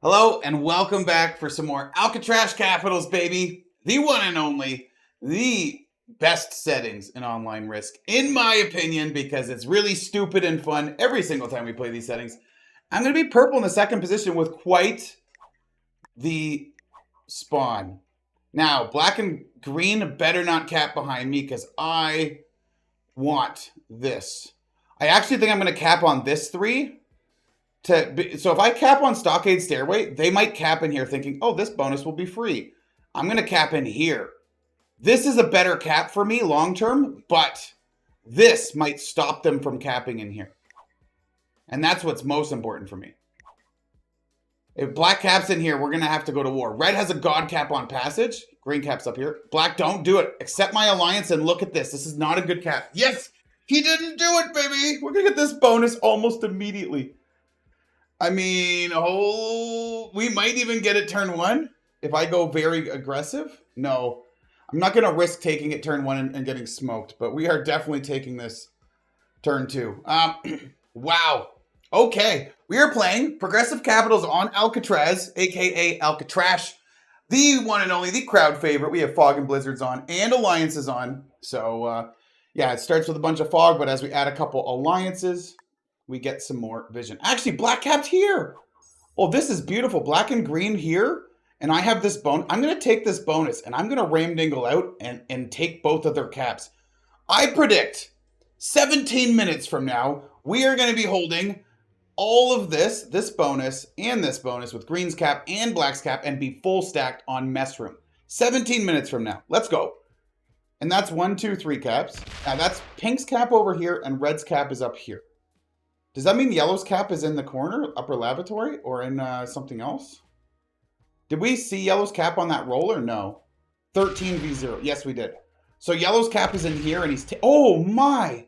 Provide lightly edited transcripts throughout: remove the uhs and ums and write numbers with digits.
Hello and welcome back for some more Alcatraz Capitals, baby. The one and only, the best settings in online Risk, in my opinion, because it's really stupid and fun every single time we play these settings. I'm going to be purple in the second position with quite the spawn. Now, black and green better not cap behind me because I want this. I actually think I'm going to cap on this three. So if I cap on Stockade Stairway, they might cap in here thinking, oh, this bonus will be free. I'm going to cap in here. This is a better cap for me long term, but this might stop them from capping in here. And that's what's most important for me. If black caps in here, we're going to have to go to war. Red has a god cap on passage. Green cap's up here. Black, don't do it. Accept my alliance and look at this. This is not a good cap. Yes, he didn't do it, baby. We're going to get this bonus almost immediately. I mean, we might even get it turn one if I go very aggressive. No, I'm not going to risk taking it turn one and getting smoked, but we are definitely taking this turn two. Wow. Okay, we are playing Progressive Capitals on Alcatraz, aka Alcatraz, the one and only, the crowd favorite. We have Fog and Blizzards on and Alliances on. So, yeah, it starts with a bunch of Fog, but as we add a couple Alliances, we get some more vision. Actually, black capped here. Oh, this is beautiful. Black and green here. And I have this bonus. I'm going to take this bonus and I'm going to ramdingle out and take both of their caps. I predict 17 minutes from now, we are going to be holding all of this bonus and this bonus with green's cap and black's cap and be full stacked on mess room. 17 minutes from now. Let's go. And that's 1, 2, 3 caps. Now that's pink's cap over here and red's cap is up here. Does that mean yellow's cap is in the corner, upper lavatory, or in something else? Did we see yellow's cap on that roll or no? 13v0. Yes, we did. So yellow's cap is in here and he's... Oh, my!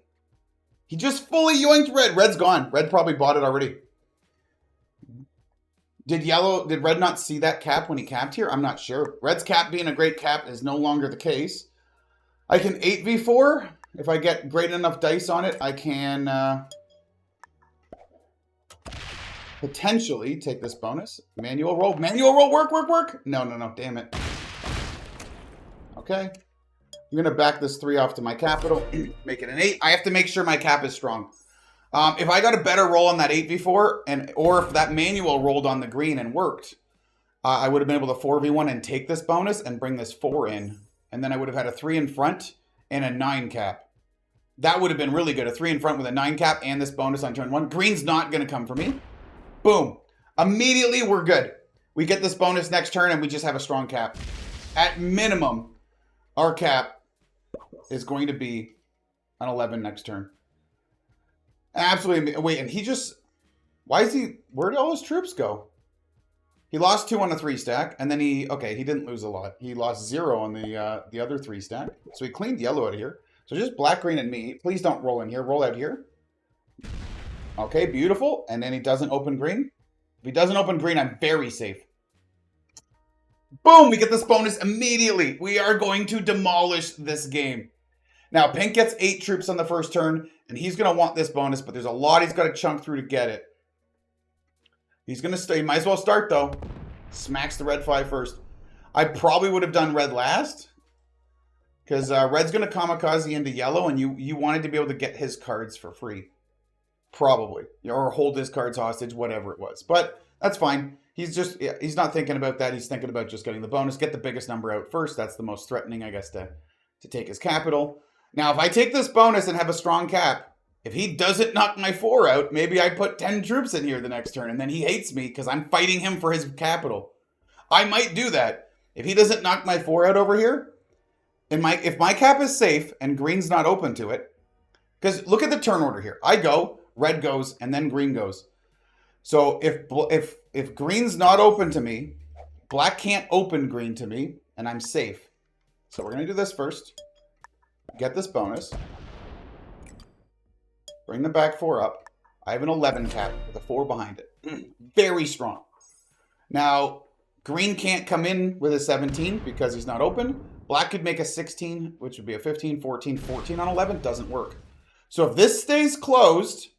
He just fully yoinked red. Red's gone. Red probably bought it already. Did red not see that cap when he capped here? I'm not sure. Red's cap being a great cap is no longer the case. I can 8v4. If I get great enough dice on it, I can... potentially take this bonus. Manual roll. Manual roll. Work. No. Damn it. Okay. I'm going to back this 3 off to my capital. Make it an 8. I have to make sure my cap is strong. If I got a better roll on that 8v4, or if that manual rolled on the green and worked, I would have been able to 4v1 and take this bonus and bring this 4 in. And then I would have had a 3 in front and a 9 cap. That would have been really good. A 3 in front with a 9 cap and this bonus on turn 1. Green's not going to come for me. Boom. Immediately, we're good. We get this bonus next turn, and we just have a strong cap. At minimum, our cap is going to be an 11 next turn. Absolutely. Wait, and he just... Why is he... Where did all his troops go? He lost 2 on the 3 stack, and then he... Okay, he didn't lose a lot. He lost 0 on the other 3 stack. So he cleaned yellow out of here. So just black, green, and me. Please don't roll in here. Roll out here. Okay, beautiful. And then he doesn't open green. If he doesn't open green, I'm very safe. Boom! We get this bonus immediately. We are going to demolish this game. Now, pink gets 8 troops on the first turn, and he's going to want this bonus, but there's a lot he's got to chunk through to get it. He's going to stay. He might as well start, though. Smacks the red 5 first. I probably would have done red last, because red's going to kamikaze into yellow, and you wanted to be able to get his cards for free. Probably. Or hold his cards hostage, whatever it was. But that's fine. He's not thinking about that. He's thinking about just getting the bonus. Get the biggest number out first. That's the most threatening, I guess, to take his capital. Now, if I take this bonus and have a strong cap, if he doesn't knock my 4 out, maybe I put 10 troops in here the next turn, and then he hates me because I'm fighting him for his capital. I might do that. If he doesn't knock my 4 out over here, if my cap is safe and green's not open to it, because look at the turn order here. I go... Red goes, and then green goes. So if green's not open to me, black can't open green to me, and I'm safe. So we're going to do this first. Get this bonus. Bring the back 4 up. I have an 11 cap with a 4 behind it. Very strong. Now, green can't come in with a 17 because he's not open. Black could make a 16, which would be a 15, 14, 14 on 11. Doesn't work. So if this stays closed...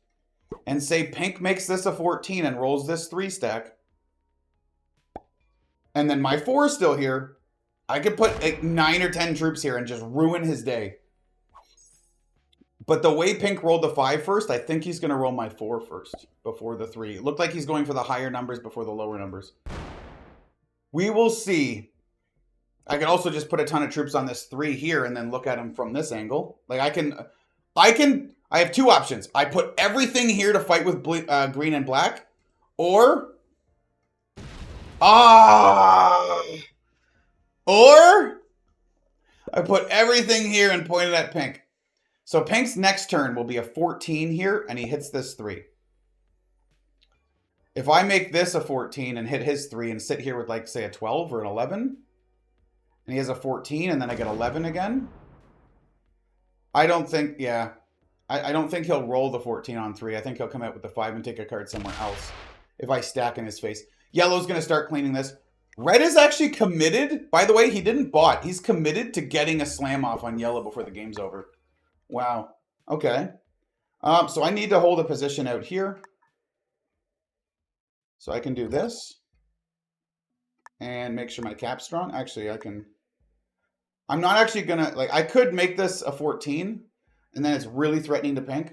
and say pink makes this a 14 and rolls this 3 stack, And then my 4 is still here. I could put like 9 or 10 troops here and just ruin his day. But the way Pink rolled the 5 first, I think he's going to roll my 4 first before the 3. It looked like he's going for the higher numbers before the lower numbers. We will see. I could also just put a ton of troops on this 3 here and then look at him from this angle. Like I have 2 options. I put everything here to fight with green and black, or I put everything here and point it at Pink. So Pink's next turn will be a 14 here, and he hits this 3. If I make this a 14 and hit his 3 and sit here with, like, say, a 12 or an 11, and he has a 14, and then I get 11 again, I don't think, yeah. I don't think he'll roll the 14 on 3. I think he'll come out with the 5 and take a card somewhere else if I stack in his face. Yellow's going to start cleaning this. Red is actually committed. By the way, he didn't bot. He's committed to getting a slam off on yellow before the game's over. Wow. Okay. So I need to hold a position out here. So I can do this. And make sure my cap's strong. Actually, I'm not actually going to... Like, I could make this a 14. And then it's really threatening to Pink.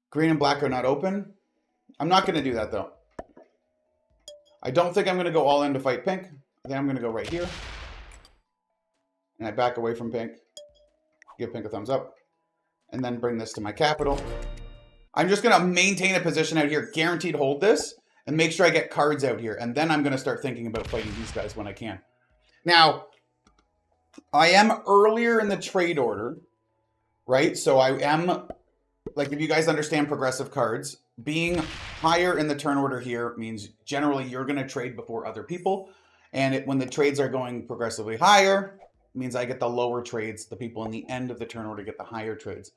Green and black are not open. I'm not going to do that, though. I don't think I'm going to go all in to fight Pink. I think I'm going to go right here. And I back away from Pink. Give Pink a thumbs up. And then bring this to my capital. I'm just going to maintain a position out here. Guaranteed hold this. And make sure I get cards out here. And then I'm going to start thinking about fighting these guys when I can. Now, I am earlier in the trade order. Right? So I am, like, if you guys understand progressive cards, being higher in the turn order here means generally you're going to trade before other people. And when the trades are going progressively higher, it means I get the lower trades. The people in the end of the turn order get the higher trades.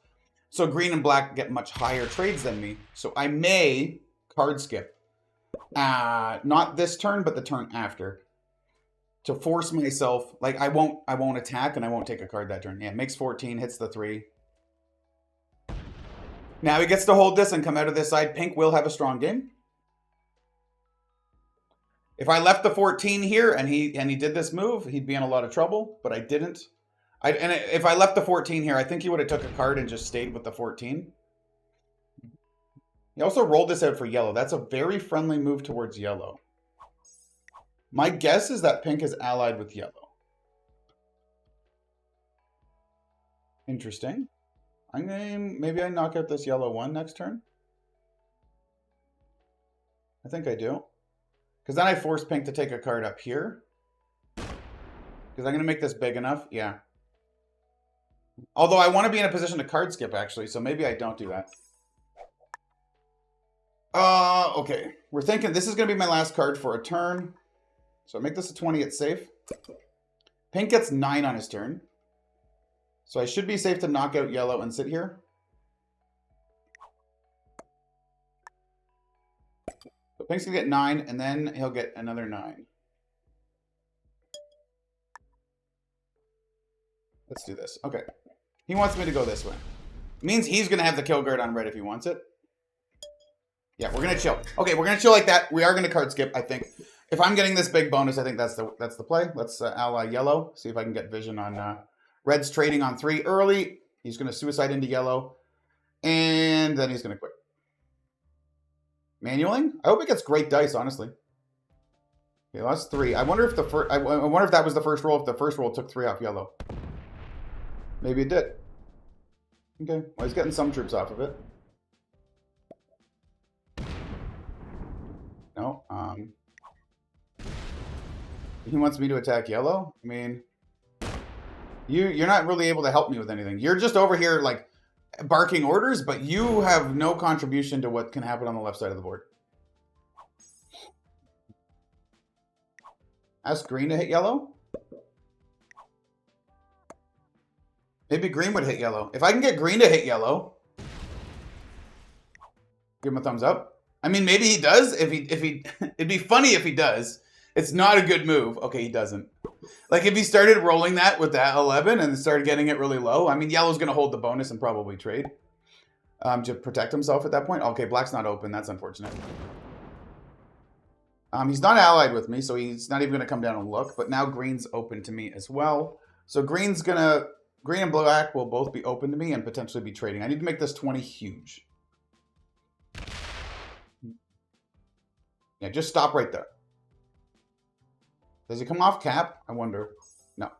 So green and black get much higher trades than me. So I may card skip. Not this turn, but the turn after. To force myself, like I won't attack and I won't take a card that turn. Yeah, makes 14, hits the 3. Now he gets to hold this and come out of this side. Pink will have a strong game. If I left the 14 here and he did this move, he'd be in a lot of trouble, but I didn't. And if I left the 14 here, I think he would have took a card and just stayed with the 14. He also rolled this out for yellow. That's a very friendly move towards yellow. My guess is that Pink is allied with yellow. Interesting. Maybe I knock out this yellow 1 next turn. I think I do. Because then I force Pink to take a card up here. Because I'm going to make this big enough. Yeah. Although I want to be in a position to card skip, actually. So maybe I don't do that. Okay. We're thinking this is going to be my last card for a turn. So I make this a 20, it's safe. Pink gets 9 on his turn. So I should be safe to knock out yellow and sit here. So Pink's going to get 9, and then he'll get another 9. Let's do this. Okay. He wants me to go this way. It means he's going to have the kill guard on red if he wants it. Yeah, we're going to chill. Okay, we're going to chill like that. We are going to card skip, I think. If I'm getting this big bonus, I think that's the play. Let's ally yellow. See if I can get vision on... Red's trading on 3 early. He's going to suicide into yellow. And then he's going to quit. Manualing? I hope it gets great dice, honestly. Okay, that's 3. I wonder if I wonder if that was the first roll, if the first roll took 3 off yellow. Maybe it did. Okay. Well, he's getting some troops off of it. No. He wants me to attack yellow? I mean... You're not really able to help me with anything. You're just over here, like, barking orders, but you have no contribution to what can happen on the left side of the board. Ask green to hit yellow. Maybe green would hit yellow. If I can get green to hit yellow, give him a thumbs up. I mean, maybe he does. If he, it'd be funny if he does. It's not a good move. Okay, he doesn't. Like, if he started rolling that with that 11 and started getting it really low, I mean, yellow's going to hold the bonus and probably trade to protect himself at that point. Okay, black's not open. That's unfortunate. He's not allied with me, so he's not even going to come down and look. But now green's open to me as well. So green and black will both be open to me and potentially be trading. I need to make this 20 huge. Yeah, just stop right there. Does he come off cap? I wonder. No.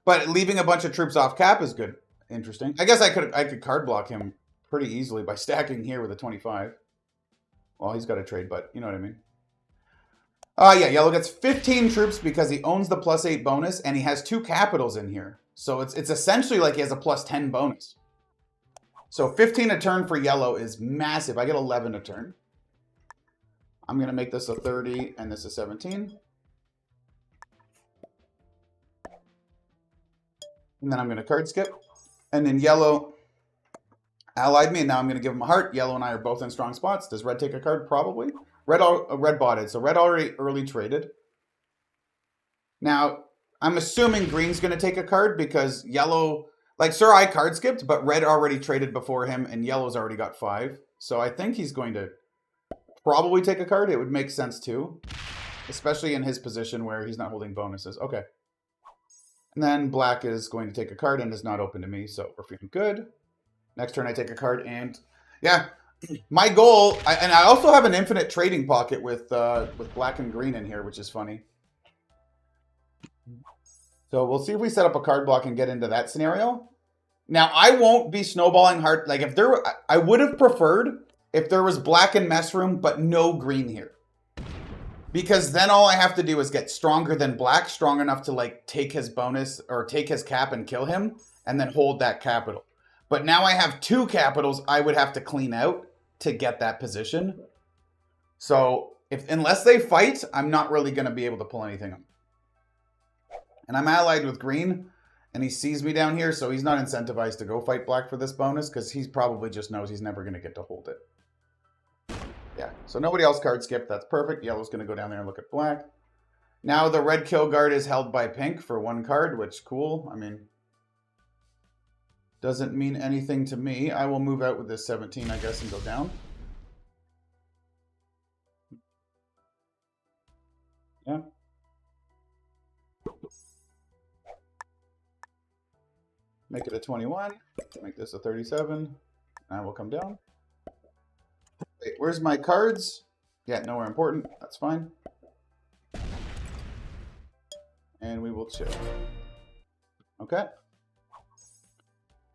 But leaving a bunch of troops off cap is good. Interesting. I guess I could card block him pretty easily by stacking here with a 25. Well, he's got a trade, but you know what I mean. Yeah, yellow gets 15 troops because he owns the +8 bonus, and he has 2 capitals in here. So it's essentially like he has a +10 bonus. So 15 a turn for yellow is massive. I get 11 a turn. I'm going to make this a 30 and this a 17. And then I'm going to card skip. And then yellow allied me, and now I'm going to give him a heart. Yellow and I are both in strong spots. Does red take a card? Probably. Red botted, so red already early traded. Now, I'm assuming green's going to take a card because yellow, like Sir I card skipped, but red already traded before him, and yellow's already got 5. So I think he's going to probably take a card. It would make sense too, especially in his position where he's not holding bonuses. Okay. And then black is going to take a card and is not open to me, so we're feeling good. Next turn I take a card, and yeah, my goal, and I also have an infinite trading pocket with black and green in here, which is funny. So we'll see if we set up a card block and get into that scenario. Now, I won't be snowballing hard. Like, if there were, I would have preferred if there was black and mess room, but no green here. Because then all I have to do is get stronger than black, strong enough to, like, take his bonus or take his cap and kill him, and then hold that capital. But now I have 2 capitals I would have to clean out to get that position. So, unless they fight, I'm not really going to be able to pull anything up. And I'm allied with green, and he sees me down here, so he's not incentivized to go fight black for this bonus, because he probably just knows he's never going to get to hold it. Yeah, so nobody else card skipped. That's perfect. Yellow's going to go down there and look at black. Now the red kill guard is held by pink for 1 card, which, cool. I mean, doesn't mean anything to me. I will move out with this 17, I guess, and go down. Yeah. Make it a 21. Make this a 37. I will come down. Wait, where's my cards? Yeah, nowhere important. That's fine. And we will chill. Okay.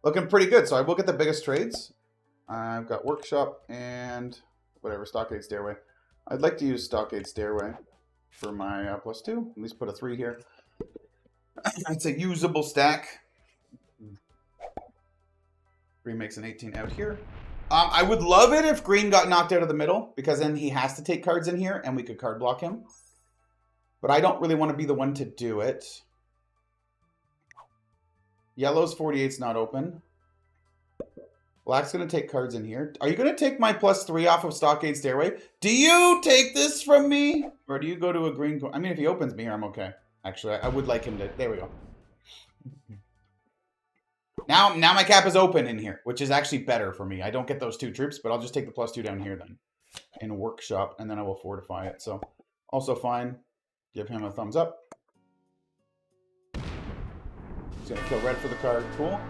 Looking pretty good. So I will get the biggest trades. I've got Workshop and whatever, Stockade Stairway. I'd like to use Stockade Stairway for my +2. At least put a 3 here. It's a usable stack. 3 makes an 18 out here. I would love it if green got knocked out of the middle, because then he has to take cards in here and we could card block him. But I don't really want to be the one to do it. Yellow's 48's not open. Black's going to take cards in here. Are you going to take my +3 off of Stockade Stairway? Do you take this from me? Or do you go to a green? I mean, if he opens me here, I'm okay. Actually, I would like him to. There we go. Now my cap is open in here, which is actually better for me. I don't get those 2 troops, but I'll just take the +2 down here then. In Workshop, and then I will fortify it. So, also fine. Give him a thumbs up. He's going to kill red for the card. Cool.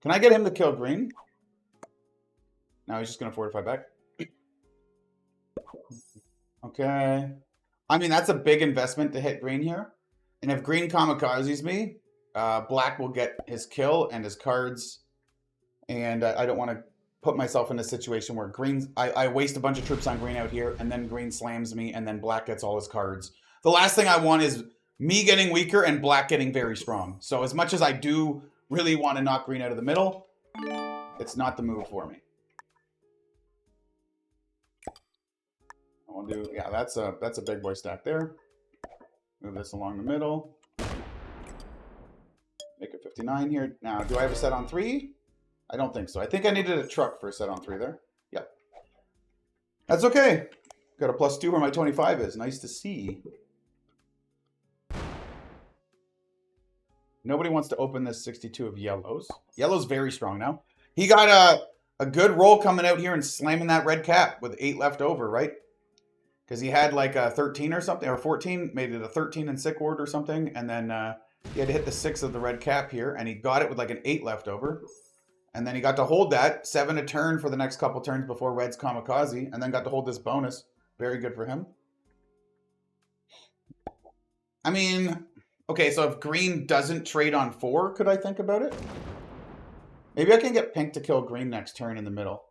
Can I get him to kill green? No, he's just going to fortify back. Okay. I mean, that's a big investment to hit green here. And if green kamikazes me, black will get his kill and his cards. And I don't want to put myself in a situation where I waste a bunch of troops on green out here, and then green slams me, and then black gets all his cards. The last thing I want is me getting weaker and black getting very strong. So as much as I do really want to knock green out of the middle, it's not the move for me. I'll do, yeah, that's a big boy stack there. Move this along the middle. Make it 59 here. Now, do I have a set on 3? I don't think so. I think I needed a truck for a set on 3 there. Yep. That's okay. Got a +2 where my 25 is. Nice to see. Nobody wants to open this 62 of yellows. Yellow's very strong now. He got a good roll coming out here and slamming that red cap with 8 left over, right? Because he had like a 13 or something, or 14, made it a 13 and sick ward or something, and then he had to hit the 6 of the red cap here, and he got it with like an 8 left over. And then he got to hold that 7 a turn for the next couple turns before red's kamikaze, and then got to hold this bonus. Very good for him. I mean, okay, so if green doesn't trade on 4, could I think about it? Maybe I can get pink to kill green next turn in the middle.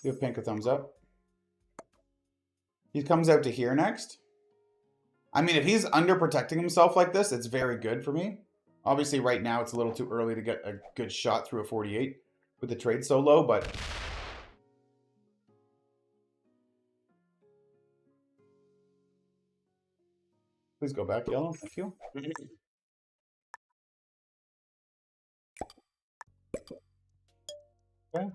Give pink a thumbs up. He comes out to here next. I mean, if he's under protecting himself like this, it's very good for me. Obviously, right now, it's a little too early to get a good shot through a 48 with the trade so low, but... Please go back, yellow. Thank you. Okay.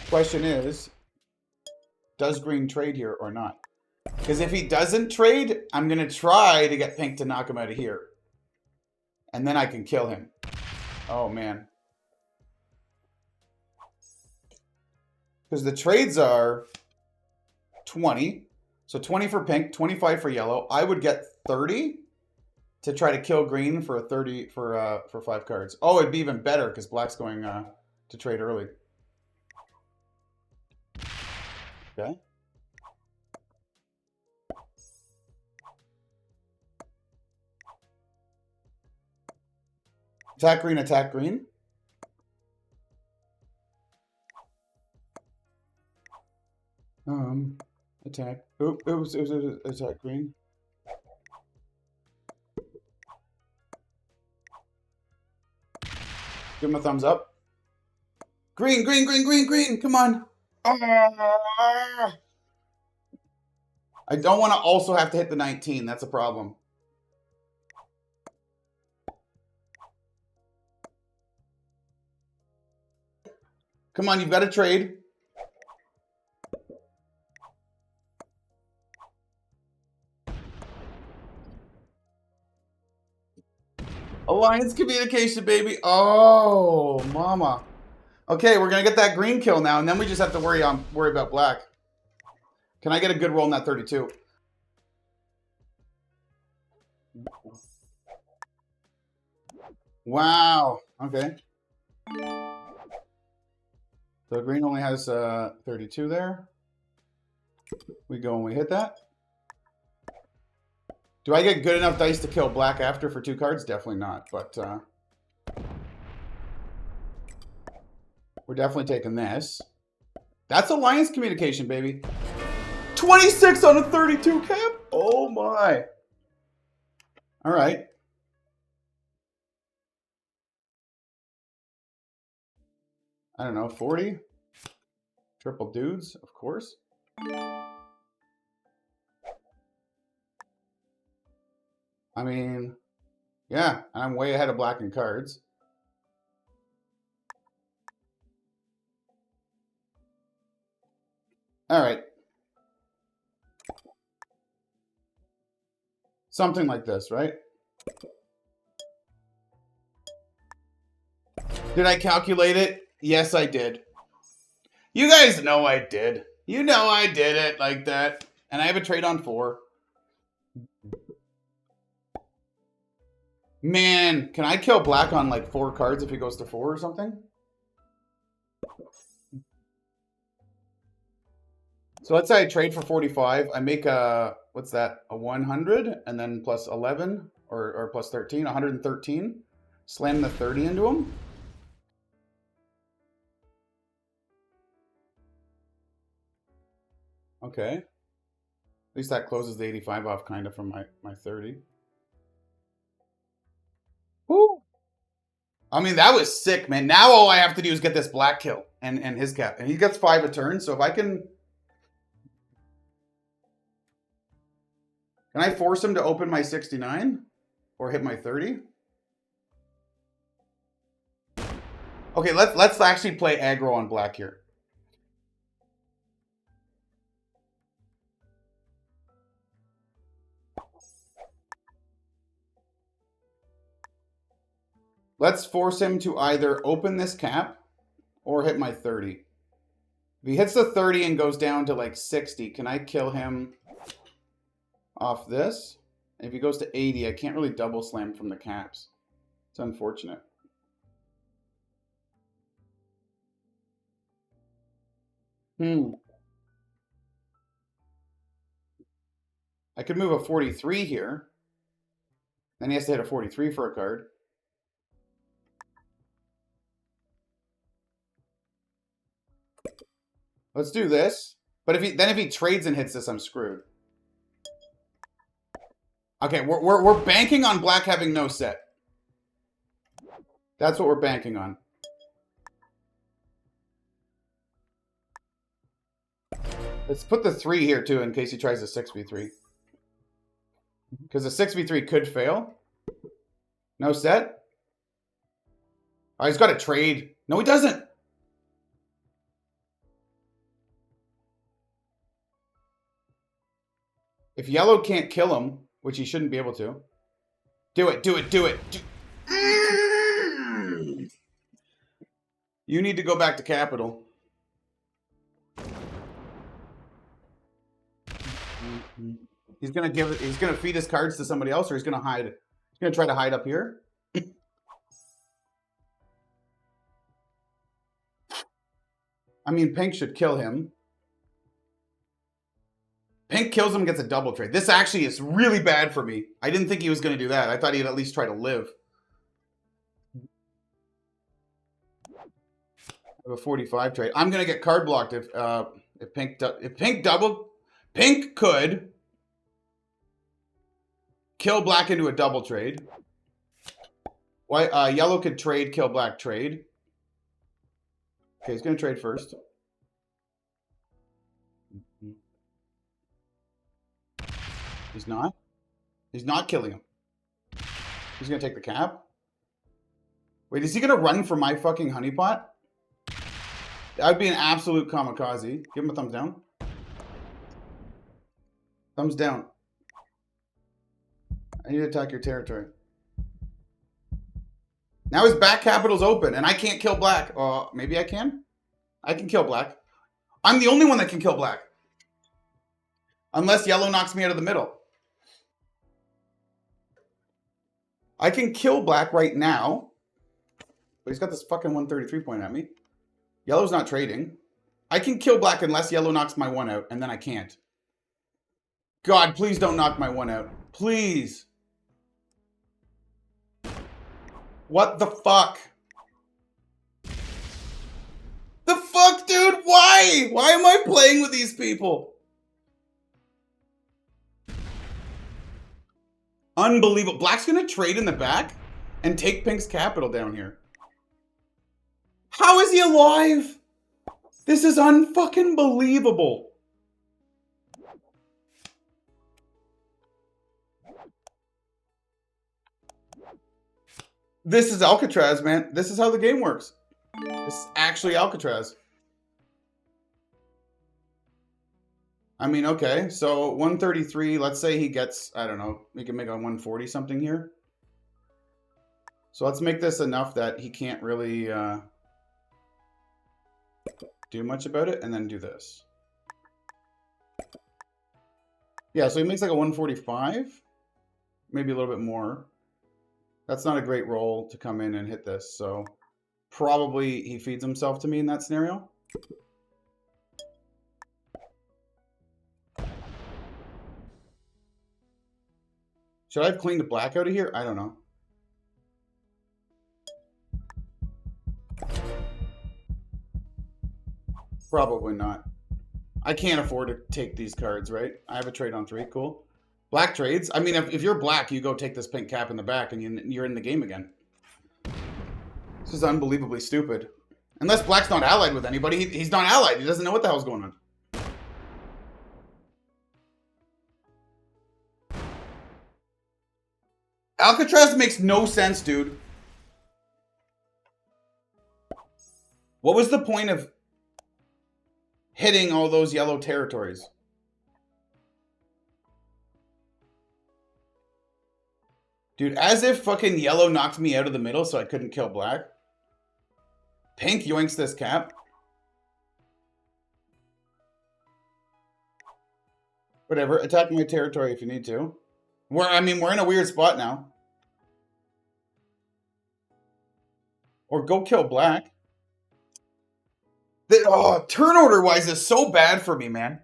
Question is, does green trade here or not? Because if he doesn't trade, I'm going to try to get pink to knock him out of here. And then I can kill him. Oh, man. Because the trades are 20. So 20 for pink, 25 for yellow. I would get 30 to try to kill green for a 30 for 5 cards. Oh, it'd be even better because black's going to trade early. Okay. Attack green, attack green. Attack. Oop, it was attack green. Give him a thumbs up. Green, green, green, green, green. Come on. I don't want to also have to hit the 19. That's a problem. Come on, you've got to trade. Alliance communication, baby. Oh, mama. Okay, we're going to get that green kill now, and then we just have to worry about black. Can I get a good roll in that 32? Wow. Okay. So green only has 32 there. We go and we hit that. Do I get good enough dice to kill black after for 2 cards? Definitely not, but we're definitely taking this. That's alliance communication, baby. 26 on a 32 cap? Oh my. All right. I don't know, 40? Triple dudes, of course. I mean, yeah, I'm way ahead of black in cards. All right. Something like this, right? Did I calculate it? Yes, I did. You guys know I did. You know I did it like that. And I have a trade on 4. Man, can I kill black on like 4 cards if he goes to 4 or something? So let's say I trade for 45. I make a, what's that? A 100 and then plus 11 or plus 13, 113. Slam the 30 into him. Okay. At least that closes the 85 off kind of from my 30. Woo! I mean, that was sick, man. Now all I have to do is get this black kill and his cap. And he gets 5 a turn, so if I can... Can I force him to open my 69? Or hit my 30? Okay, let's actually play aggro on black here. Let's force him to either open this cap or hit my 30. If he hits the 30 and goes down to like 60, can I kill him off this? And if he goes to 80, I can't really double slam from the caps. It's unfortunate. I could move a 43 here. Then he has to hit a 43 for a card. Let's do this. But if he trades and hits this, I'm screwed. Okay, we're banking on black having no set. That's what we're banking on. Let's put the 3 here too in case he tries a 6v3. Because the 6v3 could fail. No set. Oh, he's got a trade. No, he doesn't. If yellow can't kill him, which he shouldn't be able to. Do it, do it, do it. You need to go back to capital. He's gonna feed his cards to somebody else, or he's gonna hide. He's gonna try to hide up here. I mean, pink should kill him. Pink kills him, gets a double trade. This actually is really bad for me. I didn't think he was going to do that. I thought he'd at least try to live. I have a 45 trade. I'm going to get card blocked if Pink doubled. Pink could kill black into a double trade. Yellow could trade, kill black, trade. Okay, he's going to trade first. He's not. He's not killing him. He's going to take the cap. Wait, is he going to run for my fucking honeypot? That would be an absolute kamikaze. Give him a thumbs down. Thumbs down. I need to attack your territory. Now his back capital's open, and I can't kill black. Maybe I can? I can kill black. I'm the only one that can kill black. Unless yellow knocks me out of the middle. I can kill black right now. But he's got this fucking 133 point at me. Yellow's not trading. I can kill black unless yellow knocks my 1 out, and then I can't. God, please don't knock my 1 out. Please. What the fuck? The fuck, dude? Why? Why am I playing with these people? Unbelievable. Black's going to trade in the back and take Pink's capital down here. How is he alive? This is unfucking believable. This is Alcatraz, man. This is how the game works. This is actually Alcatraz. I mean, okay, so 133, let's say he gets, I don't know, we can make a 140 something here. So let's make this enough that he can't really do much about it, and then do this. Yeah, so he makes like a 145, maybe a little bit more. That's not a great roll to come in and hit this, so probably he feeds himself to me in that scenario. Should I have cleaned the black out of here? I don't know. Probably not. I can't afford to take these cards, right? I have a trade on 3. Cool. Black trades. I mean, if you're black, you go take this pink cap in the back and you're in the game again. This is unbelievably stupid. Unless black's not allied with anybody. He's not allied. He doesn't know what the hell's going on. Alcatraz makes no sense, dude. What was the point of hitting all those yellow territories? Dude, as if fucking yellow knocked me out of the middle so I couldn't kill black. Pink yoinks this cap. Whatever, attack my territory if you need to. We're in a weird spot now. Or go kill black. Turn order-wise is so bad for me, man.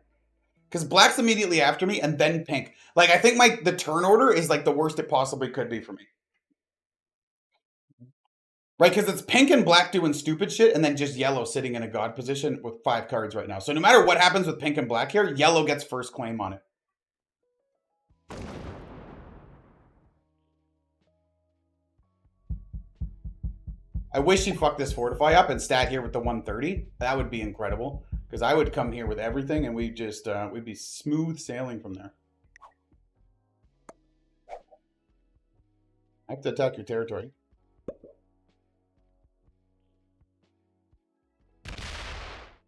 Because black's immediately after me, and then pink. Like, I think the turn order is, like, the worst it possibly could be for me. Right, because it's pink and black doing stupid shit, and then just yellow sitting in a god position with 5 cards right now. So no matter what happens with pink and black here, yellow gets first claim on it. I wish he fucked this Fortify up and stat here with the 130. That would be incredible. Because I would come here with everything, and we'd just, we'd be smooth sailing from there. I have to attack your territory.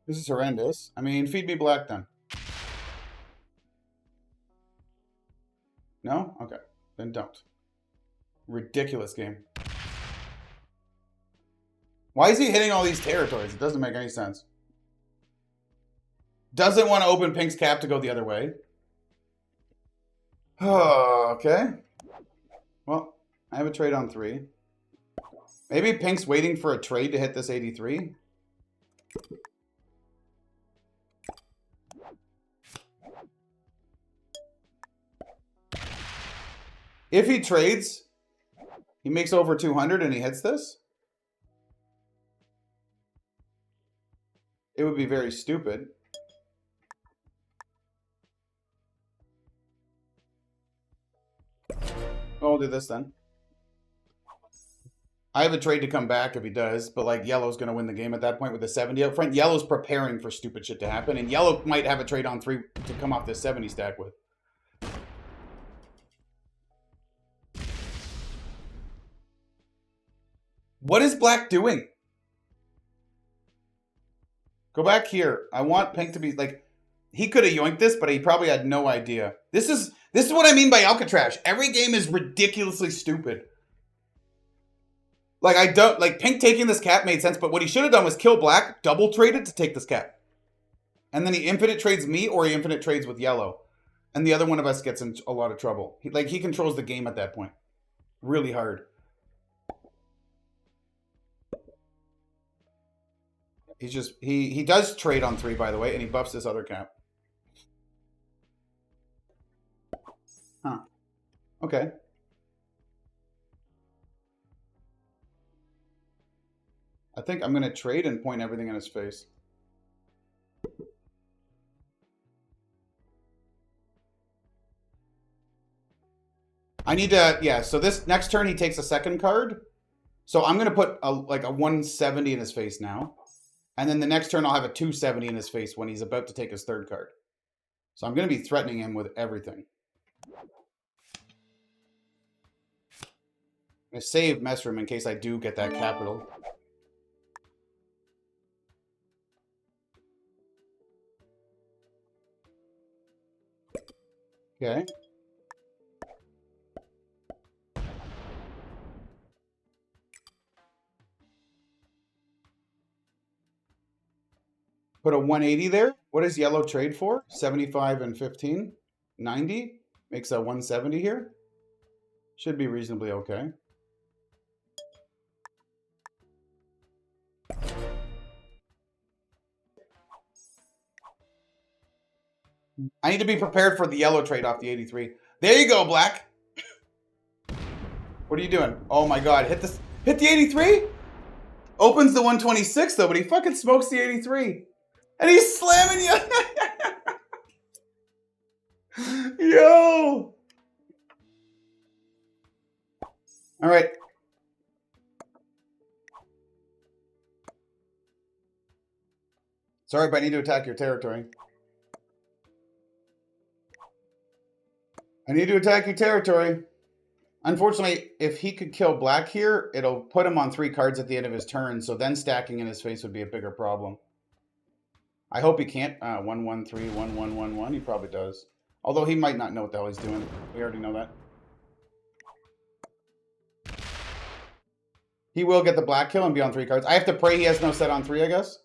This is horrendous. I mean, feed me black then. No? Okay. Then don't. Ridiculous game. Why is he hitting all these territories? It doesn't make any sense. Doesn't want to open pink's cap to go the other way. Oh, okay. Well, I have a trade on 3. Maybe pink's waiting for a trade to hit this 83. If he trades, he makes over 200 and he hits this. It would be very stupid. I'll do this then. I have a trade to come back if he does, but like yellow's going to win the game at that point with the 70 up front. Yellow's preparing for stupid shit to happen, and yellow might have a trade on 3 to come off this 70 stack with. What is black doing? Go back here. I want pink to be like, he could have yoinked this, but he probably had no idea. This is what I mean by Alcatraz. Every game is ridiculously stupid. Like, I don't, like, pink taking this cap made sense, but what he should have done was kill black, double traded to take this cap. And then he infinite trades me, or he infinite trades with yellow. And the other one of us gets in a lot of trouble. He controls the game at that point. Really hard. He's just, he does trade on 3, by the way, and he buffs this other cap. Huh. Okay. I think I'm going to trade and point everything in his face. I need to, yeah, so this next turn he takes a second card. So I'm going to put like a 170 in his face now. And then the next turn I'll have a 270 in his face when he's about to take his third card. So I'm going to be threatening him with everything. I'm going to save Mess Room in case I do get that capital. Okay. Put a 180 there. What does yellow trade for? 75 and 15. 90. Makes a 170 here. Should be reasonably okay. I need to be prepared for the yellow trade off the 83. There you go, black. What are you doing? Oh my god, hit this. Hit the 83? Opens the 126 though, but he fucking smokes the 83. And he's slamming you. Yo. All right. Sorry, but I need to attack your territory. I need to attack your territory. Unfortunately, if he could kill black here, it'll put him on 3 cards at the end of his turn, so then stacking in his face would be a bigger problem. I hope he can't. 1-1-3, 1-1-1-1. He probably does. Although he might not know what the hell he's doing. We already know that. He will get the black kill and be on 3 cards. I have to pray he has no set on 3, I guess.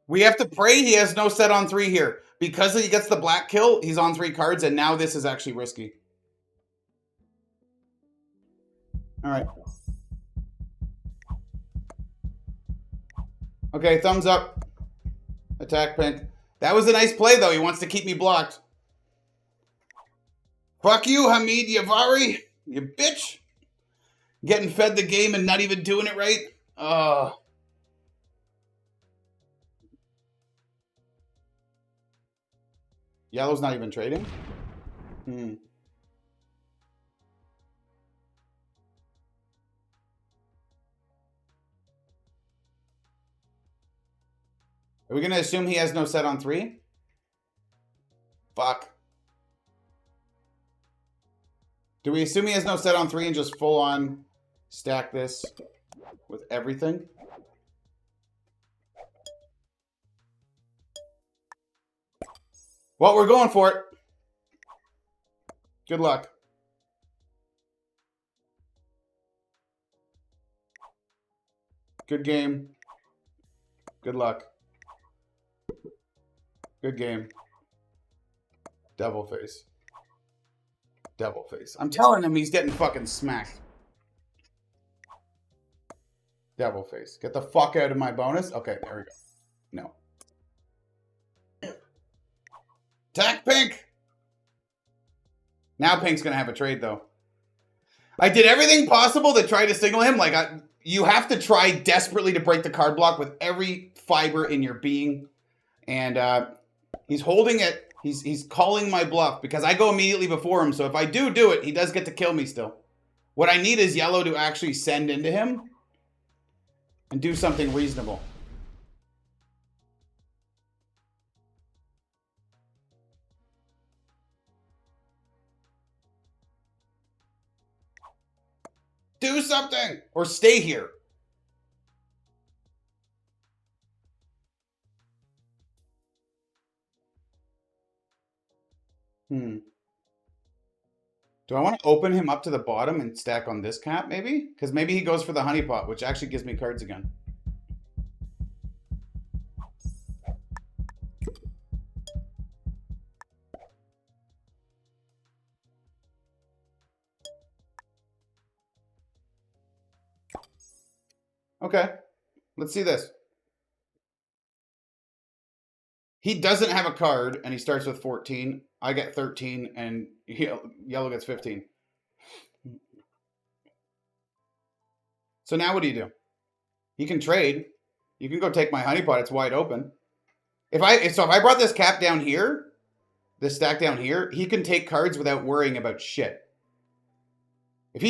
We have to pray he has no set on 3 here. Because he gets the black kill, he's on 3 cards, and now this is actually risky. Alright. Okay, thumbs up. Attack pink. That was a nice play, though. He wants to keep me blocked. Fuck you, Hamid Yavari. You bitch. Getting fed the game and not even doing it right. Yellow's not even trading? Are we going to assume he has no set on 3? Fuck. Do we assume he has no set on 3 and just full on stack this with everything? Well, we're going for it. Good luck. Good game. Good luck. Good game. Devil face. Devil face. I'm telling him he's getting fucking smacked. Devil face. Get the fuck out of my bonus. Okay, there we go. No. Attack pink. Now pink's gonna have a trade though. I did everything possible to try to signal him. Like you have to try desperately to break the card block with every fiber in your being, and he's holding it. He's calling my bluff because I go immediately before him. So if I do it, he does get to kill me still. What I need is yellow to actually send into him and do something reasonable. Do something or stay here. Do I want to open him up to the bottom and stack on this cap, maybe? Because maybe he goes for the honeypot, which actually gives me cards again. Okay, let's see this. He doesn't have a card, and he starts with 14. I get 13, and yellow gets 15. So now what do? He can trade. You can go take my honeypot. It's wide open. If I brought this cap down here, this stack down here, he can take cards without worrying about shit.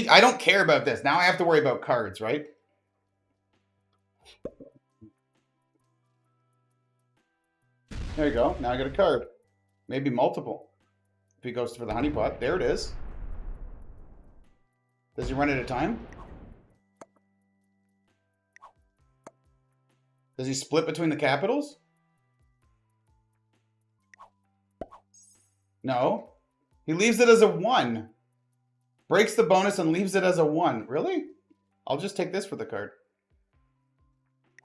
I don't care about this. Now I have to worry about cards, right? There you go. Now I get a card. Maybe multiple. If he goes for the honeypot. There it is. Does he run out of time? Does he split between the capitals? No. He leaves it as a 1. Breaks the bonus and leaves it as a 1. Really? I'll just take this for the card.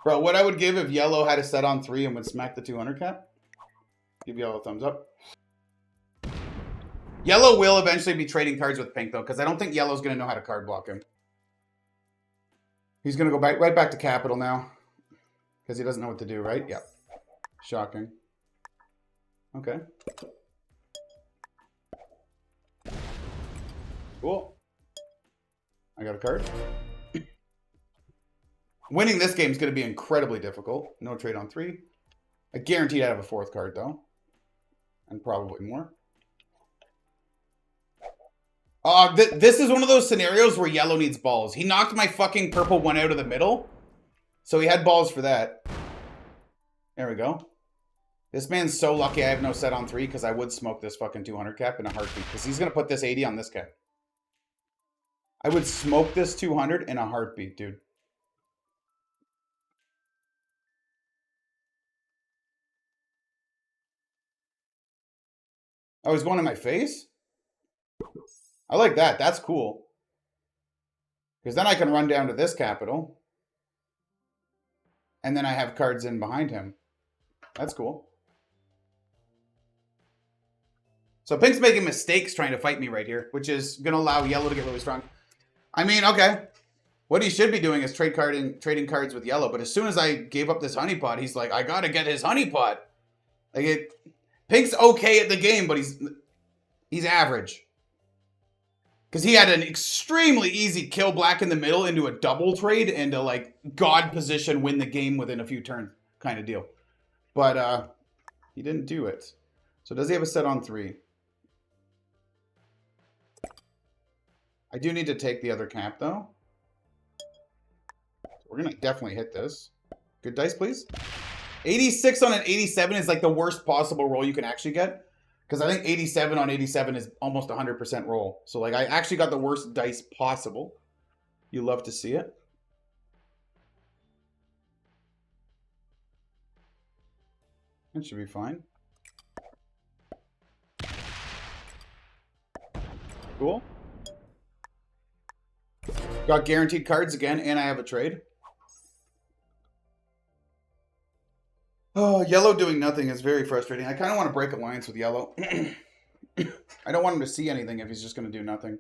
Bro, what I would give if yellow had a set on 3 and would smack the 200 cap? Give yellow a thumbs up. Yellow will eventually be trading cards with pink, though, because I don't think yellow's going to know how to card block him. He's going to go right back to capital now. Because he doesn't know what to do, right? Yep. Shocking. Okay. Cool. I got a card. Winning this game is going to be incredibly difficult. No trade on 3. I guarantee I'd have a 4th card, though. And probably more. This is one of those scenarios where yellow needs balls. He knocked my fucking purple 1 out of the middle. So he had balls for that. There we go. This man's so lucky I have no set on 3 because I would smoke this fucking 200 cap in a heartbeat. Because he's going to put this 80 on this cap. I would smoke this 200 in a heartbeat, dude. Oh, he's going in my face? I like that. That's cool. Because then I can run down to this capital. And then I have cards in behind him. That's cool. So Pink's making mistakes trying to fight me right here, which is going to allow Yellow to get really strong. I mean, okay. What he should be doing is trading cards with Yellow. But as soon as I gave up this honeypot, he's like, I got to get his honeypot. Like Pink's okay at the game, but he's average. Because he had an extremely easy kill Black in the middle into a double trade and a, like, God position win the game within a few turns kind of deal. But he didn't do it. So does he have a set on 3? I do need to take the other cap, though. We're going to definitely hit this. Good dice, please. 86 on an 87 is, like, the worst possible roll you can actually get. Because I think 87 on 87 is almost 100% roll. So, like, I actually got the worst dice possible. You love to see it. That should be fine. Cool. Got guaranteed cards again, and I have a trade. Oh, Yellow doing nothing is very frustrating. I kind of want to break alliance with Yellow. I don't want him to see anything if he's just going to do nothing.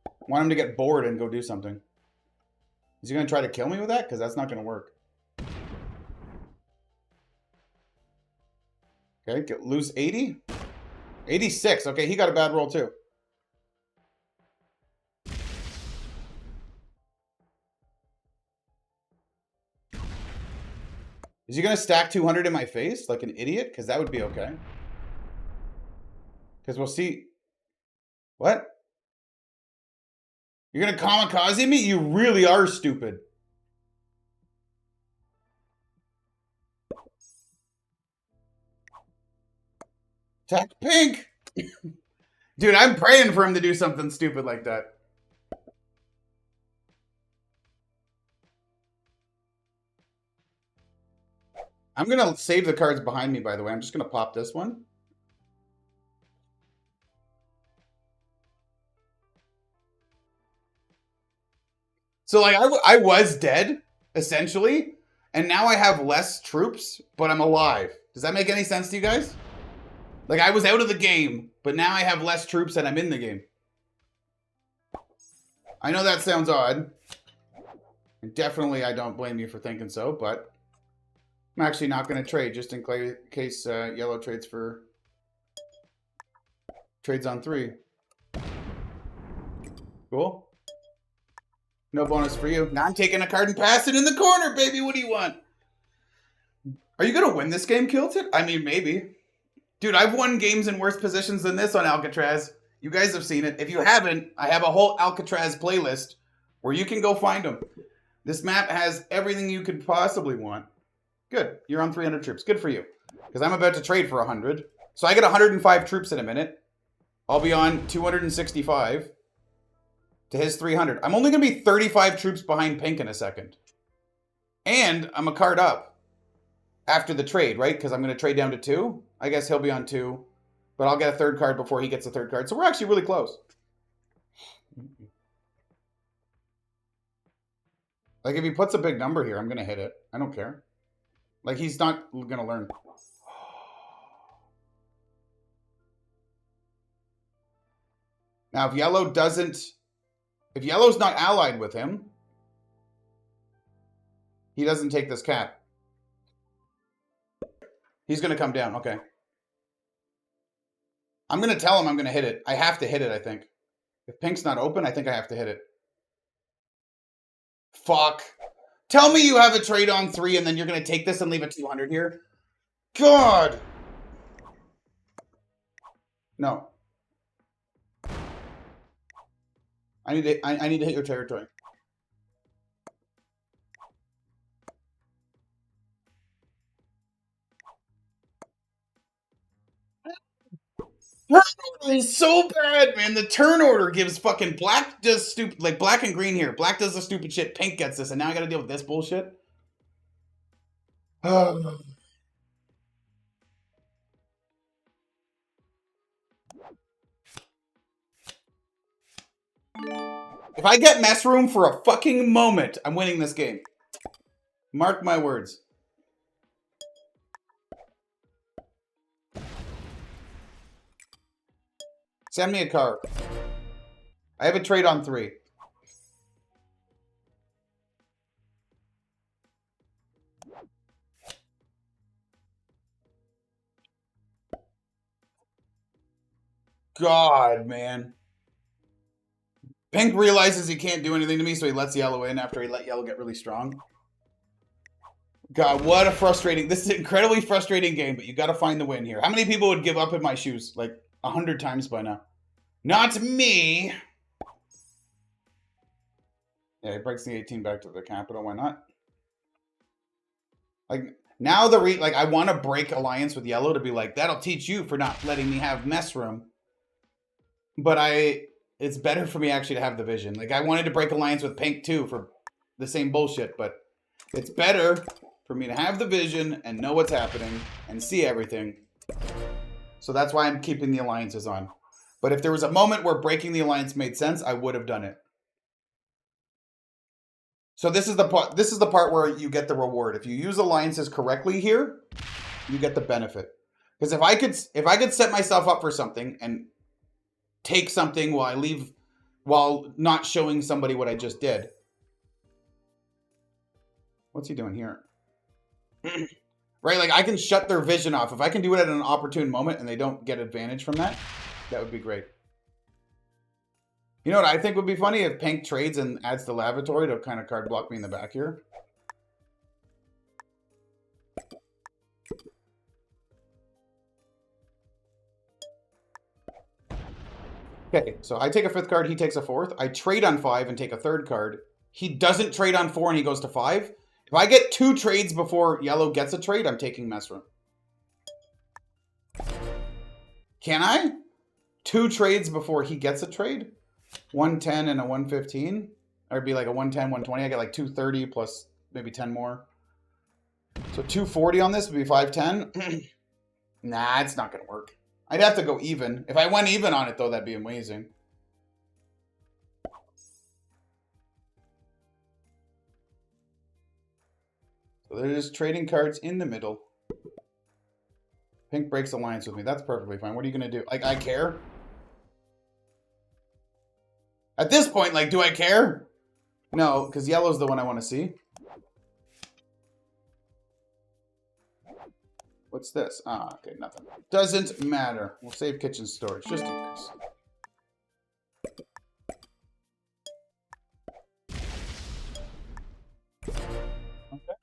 I want him to get bored and go do something. Is he going to try to kill me with that? Because that's not going to work. Okay, lose 80? 86. Okay, he got a bad roll too. Is he going to stack 200 in my face like an idiot? Because that would be okay. Because we'll see. What? You're going to kamikaze me? You really are stupid. Attack Pink! Dude, I'm praying for him to do something stupid like that. I'm going to save the cards behind me, by the way. I'm just going to pop this one. So, like, I was dead, essentially. And now I have less troops, but I'm alive. Does that make any sense to you guys? Like, I was out of the game, but now I have less troops and I'm in the game. I know that sounds odd. And definitely I don't blame you for thinking so, but I'm actually not going to trade just in case Yellow trades on 3. Cool. No bonus for you. Now I'm taking a card and passing in the corner, baby. What do you want? Are you going to win this game, Kilted? I mean, maybe. Dude, I've won games in worse positions than this on Alcatraz. You guys have seen it. If you haven't, I have a whole Alcatraz playlist where you can go find them. This map has everything you could possibly want. Good. You're on 300 troops. Good for you. Because I'm about to trade for 100. So I get 105 troops in a minute. I'll be on 265 to his 300. I'm only going to be 35 troops behind Pink in a second. And I'm a card up after the trade, right? Because I'm going to trade down to 2. I guess he'll be on 2. But I'll get a third card before he gets a third card. So we're actually really close. Like, if he puts a big number here, I'm going to hit it. I don't care. Like, he's not going to learn. Now, if Yellow's not allied with him, he doesn't take this cap. He's going to come down. Okay. I'm going to tell him I'm going to hit it. I have to hit it, I think. If Pink's not open, I think I have to hit it. Fuck. Tell me you have a trade on 3 and then you're going to take this and leave a 200 here. God. No. I need to hit your territory. Turn order is so bad, man. The turn order gives fucking Black does stupid, like Black and green here. Black does the stupid shit. Pink gets this, and now I got to deal with this bullshit. If I get mess room for a fucking moment, I'm winning this game. Mark my words. Send me a card. I have a trade on 3. God, man. Pink realizes he can't do anything to me, so he lets yellow in after he let yellow get really strong. God, what a frustrating... This is an incredibly frustrating game, but you got to find the win here. How many people would give up in my shoes? Like, 100 times by now. Not me! Yeah, he breaks the 18 back to the capital. Why not? Like, now I want to break alliance with yellow to be like, that'll teach you for not letting me have mess room. But it's better for me actually to have the vision. Like, I wanted to break alliance with pink too for the same bullshit, but it's better for me to have the vision and know what's happening and see everything. So that's why I'm keeping the alliances on. But if there was a moment where breaking the alliance made sense, I would have done it. So this is the part where you get the reward. If you use alliances correctly here, you get the benefit. Because if I could set myself up for something and take something while not showing somebody what I just did. What's he doing here? Right, like I can shut their vision off. If I can do it at an opportune moment and they don't get advantage from that, that would be great. You know what I think would be funny? If pink trades and adds the lavatory to kind of card block me in the back here. Okay, so I take a 5th card, he takes a 4th. I trade on 5 and take a 3rd card. He doesn't trade on 4 and he goes to 5. If I get 2 trades before yellow gets a trade, I'm taking mess room. Can I? 2 trades before he gets a trade? 110 and a 115? Or it'd be like a 110, 120. I get like 230 plus maybe 10 more. So 240 on this would be 510. Nah, it's not going to work. I'd have to go even. If I went even on it, though, that'd be amazing. So they're just trading cards in the middle. Pink breaks alliance with me. That's perfectly fine. What are you going to do? Like, I care? At this point, like, do I care? No, because yellow's the one I want to see. What's this? Ah, okay, nothing. Doesn't matter. We'll save kitchen storage, just in case. Okay.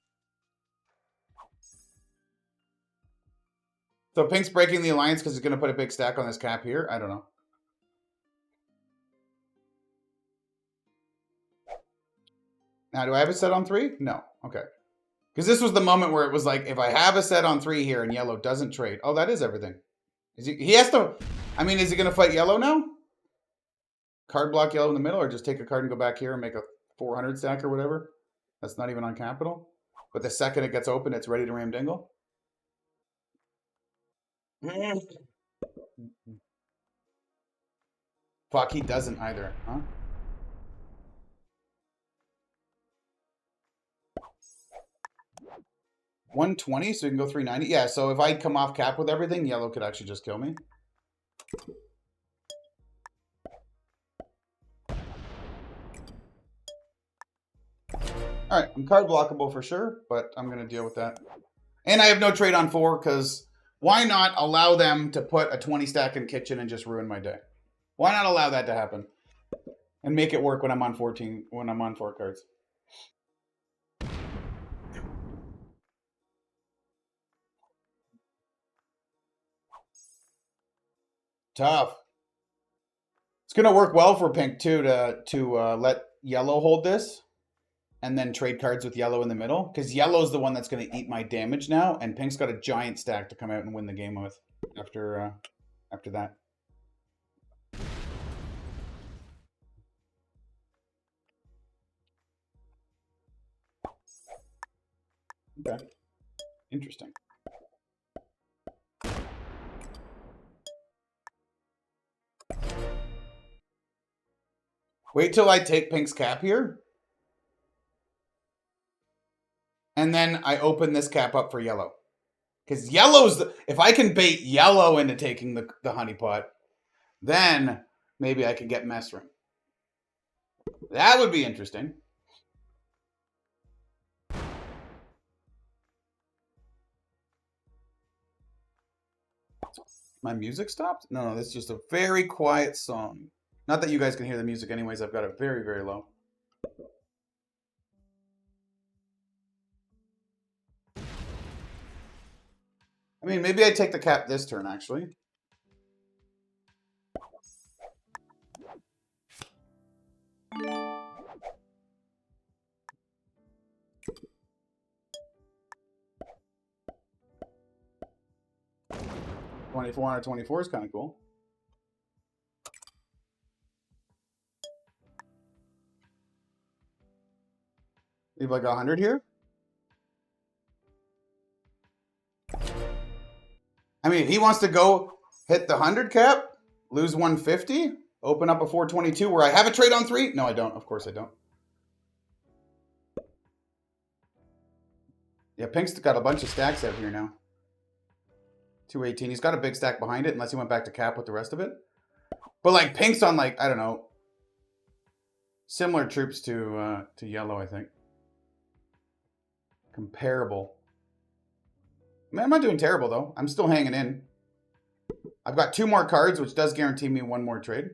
So Pink's breaking the alliance because he's going to put a big stack on this cap here? I don't know. Now, do I have a set on 3? No. Okay. Because this was the moment where it was like, if I have a set on 3 here and yellow doesn't trade. Oh, that is everything. He has to... I mean, is he going to fight yellow now? Card block yellow in the middle, or just take a card and go back here and make a 400 stack or whatever? That's not even on capital. But the second it gets open, it's ready to ram dingle. Fuck, he doesn't either, huh? $120, so we can go $390. Yeah, so if I come off cap with everything, yellow could actually just kill me. Alright, I'm card blockable for sure, but I'm going to deal with that. And I have no trade on 4, because why not allow them to put a 20 stack in kitchen and just ruin my day? Why not allow that to happen? And make it work when I'm on 14, when I'm on 4 cards. Tough. It's going to work well for pink, too, to let yellow hold this. And then trade cards with yellow in the middle. Because yellow's the one that's going to eat my damage now. And pink's got a giant stack to come out and win the game with after that. Okay. Interesting. Wait till I take Pink's cap here. And then I open this cap up for yellow. Because yellow's... if I can bait yellow into taking the honeypot, then maybe I could get mess room. That would be interesting. My music stopped? No, this is just a very quiet song. Not that you guys can hear the music anyways. I've got it very, very low. I mean, maybe I take the cap this turn, actually. $24 out of 24 is kind of cool. Leave like 100 here. I mean, if he wants to go hit the 100 cap, lose 150, open up a 422 where I have a trade on 3. No, I don't. Of course I don't. Yeah, Pink's got a bunch of stacks out here now. 218. He's got a big stack behind it unless he went back to cap with the rest of it. But like Pink's on like, I don't know, similar troops to yellow, I think. Comparable. Man, I'm not doing terrible though. I'm still hanging in. I've got 2 more cards, which does guarantee me 1 more trade.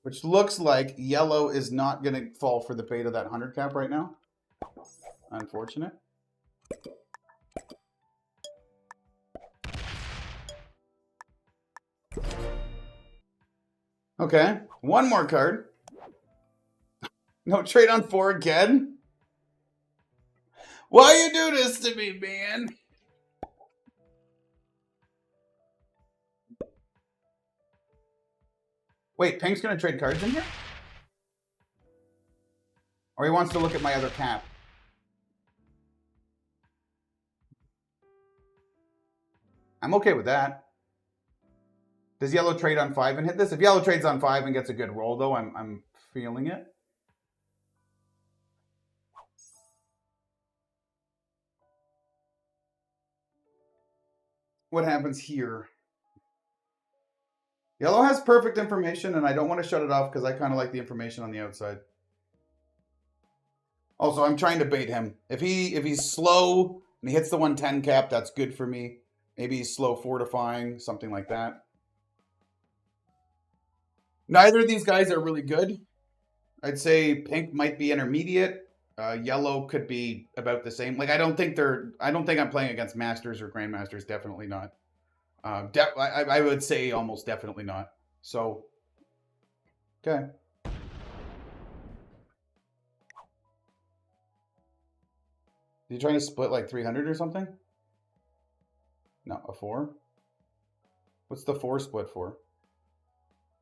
Which looks like yellow is not going to fall for the bait of that 100 cap right now. Unfortunate. Okay, 1 more card. No trade on 4 again? Why you do this to me, man? Wait, Pink's going to trade cards in here? Or he wants to look at my other cap? I'm okay with that. Does yellow trade on 5 and hit this? If yellow trades on 5 and gets a good roll, though, I'm feeling it. What happens here? Yellow has perfect information, and I don't want to shut it off because I kind of like the information on the outside. Also, I'm trying to bait him. If he's slow and he hits the 110 cap, that's good for me. Maybe he's slow fortifying, something like that. Neither of these guys are really good. I'd say Pink might be intermediate. Yellow could be about the same. Like I don't think I'm playing against Masters or Grandmasters. Definitely not. I would say almost definitely not. So, okay. You trying to split like 300 or something? No, a 4? What's the 4 split for?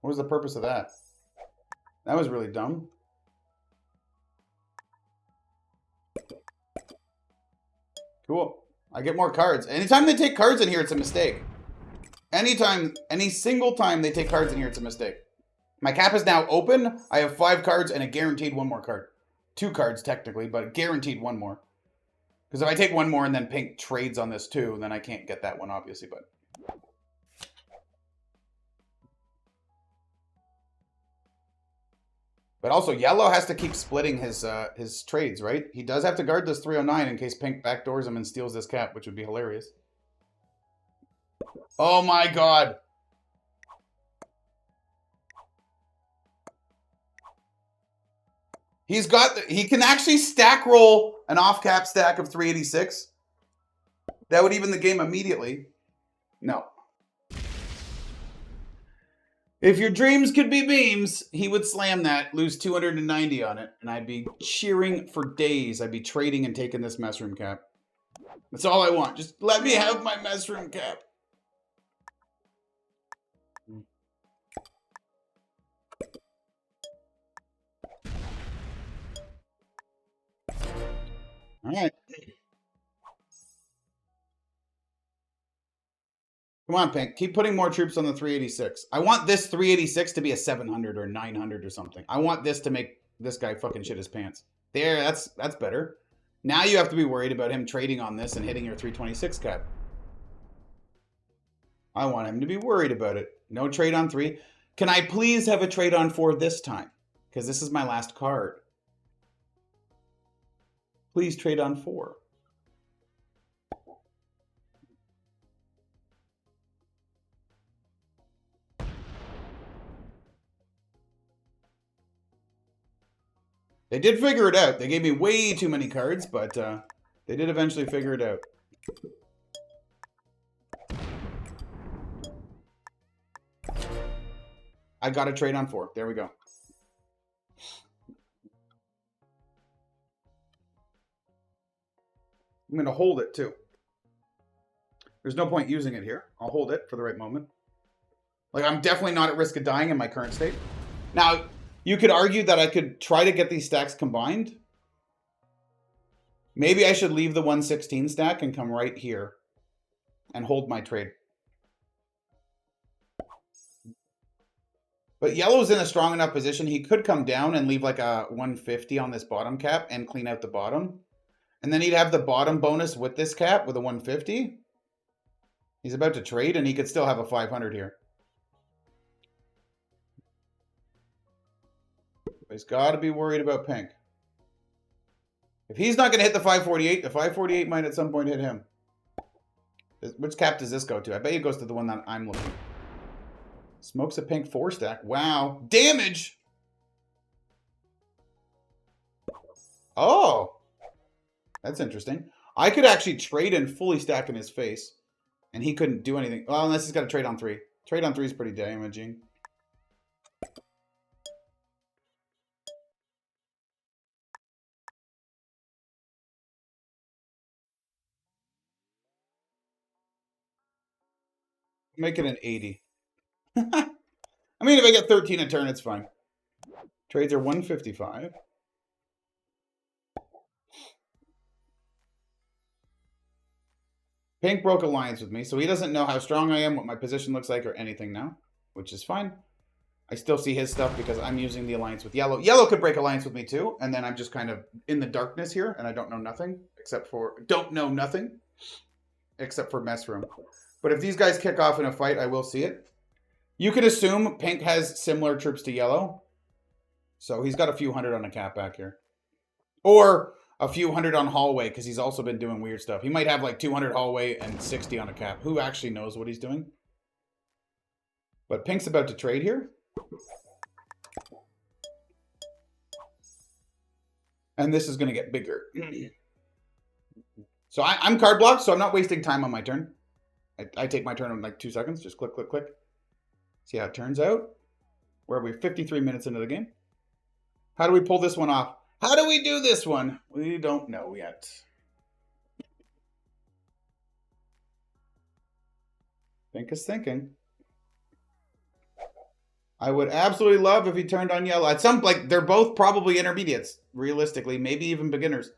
What was the purpose of that? That was really dumb. Cool. I get more cards. Anytime they take cards in here, it's a mistake. Anytime, any single time they take cards in here, it's a mistake. My cap is now open. I have 5 cards and a guaranteed 1 more card. 2 cards technically, but guaranteed 1 more. Because if I take 1 more and then Pink trades on this too, then I can't get that one obviously, but... But also, yellow has to keep splitting his trades, right? He does have to guard this 309 in case Pink backdoors him and steals this cap, which would be hilarious. Oh my god. He can actually stack roll an off-cap stack of 386. That would even the game immediately. No. If your dreams could be beams, he would slam that, lose 290 on it, and I'd be cheering for days. I'd be trading and taking this mess room cap. That's all I want. Just let me have my mess room cap. All right. Come on, Pink. Keep putting more troops on the 386. I want this 386 to be a 700 or 900 or something. I want this to make this guy fucking shit his pants. There, that's better. Now you have to be worried about him trading on this and hitting your 326 cap. I want him to be worried about it. No trade on 3. Can I please have a trade on 4 this time? Because this is my last card. Please trade on 4. They did figure it out. They gave me way too many cards, but they did eventually figure it out. I got a trade on 4. There we go. I'm going to hold it, too. There's no point using it here. I'll hold it for the right moment. Like, I'm definitely not at risk of dying in my current state. Now, you could argue that I could try to get these stacks combined. Maybe I should leave the 116 stack and come right here and hold my trade. But yellow's in a strong enough position. He could come down and leave like a 150 on this bottom cap and clean out the bottom. And then he'd have the bottom bonus with this cap with a 150. He's about to trade and he could still have a 500 here. He's got to be worried about pink. If he's not going to hit the 548, the 548 might at some point hit him. Which cap does this go to? I bet it goes to the one that I'm looking. Smokes a pink 4 stack. Wow. Damage! Oh! That's interesting. I could actually trade and fully stack in his face. And he couldn't do anything. Well, unless he's got a trade on 3. Trade on 3 is pretty damaging. Make it an 80. I mean, if I get 13 a turn, it's fine. Trades are 155. Pink broke alliance with me, so he doesn't know how strong I am, what my position looks like, or anything now, which is fine. I still see his stuff because I'm using the alliance with yellow. Yellow could break alliance with me too, and then I'm just kind of in the darkness here, and I don't know nothing except for mess room. But if these guys kick off in a fight, I will see it. You could assume pink has similar troops to yellow, so he's got a few hundred on a cap back here, or a few hundred on hallway because he's also been doing weird stuff. He might have like 200 hallway and 60 on a cap. Who actually knows what he's doing? But pink's about to trade here. And this is going to get bigger. So I'm card blocked, so I'm not wasting time on my turn. I take my turn in like 2 seconds. Just click, click, click. See how it turns out. Where are we? 53 minutes into the game. How do we pull this one off? How do we do this one? We don't know yet. Pink is thinking. I would absolutely love if he turned on yellow. At some, like, they're both probably intermediates, realistically, maybe even beginners.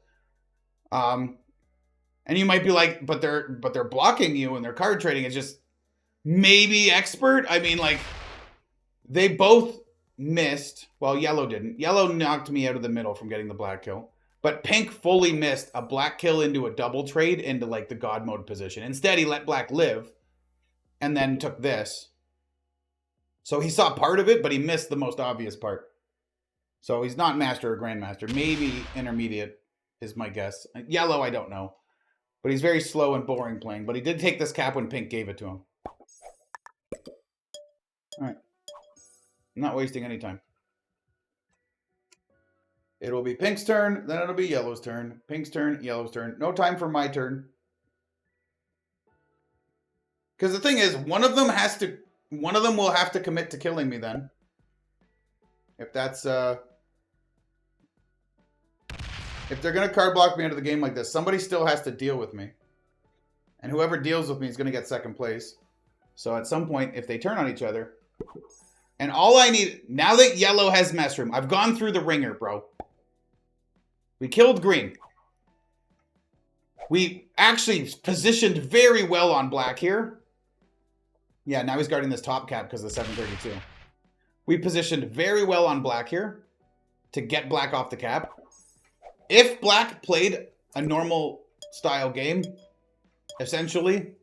And you might be like, but they're blocking you and their card trading is just maybe expert. I mean, like, they both missed. Well, yellow didn't. Yellow knocked me out of the middle from getting the black kill. But pink fully missed a black kill into a double trade into, like, the god mode position. Instead, he let black live and then took this. So he saw part of it, but he missed the most obvious part. So he's not master or grandmaster. Maybe intermediate is my guess. Yellow, I don't know. But he's very slow and boring playing. But he did take this cap when pink gave it to him. All right. I'm not wasting any time. It will be pink's turn, then it'll be yellow's turn. Pink's turn, yellow's turn. No time for my turn. Because the thing is, one of them will have to commit to killing me then. If that's if they're going to card block me out of the game like this, somebody still has to deal with me. And whoever deals with me is going to get second place. So at some point, if they turn on each other... And all I need... Now that yellow has mess room, I've gone through the ringer, bro. We killed green. We actually positioned very well on black here. Yeah, now he's guarding this top cap because of the 732. We positioned very well on black here to get black off the cap. If black played a normal style game, essentially,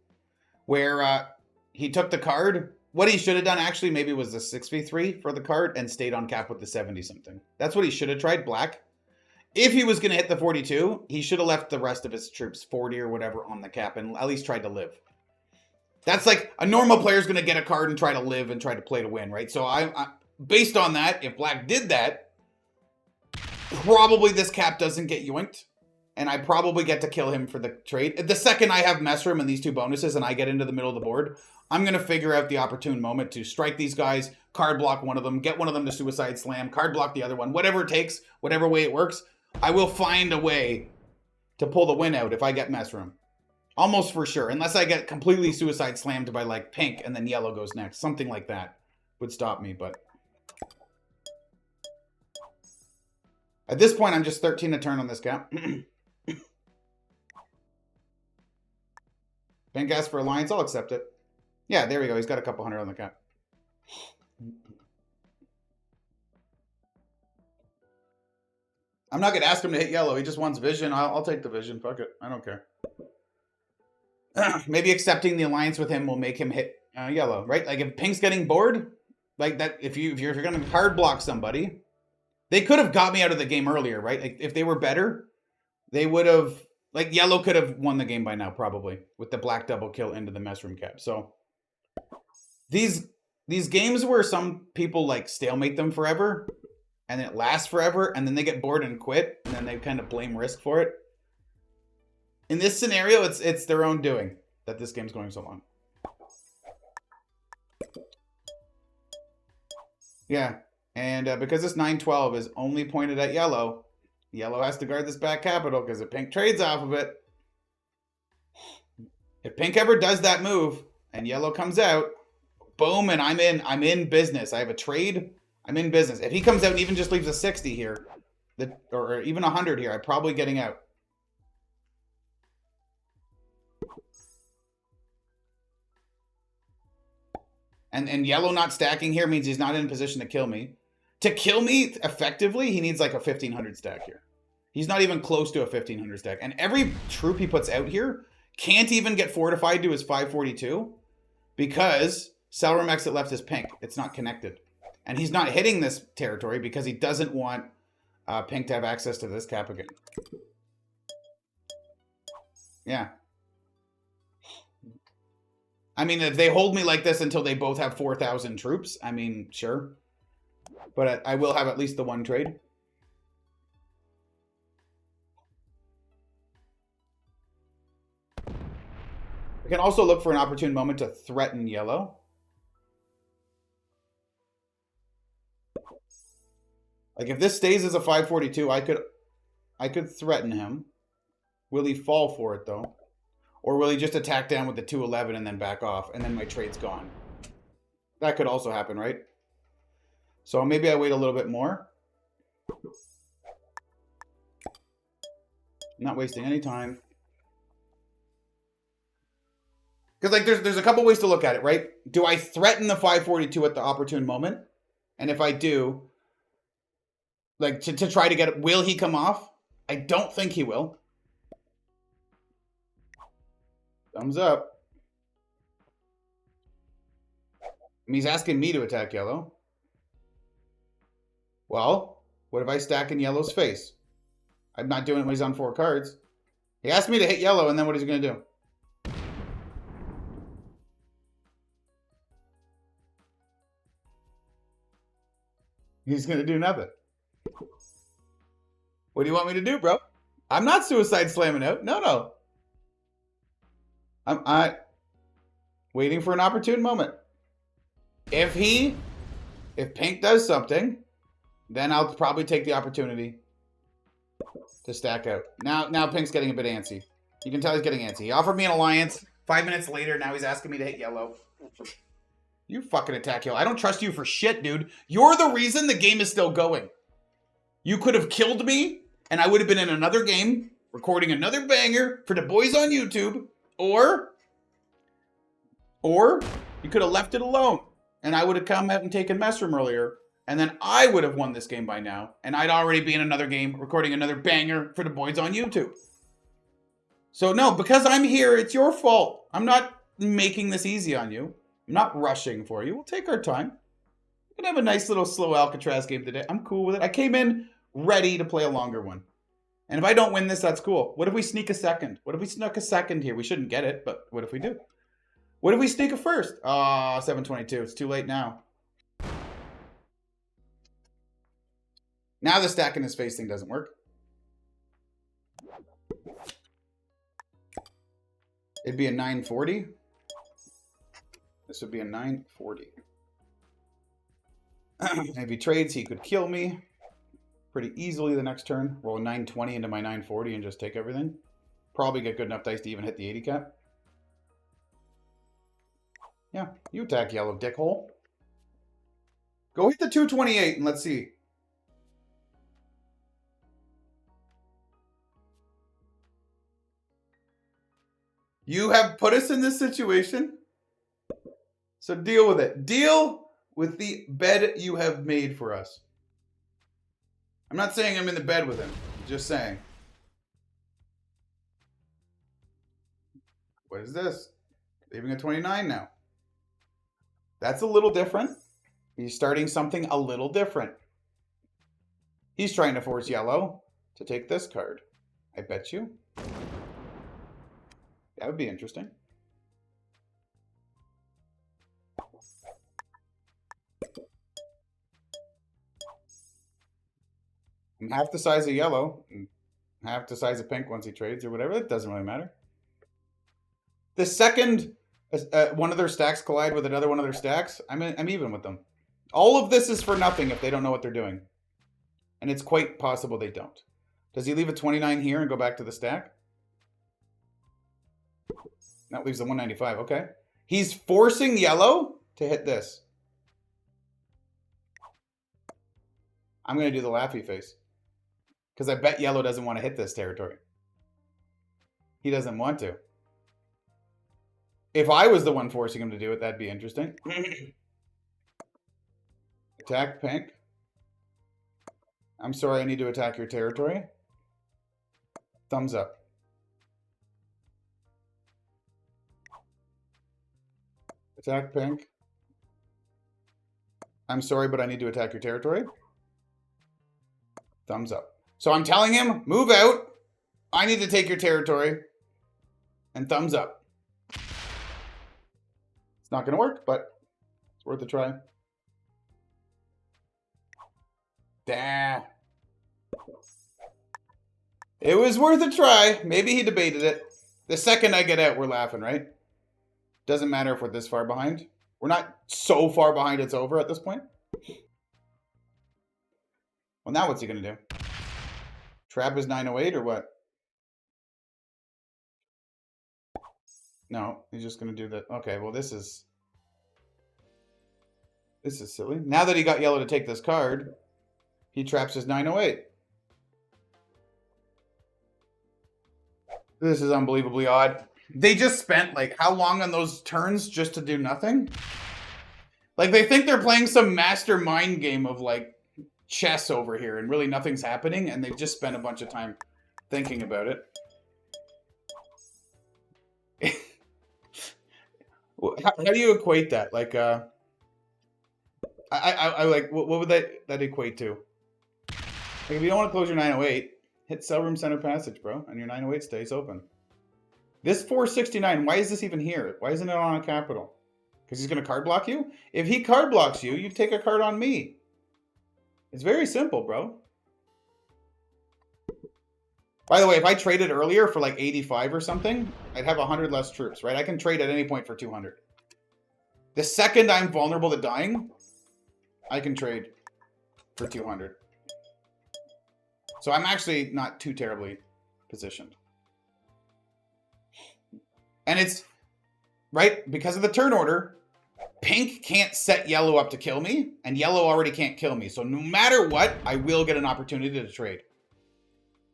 where he took the card, what he should have done actually maybe was the 6v3 for the card and stayed on cap with the 70-something. That's what he should have tried, black. If he was going to hit the 42, he should have left the rest of his troops 40 or whatever on the cap and at least tried to live. That's like a normal player's going to get a card and try to live and try to play to win, right? So I based on that, if black did that, probably this cap doesn't get yoinked. And I probably get to kill him for the trade. The second I have mess room and these two bonuses and I get into the middle of the board, I'm going to figure out the opportune moment to strike these guys, card block one of them, get one of them to suicide slam, card block the other one, whatever it takes, whatever way it works. I will find a way to pull the win out if I get mess room. Almost for sure. Unless I get completely suicide slammed by like pink and then yellow goes next. Something like that would stop me, but... At this point, I'm just 13 a turn on this cap. Pink asks for alliance, I'll accept it. Yeah, there we go. He's got a couple hundred on the cap. I'm not going to ask him to hit yellow. He just wants vision. I'll take the vision. Fuck it. I don't care. Maybe accepting the alliance with him will make him hit yellow, right? Like if pink's getting bored, like that, if you're going to hard block somebody, they could have got me out of the game earlier, right? Like if they were better, they would have, like yellow could have won the game by now probably with the black double kill into the mess room cap. So these games where some people like stalemate them forever and it lasts forever and then they get bored and quit and then they kind of blame Risk for it. In this scenario, it's their own doing that this game's going so long. Yeah, and because this 912 is only pointed at yellow, yellow has to guard this back capital because if pink trades off of it, if pink ever does that move and yellow comes out, boom, and I'm in business. I have a trade. I'm in business. If he comes out and even just leaves a 60 here, or even 100 here, I'm probably getting out. And yellow not stacking here means he's not in a position to kill me. To kill me effectively, he needs like a 1500 stack here. He's not even close to a 1500 stack. And every troop he puts out here can't even get fortified to his 542 because Celerum exit left is pink. It's not connected. And he's not hitting this territory because he doesn't want pink to have access to this cap again. Yeah. I mean, if they hold me like this until they both have 4,000 troops, I mean, sure. But I will have at least the one trade. I can also look for an opportune moment to threaten yellow. Like if this stays as a 542, I could threaten him. Will he fall for it though? Or will he just attack down with the 211 and then back off and then my trade's gone? That could also happen, right? So maybe I wait a little bit more. I'm not wasting any time. Because like there's a couple ways to look at it, right? Do I threaten the 542 at the opportune moment? And if I do, like to try to get it, will he come off? I don't think he will. Thumbs up. And he's asking me to attack yellow. Well, what if I stack in yellow's face? I'm not doing it when he's on 4 cards. He asked me to hit yellow, and then what is he going to do? He's going to do nothing. What do you want me to do, bro? I'm not suicide slamming out. No. I'm waiting for an opportune moment. If pink does something, then I'll probably take the opportunity to stack out. Now pink's getting a bit antsy. You can tell he's getting antsy. He offered me an alliance. 5 minutes later, now he's asking me to hit yellow. You fucking attack yellow. I don't trust you for shit, dude. You're the reason the game is still going. You could have killed me, and I would have been in another game, recording another banger for the boys on YouTube. Or You could have left it alone, and I would have come out and taken Messroom earlier, and then I would have won this game by now, and I'd already be in another game recording another banger for the boys on YouTube. So no, because I'm here, it's your fault. I'm not making this easy on you. I'm not rushing for you. We'll take our time. We can have a nice little slow Alcatraz game today. I'm cool with it. I came in ready to play a longer one. And if I don't win this, that's cool. What if we sneak a second? What if we snuck a second here? We shouldn't get it, but what if we do? What if we sneak a first? Ah, 722. It's too late now. Now the stack in his face thing doesn't work. It'd be a 940. This would be a 940. If he trades, he could kill me pretty easily the next turn. Roll a 920 into my 940 and just take everything. Probably get good enough dice to even hit the 80 cap. Yeah, you attack yellow, dickhole. Go hit the 228 and let's see. You have put us in this situation. So deal with it. Deal with the bed you have made for us. I'm not saying I'm in the bed with him. I'm just saying. What is this? Leaving a 29 now. That's a little different. He's starting something a little different. He's trying to force yellow to take this card. I bet you. That would be interesting. I'm half the size of yellow, and half the size of pink once he trades or whatever. It doesn't really matter. The second one of their stacks collide with another one of their stacks, I'm even with them. All of this is for nothing if they don't know what they're doing. And it's quite possible they don't. Does he leave a 29 here and go back to the stack? That leaves the 195. Okay. He's forcing yellow to hit this. I'm going to do the laughy face. Because I bet yellow doesn't want to hit this territory. He doesn't want to. If I was the one forcing him to do it, that'd be interesting. Attack pink. I'm sorry, I need to attack your territory. Thumbs up. Attack pink. I'm sorry, but I need to attack your territory. Thumbs up. So I'm telling him, move out. I need to take your territory. And thumbs up. It's not going to work, but it's worth a try. Dah. It was worth a try. Maybe he debated it. The second I get out, we're laughing, right? Doesn't matter if we're this far behind. We're not so far behind it's over at this point. Well, now what's he going to do? Trap his 908 or what? No, he's just going to do that. Okay, well, this is silly. Now that he got yellow to take this card, he traps his 908. This is unbelievably odd. They just spent, like, how long on those turns just to do nothing? Like, they think they're playing some mastermind game of, like, chess over here, and really nothing's happening, and they've just spent a bunch of time thinking about it. How do you equate that? Like, I like, what would that equate to? Like, if you don't want to close your 908, hit cell room center passage, bro, and your 908 stays open. This 469, why is this even here? Why isn't it on a capital? Because he's going to card block you? If he card blocks you, you take a card on me. It's very simple, bro. By the way, if I traded earlier for like 85 or something, I'd have 100 less troops, right? I can trade at any point for 200. The second I'm vulnerable to dying, I can trade for 200. So I'm actually not too terribly positioned. And it's, right, because of the turn order, pink can't set yellow up to kill me, and yellow already can't kill me. So no matter what, I will get an opportunity to trade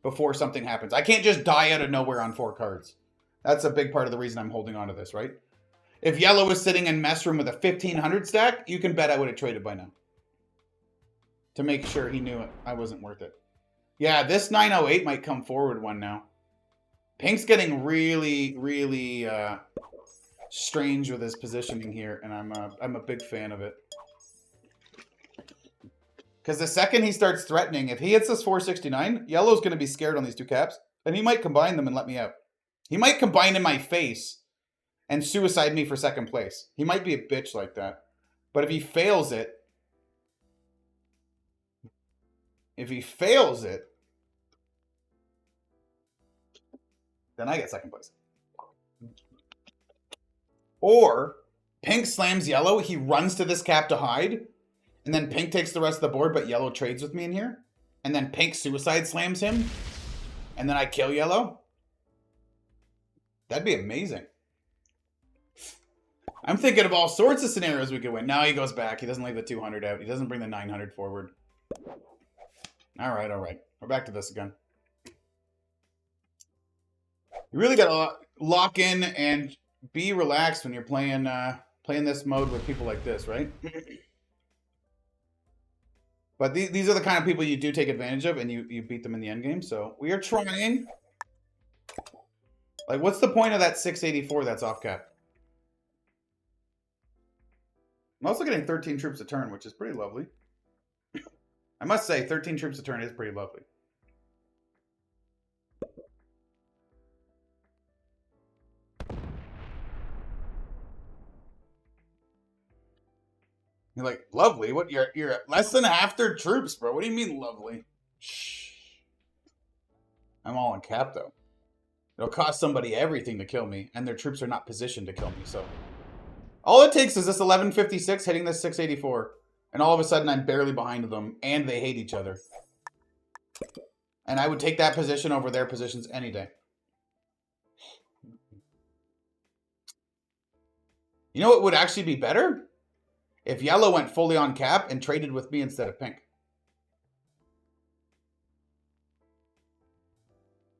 before something happens. I can't just die out of nowhere on 4 cards. That's a big part of the reason I'm holding on to this, right? If yellow was sitting in mess room with a 1500 stack, you can bet I would have traded by now. To make sure he knew I wasn't worth it. Yeah, this 908 might come forward one now. Pink's getting really, really strange with his positioning here, and I'm a big fan of it. Because the second he starts threatening, if he hits this 469, yellow's going to be scared on these two caps, and he might combine them and let me out. He might combine in my face and suicide me for second place. He might be a bitch like that. But if he fails it, then I get second place. Or pink slams yellow, he runs to this cap to hide, and then pink takes the rest of the board, but yellow trades with me in here. And then pink suicide slams him, and then I kill yellow. That'd be amazing. I'm thinking of all sorts of scenarios we could win. Now he goes back. He doesn't leave the 200 out. He doesn't bring the 900 forward. All right, all right. We're back to this again. You really got to lock in and be relaxed when you're playing this mode with people like this, right? But these are the kind of people you do take advantage of, and you beat them in the end game. So we are trying. Like, what's the point of that 684 that's off cap? I'm also getting 13 troops a turn, which is pretty lovely. I must say, 13 troops a turn is pretty lovely. You're like, lovely? What? You're at less than half their troops, bro. What do you mean lovely? Shh. I'm all on cap, though. It'll cost somebody everything to kill me, and their troops are not positioned to kill me, so... All it takes is this 1156 hitting this 684, and all of a sudden I'm barely behind them, and they hate each other. And I would take that position over their positions any day. You know what would actually be better? If yellow went fully on cap and traded with me instead of pink.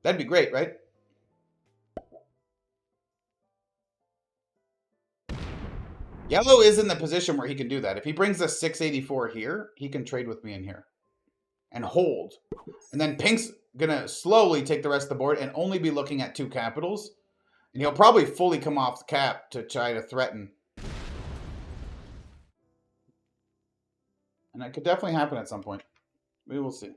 That'd be great, right? Yellow is in the position where he can do that. If he brings the 684 here, he can trade with me in here. And hold. And then pink's going to slowly take the rest of the board and only be looking at two capitals. And he'll probably fully come off the cap to try to threaten. And that could definitely happen at some point. We will see.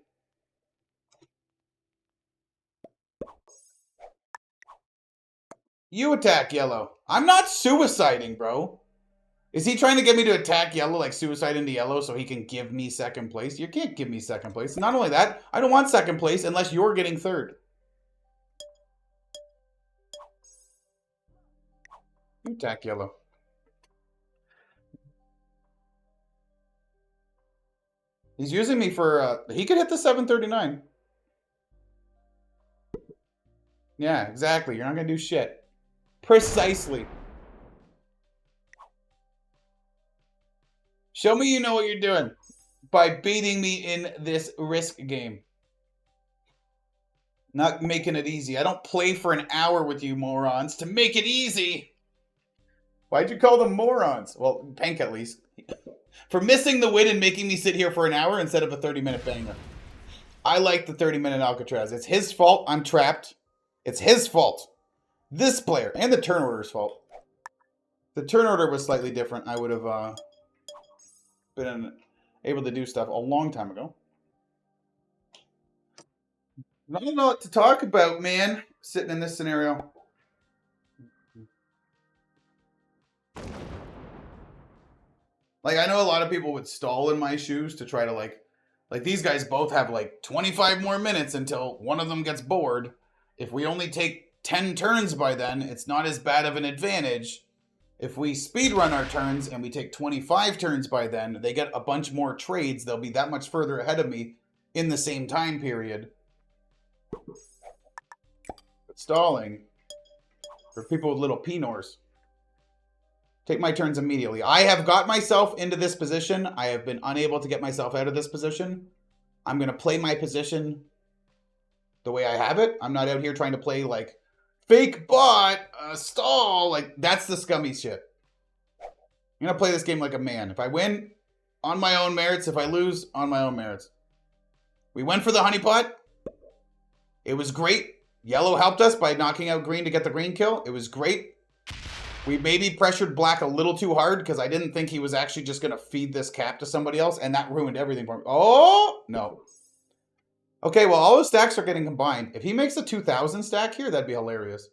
You attack yellow. I'm not suiciding, bro. Is he trying to get me to attack yellow, like suicide into yellow, so he can give me second place? You can't give me second place. Not only that, I don't want second place unless you're getting third. You attack yellow. He's using me for, he could hit the 739. Yeah, exactly. You're not going to do shit. Precisely. Show me you know what you're doing by beating me in this risk game. Not making it easy. I don't play for an hour with you morons to make it easy. Why'd you call them morons? Well, Pink at least. For missing the win and making me sit here for an hour instead of a 30-minute banger. I like the 30-minute Alcatraz. It's his fault I'm trapped. It's his fault. This player. And the turn order's fault. The turn order was slightly different. I would have been able to do stuff a long time ago. I don't know what to talk about, man, sitting in this scenario. Like, I know a lot of people would stall in my shoes to try to, like these guys both have, like, 25 more minutes until one of them gets bored. If we only take 10 turns by then, it's not as bad of an advantage. If we speedrun our turns and we take 25 turns by then, they get a bunch more trades. They'll be that much further ahead of me in the same time period. But stalling for people with little pinors. Take my turns immediately. I have got myself into this position. I have been unable to get myself out of this position. I'm going to play my position the way I have it. I'm not out here trying to play like fake bot, stall. Like, that's the scummy shit. I'm going to play this game like a man. If I win, on my own merits. If I lose, on my own merits. We went for the honeypot. It was great. Yellow helped us by knocking out green to get the green kill. It was great. We maybe pressured black a little too hard because I didn't think he was actually just going to feed this cap to somebody else, and that ruined everything for me. Oh, no. Okay, well, all his stacks are getting combined. If he makes a 2,000 stack here, that'd be hilarious.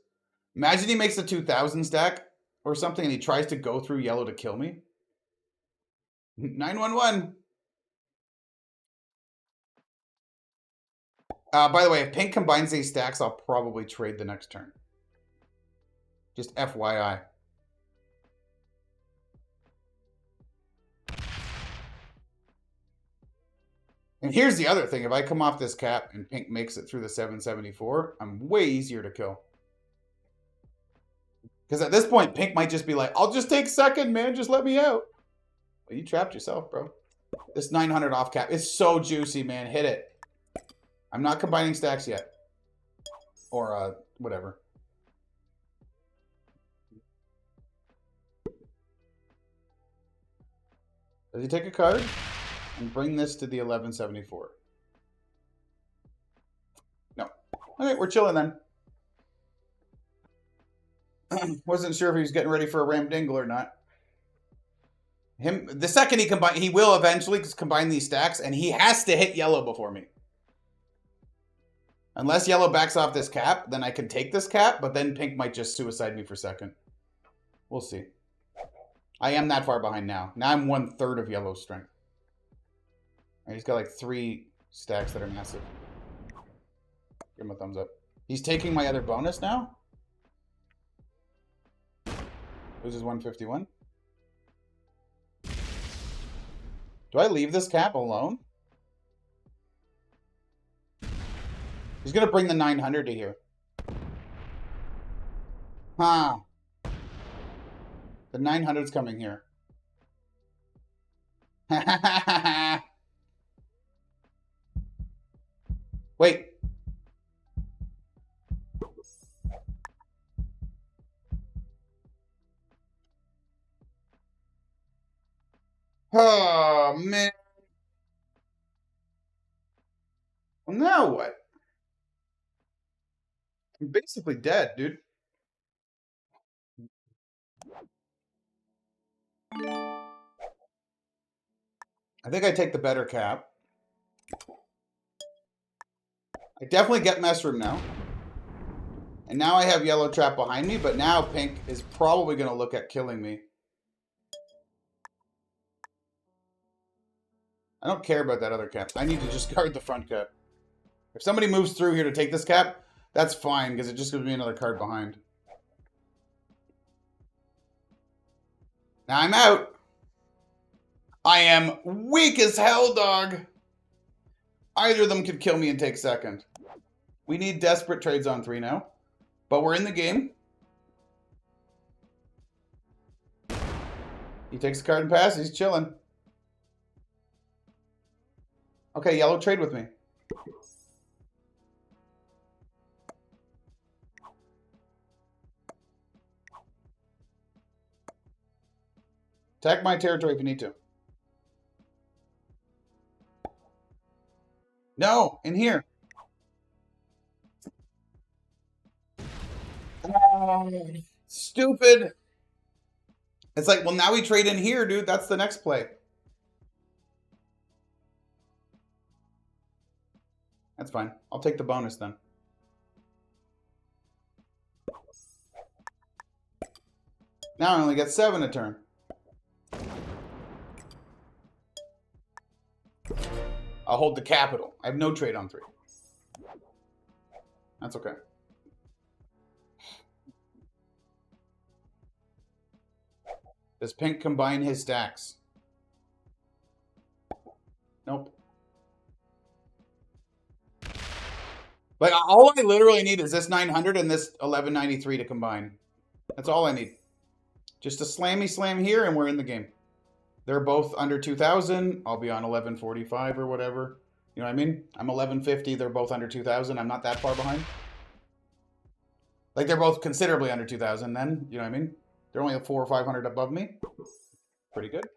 Imagine he makes a 2,000 stack or something and he tries to go through yellow to kill me. 911. By the way, if pink combines these stacks, I'll probably trade the next turn. Just FYI. And here's the other thing. If I come off this cap and pink makes it through the 774, I'm way easier to kill. Because at this point, pink might just be like, I'll just take second, man. Just let me out. Well, you trapped yourself, bro. This 900 off cap is so juicy, man. Hit it. I'm not combining stacks yet. Or, whatever. Does he take a card? And bring this to the 1174. No. Okay, we're chilling then. Wasn't sure if he was getting ready for a ram dingle or not. The second he will eventually combine these stacks, and he has to hit yellow before me. Unless yellow backs off this cap, then I can take this cap, but then pink might just suicide me for second. We'll see. I am that far behind now. Now I'm 1/3 of yellow's strength. And he's got like 3 stacks that are massive. Give him a thumbs up. He's taking my other bonus now? Loses 151. Do I leave this cap alone? He's going to bring the 900 to here. Huh. The 900's coming here. Wait. Oh, man. Well, now what? I'm basically dead, dude. I think I take the better cap. I definitely get mess room now. And now I have yellow trap behind me, but now pink is probably going to look at killing me. I don't care about that other cap. I need to just guard the front cap. If somebody moves through here to take this cap, that's fine, because it just gives me another card behind. Now I'm out. I am weak as hell, dog. Either of them could kill me and take second. We need desperate trades on 3 now. But we're in the game. He takes the card and passes. He's chilling. Okay, yellow, trade with me. Attack my territory if you need to. No, in here. Oh, stupid. It's like, well, now we trade in here, dude. That's the next play. That's fine. I'll take the bonus then. Now I only get 7 a turn. I'll hold the capital. I have no trade on 3. That's okay. Does pink combine his stacks? Nope. Like, all I literally need is this 900 and this 1193 to combine. That's all I need. Just a slammy slam here and we're in the game. They're both under 2,000. I'll be on 1145 or whatever. You know what I mean? I'm 1150. They're both under 2,000. I'm not that far behind. Like, they're both considerably under 2,000 then. You know what I mean? They're only 400 or 500 above me. pretty good.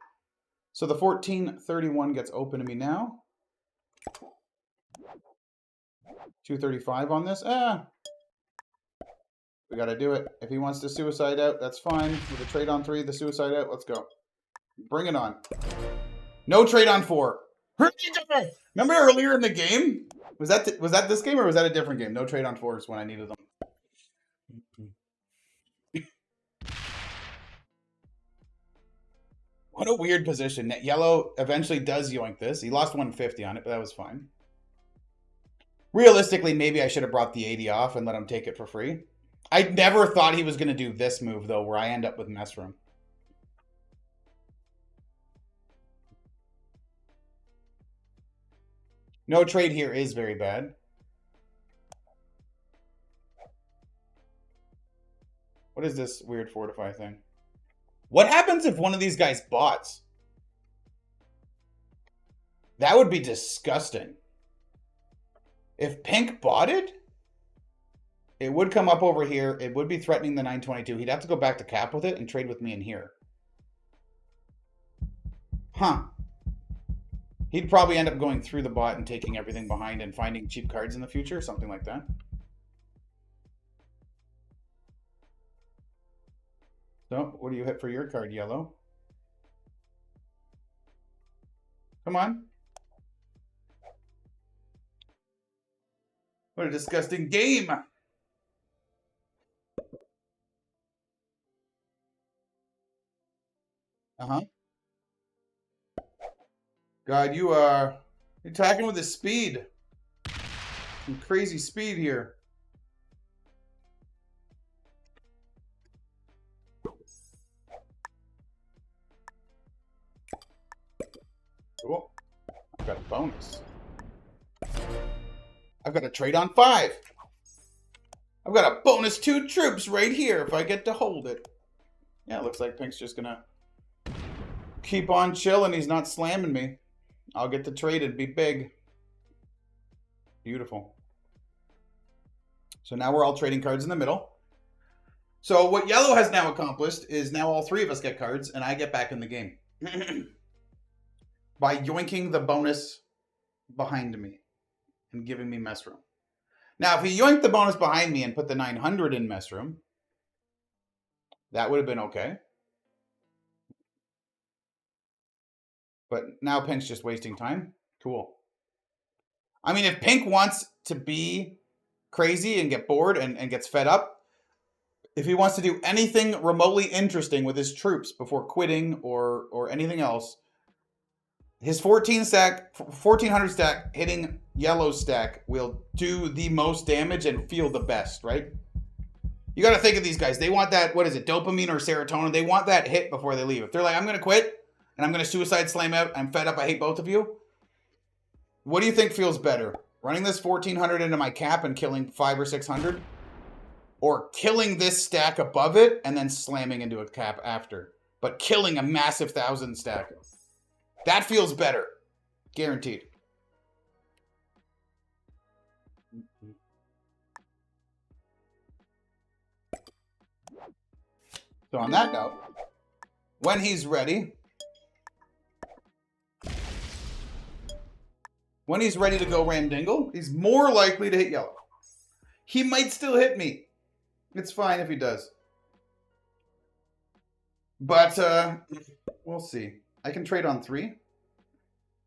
So the 1431 gets open to me now. 235 on this. We got to do it. If he wants to suicide out, that's fine. With a trade on 3, the suicide out, let's go. Bring it on. No trade on 4. Remember earlier in the game? Was that this game or was that a different game? No trade on 4s when I needed them. What a weird position. Yellow eventually does yoink this. He lost 150 on it, but that was fine. Realistically, maybe I should have brought the 80 off and let him take it for free. I never thought he was going to do this move, though, where I end up with mess room. No trade here is very bad. What is this weird fortify thing? What happens if one of these guys bots? That would be disgusting. If pink botted, it would come up over here. It would be threatening the 922. He'd have to go back to cap with it and trade with me in here. Huh. He'd probably end up going through the bot and taking everything behind and finding cheap cards in the future, something like that. So, what do you hit for your card, yellow? Come on. What a disgusting game. Uh-huh. God, you're attacking with the speed. Some crazy speed here. Cool. I've got a bonus. I've got a trade on 5. I've got a bonus 2 troops right here if I get to hold it. Yeah, it looks like Pink's just gonna keep on chilling. He's not slamming me. I'll get the trade and be big. Beautiful. So now we're all trading cards in the middle. So what yellow has now accomplished is now all 3 of us get cards and I get back in the game. By yoinking the bonus behind me and giving me mess room. Now, if he yoinked the bonus behind me and put the 900 in mess room, that would have been okay. But now Pink's just wasting time. Cool. I mean, if Pink wants to be crazy and get bored and gets fed up, if he wants to do anything remotely interesting with his troops before quitting or anything else, his 1400 stack hitting yellow stack will do the most damage and feel the best, right? You got to think of these guys. They want that, what is it, dopamine or serotonin? They want that hit before they leave. If they're like, I'm going to quit and I'm going to suicide slam out, I'm fed up, I hate both of you. What do you think feels better? Running this 1400 into my cap and killing 500 or 600? Or killing this stack above it and then slamming into a cap after? But killing a massive 1000 stack. That feels better. Guaranteed. So on that note, when he's ready to go Ramdingle, he's more likely to hit yellow. He might still hit me. It's fine if he does. But we'll see. I can trade on 3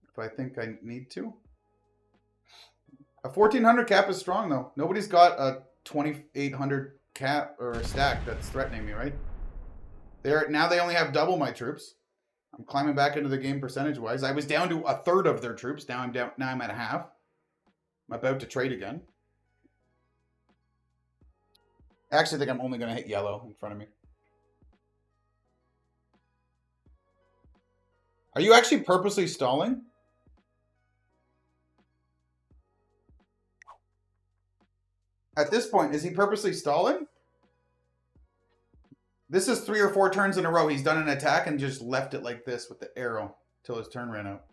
if I think I need to. A 1400 cap is strong though. Nobody's got a 2800 cap or a stack that's threatening me, right? Now they only have double my troops. I'm climbing back into the game percentage-wise. I was down to a third of their troops. Now I'm at a half. I'm about to trade again. I actually think I'm only going to hit yellow in front of me. Are you actually purposely stalling? At this point, is he purposely stalling? This is 3 or 4 turns in a row. He's done an attack and just left it like this with the arrow till his turn ran out.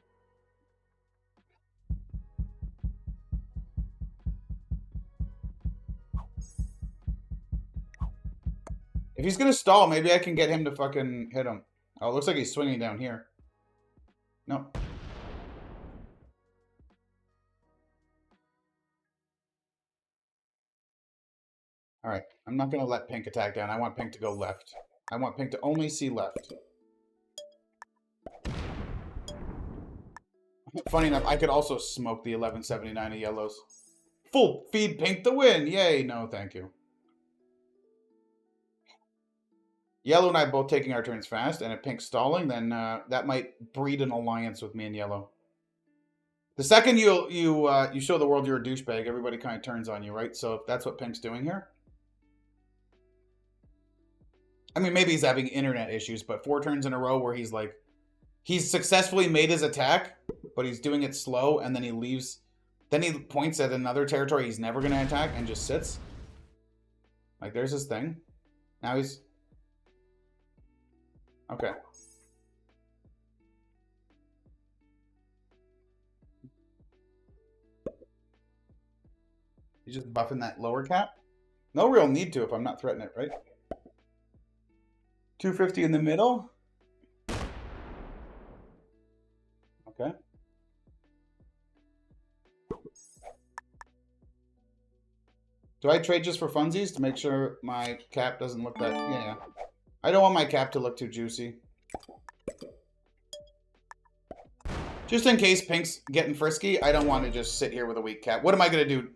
If he's going to stall, maybe I can get him to fucking hit him. Oh, it looks like he's swinging down here. No. All right. I'm not going to let pink attack down. I want pink to go left. I want pink to only see left. Funny enough, I could also smoke the 1179 of yellows. Full feed pink the win. Yay. No, thank you. Yellow and I both taking our turns fast, and if pink's stalling, then that might breed an alliance with me and yellow. The second you show the world you're a douchebag, everybody kind of turns on you, right? So if that's what pink's doing here. I mean, maybe he's having internet issues, but 4 turns in a row where he's like, he's successfully made his attack, but he's doing it slow, and then he leaves. Then he points at another territory he's never going to attack and just sits. Like, there's his thing. Now he's... Okay. He's just buffing that lower cap. No real need to if I'm not threatening it, right? 250 in the middle. Okay. Do I trade just for funsies to make sure my cap doesn't look that... Yeah. I don't want my cap to look too juicy. Just in case pink's getting frisky, I don't want to just sit here with a weak cap. What am I going to do?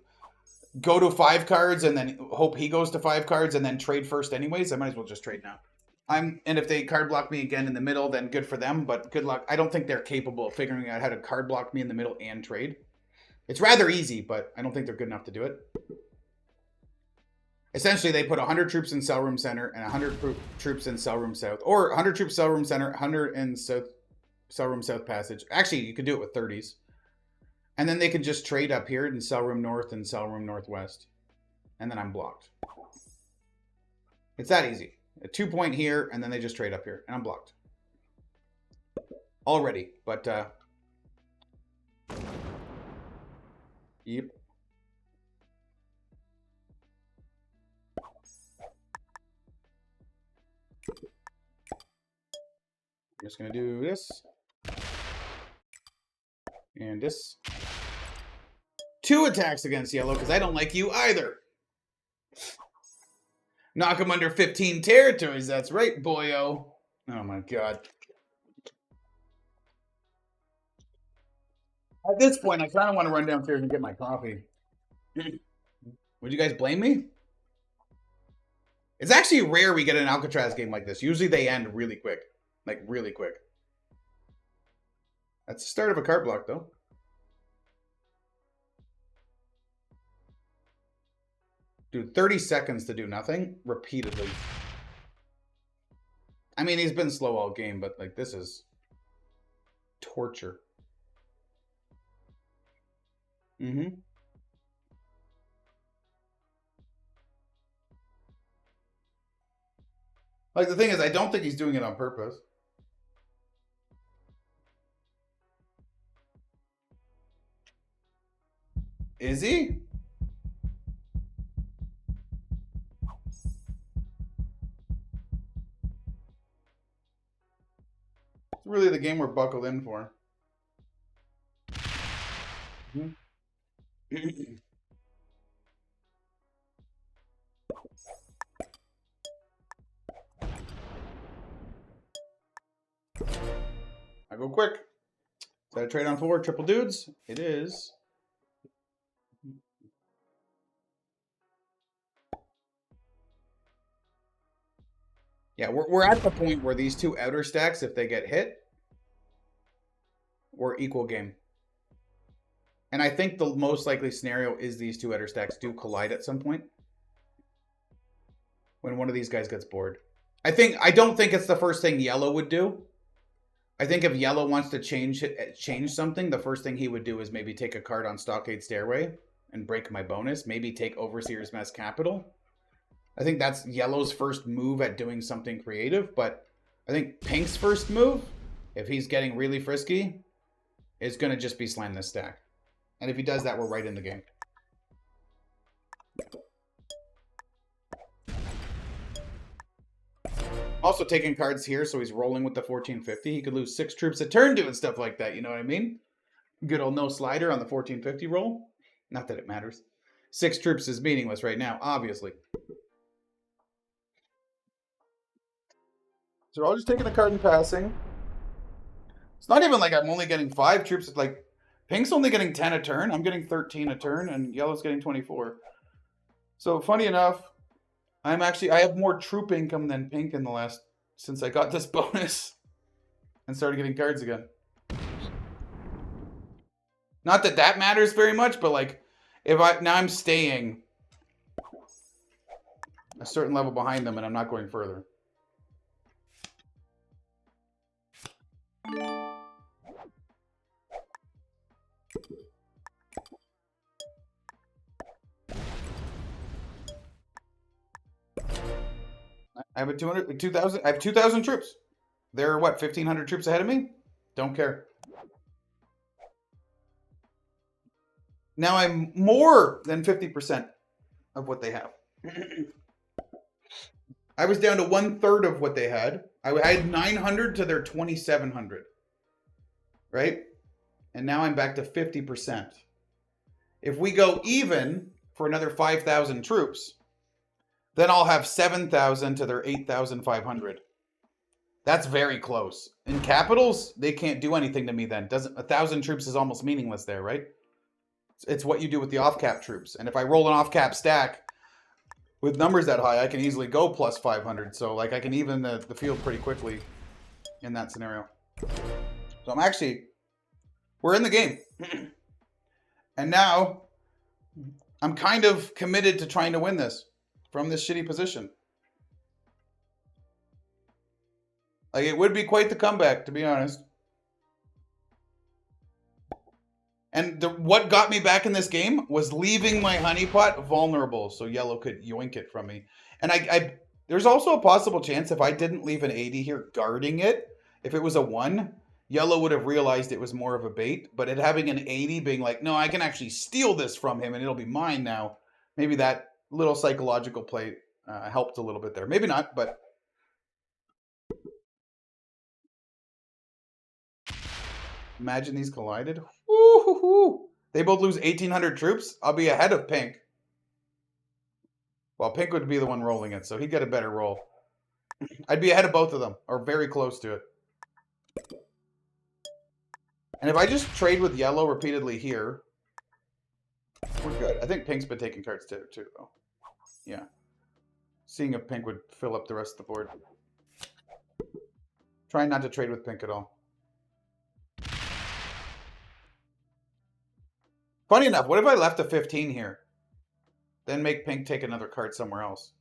Go to 5 cards and then hope he goes to 5 cards and then trade first anyways? I might as well just trade now. And if they card block me again in the middle, then good for them, but good luck. I don't think they're capable of figuring out how to card block me in the middle and trade. It's rather easy, but I don't think they're good enough to do it. Essentially, they put 100 troops in Cell Room Center and 100 troops in Cell Room South. Or 100 troops Cell Room Center, 100 in Cell Room South Passage. Actually, you could do it with 30s. And then they could just trade up here in Cell Room North and Cell Room Northwest. And then I'm blocked. It's that easy. A 2-point here, and then they just trade up here. And I'm blocked. Already. But, yep. I'm just going to do this. And this. 2 attacks against yellow, because I don't like you either. Knock him under 15 territories. That's right, boyo. Oh, my God. At this point, I kind of want to run downstairs and get my coffee. Would you guys blame me? It's actually rare we get an Alcatraz game like this. Usually they end really quick. Like, really quick. That's the start of a card block, though. Dude, 30 seconds to do nothing repeatedly. I mean, he's been slow all game, but, like, this is torture. Mm-hmm. Like, the thing is, I don't think he's doing it on purpose. Is he? It's really the game we're buckled in for. I go quick. Is that a trade on 4? Triple dudes? It is. Yeah, we're at the point where these 2 outer stacks, if they get hit, we're equal game. And I think the most likely scenario is these 2 outer stacks do collide at some point. When one of these guys gets bored. I don't think it's the first thing yellow would do. I think if yellow wants to change something, the first thing he would do is maybe take a card on Stockade Stairway and break my bonus. Maybe take Overseer's Mess Capital. I think that's yellow's first move at doing something creative, but I think pink's first move, if he's getting really frisky, is going to just be slam this stack. And if he does that, we're right in the game. Also taking cards here, so he's rolling with the 1450. He could lose 6 troops a turn doing stuff like that, you know what I mean? Good old no slider on the 1450 roll. Not that it matters. 6 troops is meaningless right now, obviously. So we're all just taking a card and passing. It's not even like I'm only getting 5 troops. It's like Pink's only getting 10 a turn. I'm getting 13 a turn, and Yellow's getting 24. So funny enough, I have more troop income than Pink in the last, since I got this bonus and started getting cards again. Not that that matters very much, but like, now I'm staying a certain level behind them and I'm not going further. I have 2,000. I have 2,000 troops. They're what, 1,500 troops ahead of me? Don't care. Now I'm more than 50% of what they have. I was down to 1/3 of what they had. I had 900 to their 2,700. Right? And now I'm back to 50%. If we go even for another 5,000 troops, then I'll have 7,000 to their 8,500. That's very close. In capitals, they can't do anything to me then. 1,000 troops is almost meaningless there, right? It's what you do with the off-cap troops. And if I roll an off-cap stack with numbers that high, I can easily go plus 500. So like I can even the field pretty quickly in that scenario. So we're in the game. And now I'm kind of committed to trying to win this from this shitty position. Like, it would be quite the comeback, to be honest. And what got me back in this game was leaving my honeypot vulnerable so Yellow could yoink it from me. And there's also a possible chance if I didn't leave an 80 here guarding it, if it was a 1, Yellow would have realized it was more of a bait. But it having an 80 being like, no, I can actually steal this from him and it'll be mine now. Maybe that little psychological play helped a little bit there. Maybe not, but... Imagine these collided. Woo-hoo-hoo. They both lose 1,800 troops. I'll be ahead of Pink. Well, Pink would be the one rolling it, so he'd get a better roll. I'd be ahead of both of them, or very close to it. And if I just trade with Yellow repeatedly here, we're good. I think Pink's been taking cards too, though. Yeah. Seeing if Pink would fill up the rest of the board. Trying not to trade with Pink at all. Funny enough, what if I left a 15 here? Then make Pink take another card somewhere else.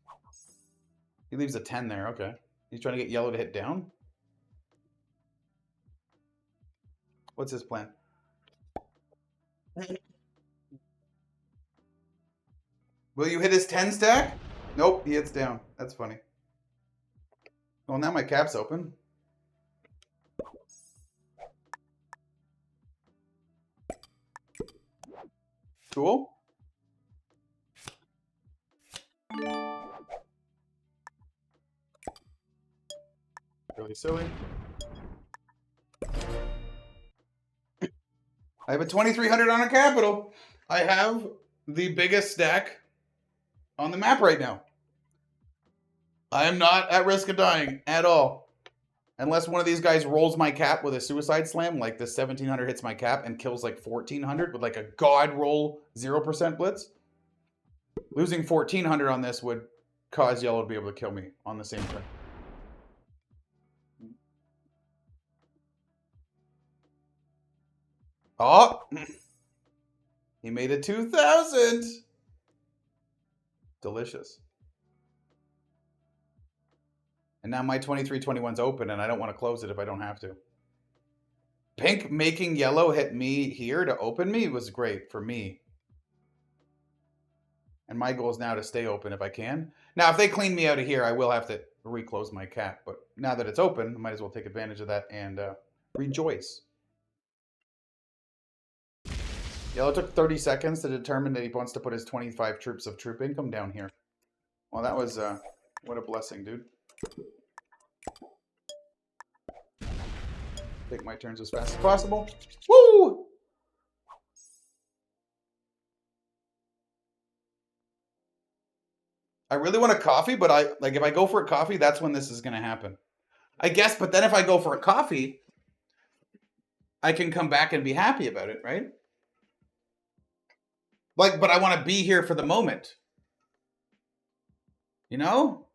He leaves a 10 there, okay. He's trying to get Yellow to hit down? What's his plan? Will you hit his 10 stack? Nope, he hits down. That's funny. Well, now my cap's open. Cool. Really silly. I have a 2,300 on a capital. I have the biggest stack on the map right now. I am not at risk of dying at all. Unless one of these guys rolls my cap with a suicide slam, like the 1,700 hits my cap and kills like 1,400 with like a god roll 0% blitz. Losing 1,400 on this would cause Yellow to be able to kill me on the same turn. Oh! He made it 2,000! Delicious. And now my 23-21's open, and I don't want to close it if I don't have to. Pink making Yellow hit me here to open me was great for me. And my goal is now to stay open if I can. Now, if they clean me out of here, I will have to reclose my cap. But now that it's open, I might as well take advantage of that and rejoice. Yellow took 30 seconds to determine that he wants to put his 25 troops of troop income down here. Well, that was, what a blessing, dude. Take my turns as fast as possible. Woo! I really want a coffee, but if I go for a coffee, that's when this is going to happen. I guess, but then if I go for a coffee, I can come back and be happy about it, right? But I want to be here for the moment. You know?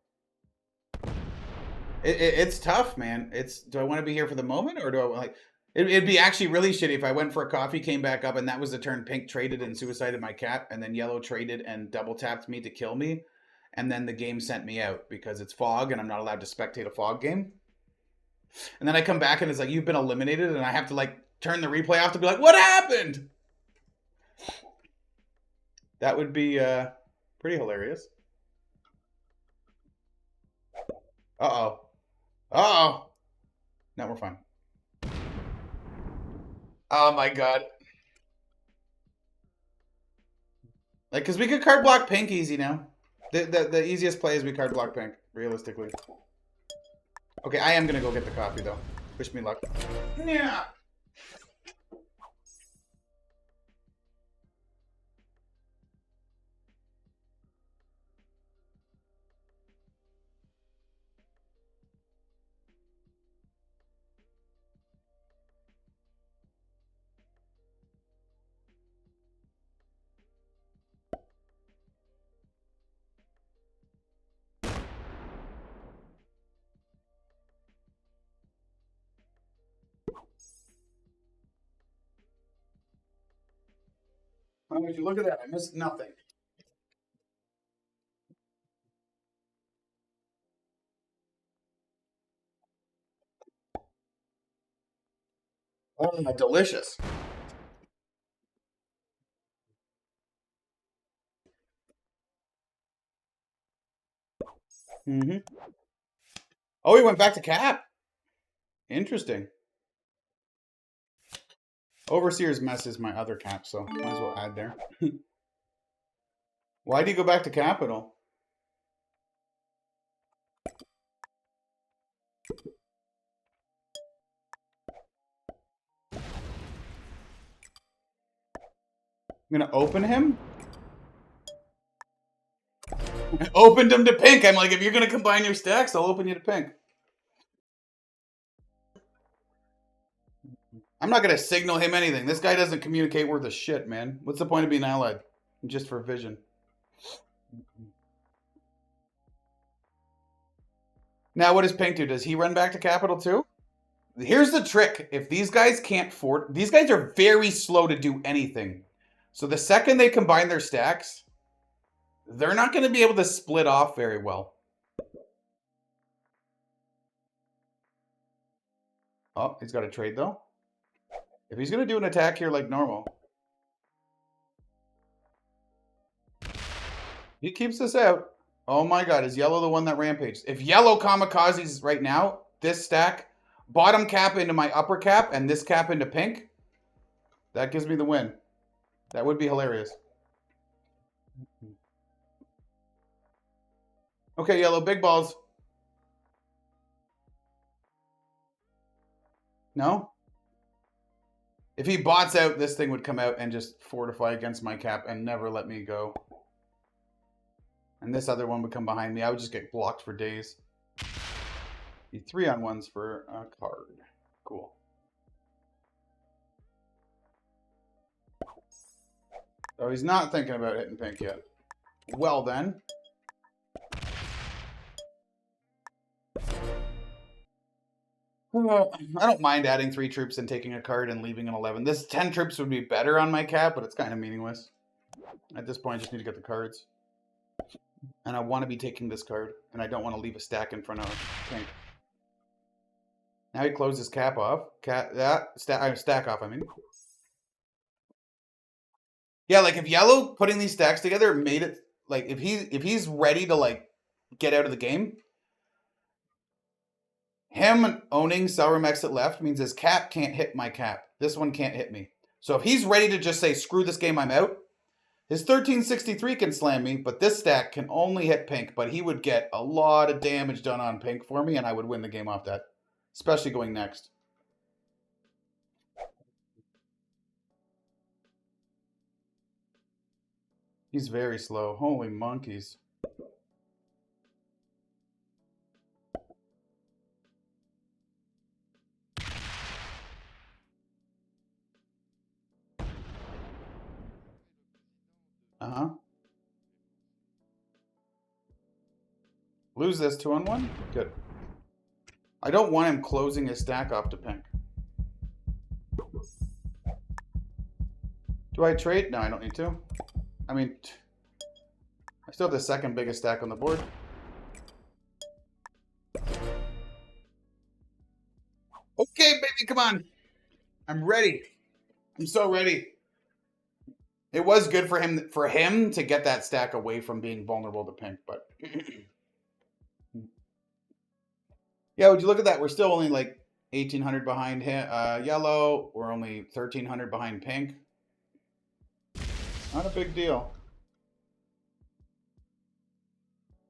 It's tough, man. Do I want to be here for the moment, or do I it'd be actually really shitty if I went for a coffee, came back up, and that was the turn pink traded and suicided my cat, and then yellow traded and double tapped me to kill me, and then the game sent me out because it's fog and I'm not allowed to spectate a fog game. And then I come back and it's like, you've been eliminated, and I have to turn the replay off to be like, what happened? That would be pretty hilarious. Uh-oh. Uh-oh. No, we're fine. Oh my god. Because we could card block pink easy now. The easiest play is we card block pink, realistically. Okay, I am gonna go get the coffee though. Wish me luck. Yeah. Oh, would you look at that? I missed nothing. Oh, delicious. Mm-hmm. Oh, he went back to cap. Interesting. Overseer's Mess is my other cap, so might as well add there. Why do you go back to capital? I'm gonna open him? I opened him to pink. I'm like, if you're gonna combine your stacks, I'll open you to pink. I'm not gonna signal him anything. This guy doesn't communicate worth a shit, man. What's the point of being allied? Just for vision. Now, what does pink do? Does he run back to capital too? Here's the trick. If these guys can't these guys are very slow to do anything. So the second they combine their stacks, they're not going to be able to split off very well. Oh, he's got a trade though. If he's going to do an attack here like normal, he keeps this out. Oh my god, is yellow the one that rampaged? If yellow kamikazes right now, this stack, bottom cap into my upper cap and this cap into pink, that gives me the win. That would be hilarious. Okay, yellow, big balls. No? If he bots out, this thing would come out and just fortify against my cap and never let me go. And this other one would come behind me. I would just get blocked for days. Be 3-on-1s for a card. Cool. So he's not thinking about hitting pink yet. Well then. Well, I don't mind adding 3 troops and taking a card and leaving an 11. This 10 troops would be better on my cap, but it's kind of meaningless. At this point, I just need to get the cards. And I want to be taking this card, and I don't want to leave a stack in front of pink. Now he closed his cap off. Stack off, I mean. Yeah, like if yellow putting these stacks together made it like if he's ready to like get out of the game, him owning Selram exit left means his cap can't hit my cap. This one can't hit me. So if he's ready to just say screw this game, I'm out, His 1363 can slam me, but this stack can only hit pink, but he would get a lot of damage done on pink for me, and I would win the game off that. Especially going next. He's very slow. Holy monkeys. Uh-huh. Lose this 2-on-1? Good. I don't want him closing his stack off to pink. Do I trade? No, I don't need to. I mean, I still have the second biggest stack on the board. Okay, baby, come on. I'm ready. I'm so ready. It was good for him to get that stack away from being vulnerable to pink, but yeah, would you look at that? We're still only like 1,800 behind yellow. We're only 1,300 behind pink. Not a big deal.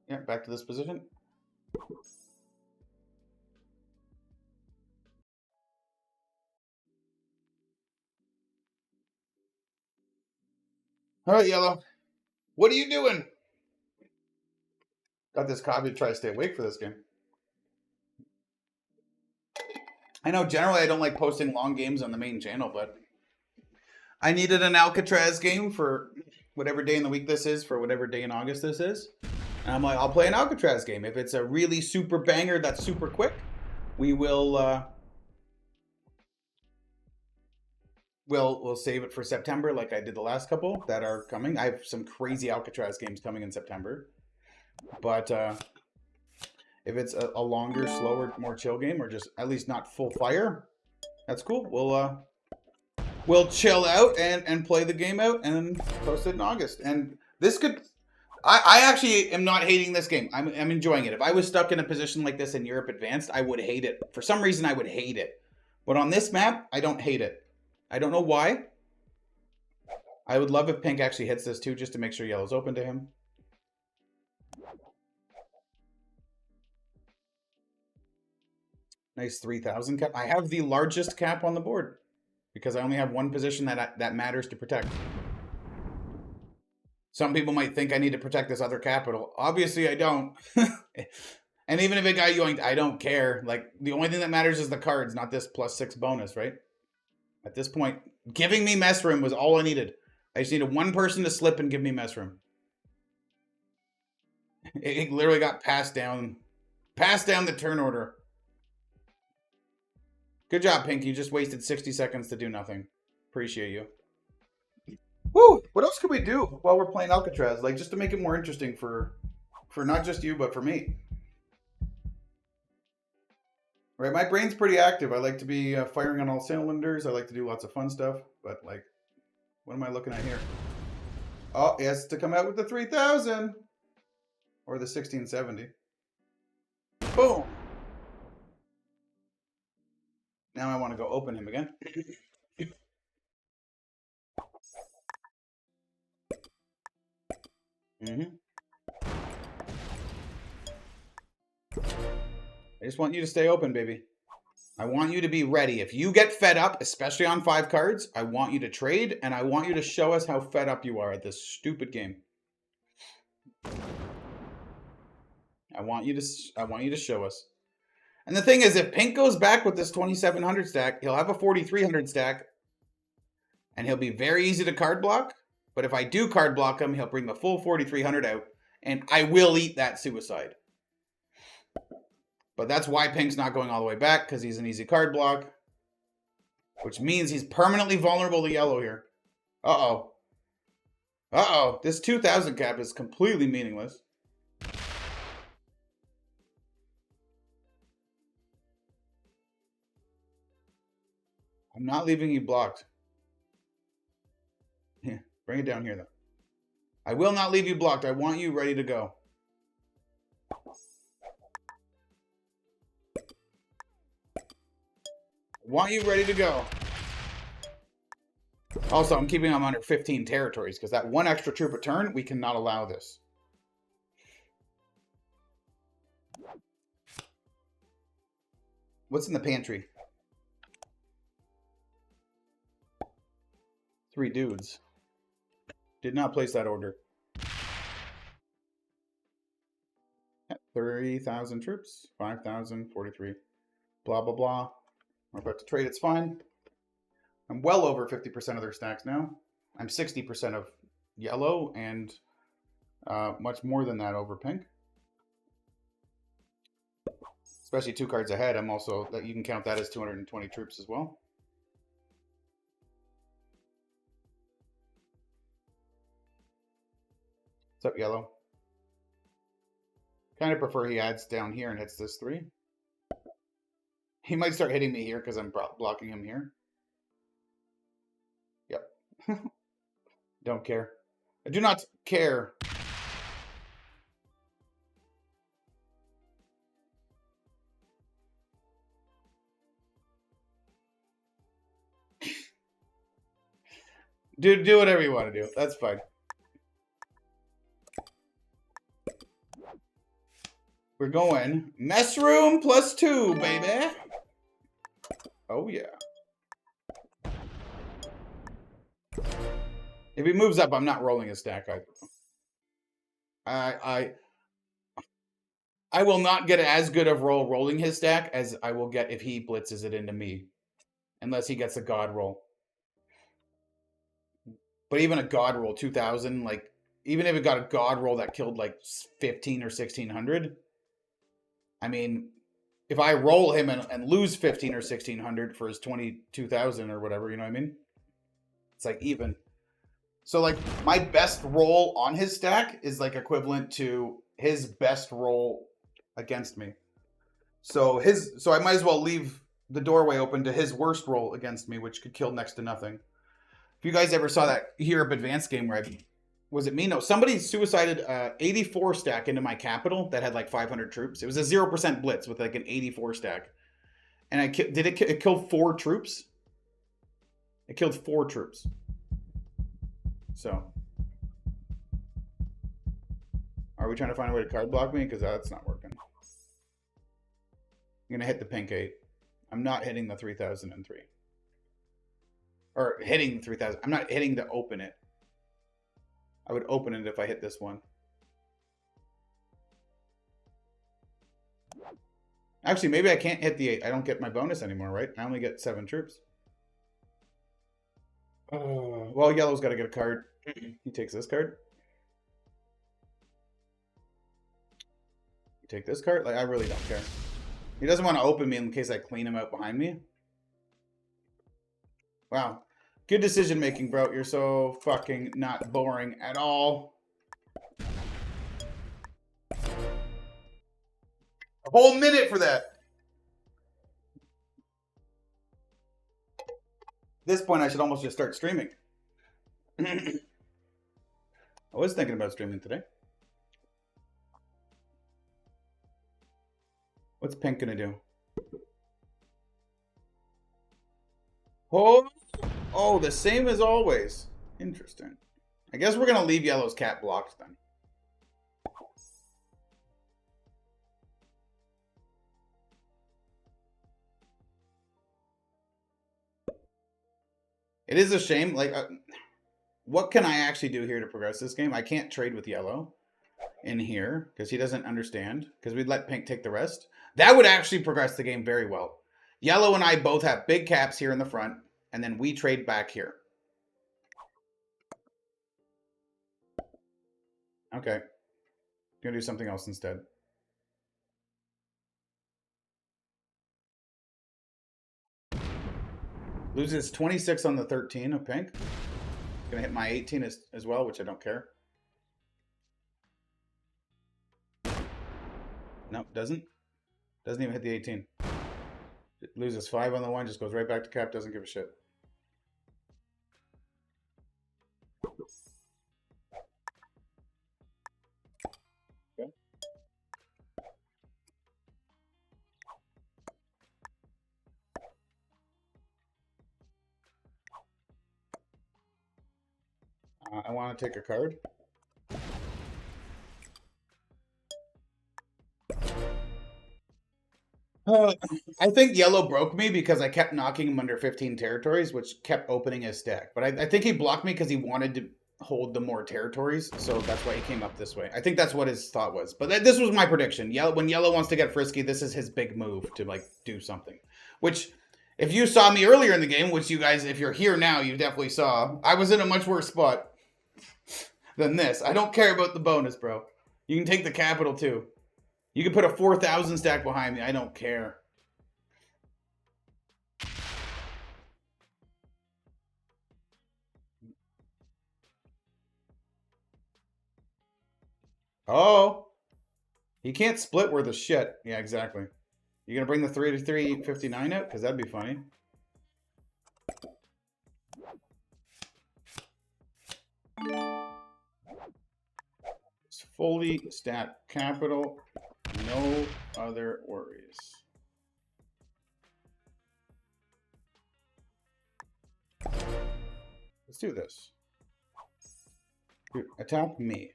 Yeah, back to this position. All right, yellow. What are you doing? Got this copy to try to stay awake for this game. I know generally I don't like posting long games on the main channel, but I needed an Alcatraz game for whatever day in the week this is, for whatever day in August this is. And I'm like, I'll play an Alcatraz game. If it's a really super banger that's super quick, we will we'll save it for September like I did the last couple that are coming. I have some crazy Alcatraz games coming in September. But if it's a longer, slower, more chill game, or just at least not full fire, that's cool. We'll chill out and play the game out and post it in August. And this could, I actually am not hating this game. I'm enjoying it. If I was stuck in a position like this in Europe Advanced, I would hate it. For some reason, I would hate it. But on this map, I don't hate it. I don't know why. I would love if pink actually hits this too, just to make sure yellow's open to him. Nice 3,000 cap. I have the largest cap on the board because I only have one position that matters to protect. Some people might think I need to protect this other capital. Obviously, I don't. And even if it got yoinked, I don't care. Like, the only thing that matters is the cards, not this +6 bonus, right? At this point, giving me mess room was all I needed. I just needed one person to slip and give me mess room. It literally got passed down the turn order. Good job, Pink. You just wasted 60 seconds to do nothing. Appreciate you. Woo! What else could we do while we're playing Alcatraz? Like, just to make it more interesting for not just you, but for me. Right, my brain's pretty active. I like to be firing on all cylinders. I like to do lots of fun stuff. But, like, what am I looking at here? Oh, he has to come out with the 3,000. Or the 1670. Boom! Now I want to go open him again. I just want you to stay open, baby. I want you to be ready. If you get fed up, especially on 5 cards, I want you to trade, and I want you to show us how fed up you are at this stupid game. I want you to show us. And the thing is, if Pink goes back with this 2,700 stack, he'll have a 4,300 stack, and he'll be very easy to card block. But if I do card block him, he'll bring the full 4,300 out, and I will eat that suicide. But that's why Pink's not going all the way back, because he's an easy card block. Which means he's permanently vulnerable to yellow here. Uh-oh. Uh-oh. This 2,000 cap is completely meaningless. I'm not leaving you blocked. Bring it down here, though. I will not leave you blocked. I want you ready to go. I want you ready to go. Also, I'm keeping them under 15 territories because that one extra troop a turn, we cannot allow this. What's in the pantry? 3 dudes. Did not place that order. 30,000 troops. 5,043. Blah, blah, blah. We're about to trade. It's fine. I'm well over 50% of their stacks now. I'm 60% of yellow and much more than that over pink. Especially 2 cards ahead. I'm also, that you can count that as 220 troops as well. What's up, yellow? Kind of prefer he adds down here and hits this 3. He might start hitting me here because I'm blocking him here. Yep. Don't care. I do not care. Do whatever you want to do. That's fine. We're going mess room +2, baby. Oh, yeah. If he moves up, I'm not rolling his stack either. I will not get as good of roll rolling his stack as I will get if he blitzes it into me. Unless he gets a god roll. But even a god roll, 2,000, like, even if it got a god roll that killed like 15 or 1,600, I mean, if I roll him and lose 15 or 1,600 for his 22,000 or whatever, you know what I mean? It's like even. So like my best roll on his stack is like equivalent to his best roll against me. So I might as well leave the doorway open to his worst roll against me, which could kill next to nothing. If you guys ever saw that Europe Advanced game where was it me? No, somebody suicided 84 stack into my capital that had like 500 troops. It was a 0% blitz with like an 84 stack. And it killed 4 troops? It killed 4 troops. So. Are we trying to find a way to card block me? Because that's not working. I'm going to hit the pink 8. I'm not hitting the 3003. Or hitting the 3000. I'm not hitting to open it. I would open it if I hit this one. Actually, maybe I can't hit the 8. I don't get my bonus anymore, right? I only get 7 troops. Well, yellow's got to get a card. He takes this card. You take this card? Like, I really don't care. He doesn't want to open me in case I clean him out behind me. Wow. Good decision making, bro. You're so fucking not boring at all. A whole minute for that. At this point, I should almost just start streaming. I was thinking about streaming today. What's pink gonna do? Oh, the same as always. Interesting. I guess we're gonna leave yellow's cat blocked then. It is a shame. Like, what can I actually do here to progress this game? I can't trade with yellow in here because he doesn't understand. Because we'd let pink take the rest. That would actually progress the game very well. Yellow and I both have big caps here in the front, and then we trade back here. Okay. Gonna do something else instead. Loses 26 on the 13 of pink. Gonna hit my 18 as well, which I don't care. Nope, doesn't. Doesn't even hit the 18. It loses 5 on the 1, just goes right back to cap, doesn't give a shit. Okay. I want to take a card. I think yellow broke me because I kept knocking him under 15 territories, which kept opening his stack. But I think he blocked me because he wanted to hold the more territories, so that's why he came up this way. I think that's what his thought was. But this was my prediction. When yellow wants to get frisky, this is his big move to like do something. Which, if you saw me earlier in the game, which you guys, if you're here now, you definitely saw, I was in a much worse spot than this. I don't care about the bonus, bro. You can take the capital too. You can put a 4,000 stack behind me. I don't care. Oh. He can't split worth of shit. Yeah, exactly. You gonna bring the 3 to 359 out? Because that'd be funny. It's fully stat capital. No other worries. Let's do this. Dude, attack me.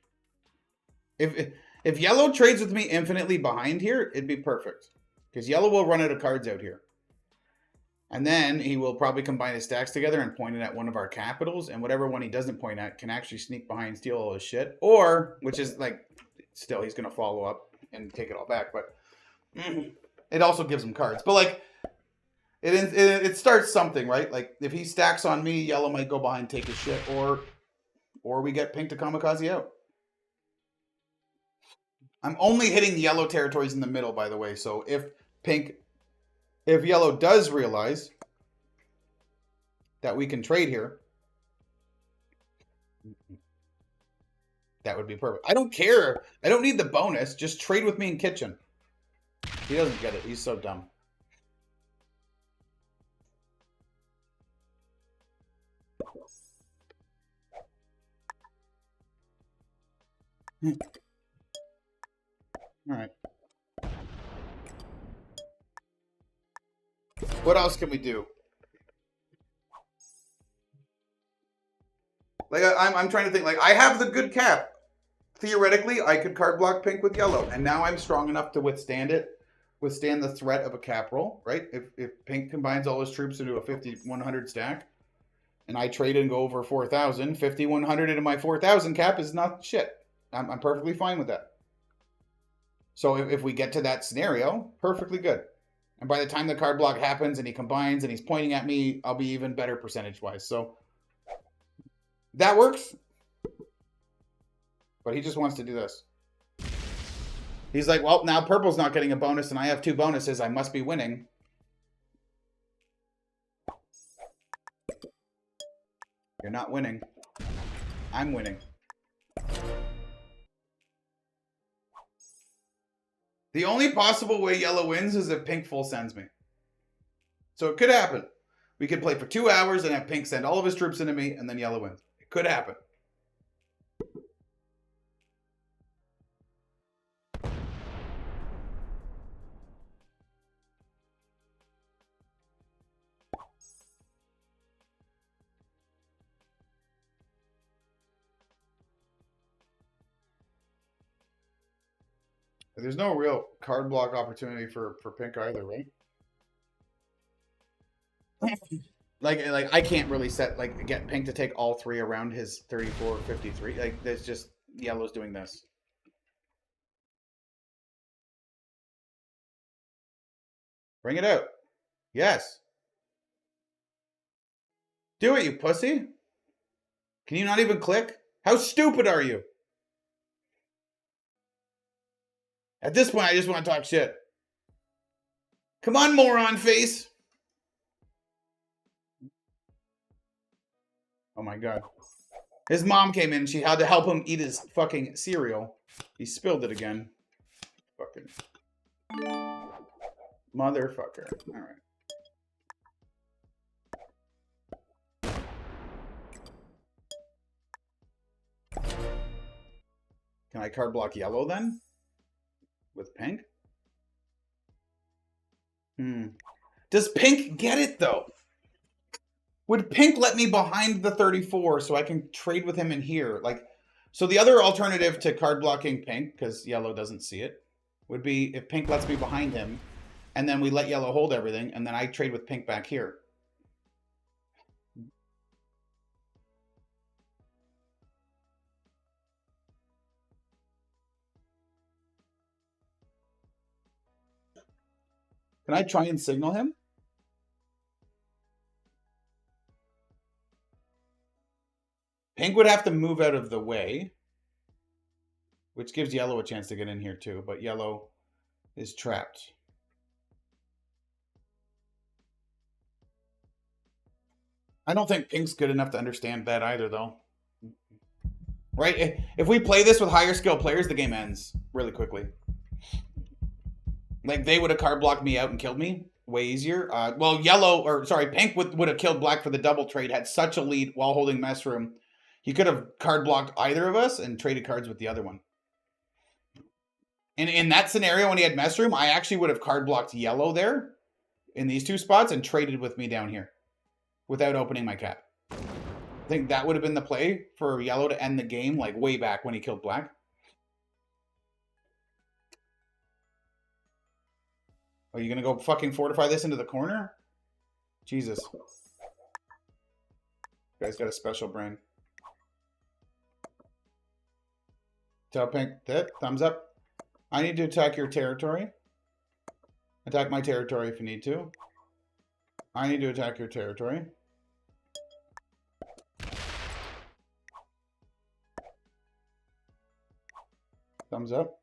If yellow trades with me infinitely behind here, it'd be perfect. Because yellow will run out of cards out here. And then he will probably combine his stacks together and point it at one of our capitals. And whatever one he doesn't point at can actually sneak behind, steal all his shit. Or, which is like, still he's going to follow up and take it all back. But it also gives him cards. But like, it starts something, right? Like, if he stacks on me, yellow might go behind, take his shit. Or we get pink to kamikaze out. I'm only hitting yellow territories in the middle, by the way. So if yellow does realize that we can trade here, that would be perfect. I don't care. I don't need the bonus. Just trade with me in kitchen. He doesn't get it. He's so dumb. All right. What else can we do? Like, I'm trying to think. Like, I have the good cap. Theoretically, I could card block pink with yellow, and now I'm strong enough to withstand the threat of a cap roll, right? If pink combines all his troops into a 50-100 stack, and I trade and go over 4,000, 50-100 into my 4,000 cap is not shit. I'm perfectly fine with that. So if we get to that scenario, perfectly good. And by the time the card block happens and he combines and he's pointing at me, I'll be even better percentage-wise. So that works. But he just wants to do this. He's like, well, now purple's not getting a bonus and I have 2 bonuses. I must be winning. You're not winning. I'm winning. The only possible way yellow wins is if pink full sends me. So it could happen. We could play for 2 hours and have pink send all of his troops into me and then yellow wins. It could happen. There's no real card block opportunity for pink either, right? like I can't really get pink to take all 3 around his 34 53. Like there's just yellow's doing this. Bring it out. Yes. Do it, you pussy. Can you not even click? How stupid are you? At this point, I just want to talk shit. Come on, moron face. Oh my god. His mom came in. She had to help him eat his fucking cereal. He spilled it again. Fucking motherfucker. Alright. Can I card block yellow then? With pink? Does pink get it though? Would pink let me behind the 34 so I can trade with him in here? Like, so the other alternative to card blocking pink, because yellow doesn't see it, would be if pink lets me behind him, and then we let yellow hold everything, and then I trade with pink back here. Can I try and signal him? Pink would have to move out of the way, which gives yellow a chance to get in here too, but yellow is trapped. I don't think pink's good enough to understand that either, though. Right? If we play this with higher skill players, the game ends really quickly. Like, they would have card blocked me out and killed me way easier. Well, pink would have killed black for the double trade, had such a lead while holding mess room. He could have card blocked either of us and traded cards with the other one. And in that scenario, when he had mess room, I actually would have card blocked yellow there in these two spots and traded with me down here without opening my cap. I think that would have been the play for yellow to end the game, like way back when he killed black. Are you going to go fucking fortify this into the corner? Jesus. Guy's got a special brain. Tell pink that. Thumbs up. I need to attack your territory. Attack my territory if you need to. I need to attack your territory. Thumbs up.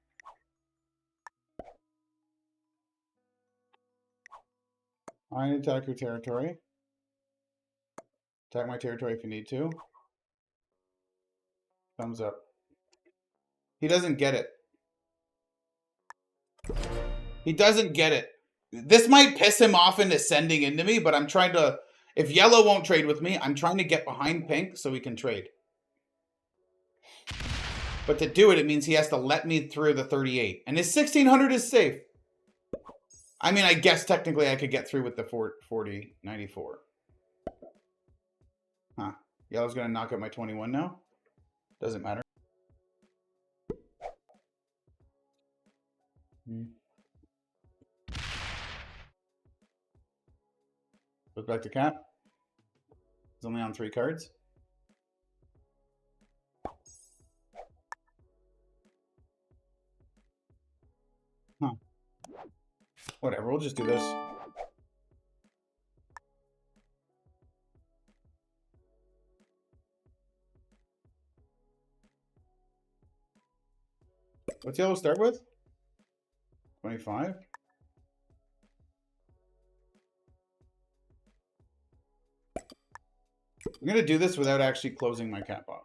I need to attack your territory. Attack my territory if you need to. Thumbs up. He doesn't get it. He doesn't get it. This might piss him off into sending into me, but I'm trying to... If yellow won't trade with me, I'm trying to get behind pink so we can trade. But to do it, it means he has to let me through the 38. And his 1600 is safe. I mean, I guess technically I could get through with the 40, 94. Huh. Yellow's going to knock out my 21 now. Doesn't matter. Goes back to cap. He's only on 3 cards. Huh. Whatever, we'll just do this. What's yellow start with? 25. I'm going to do this without actually closing my cap off.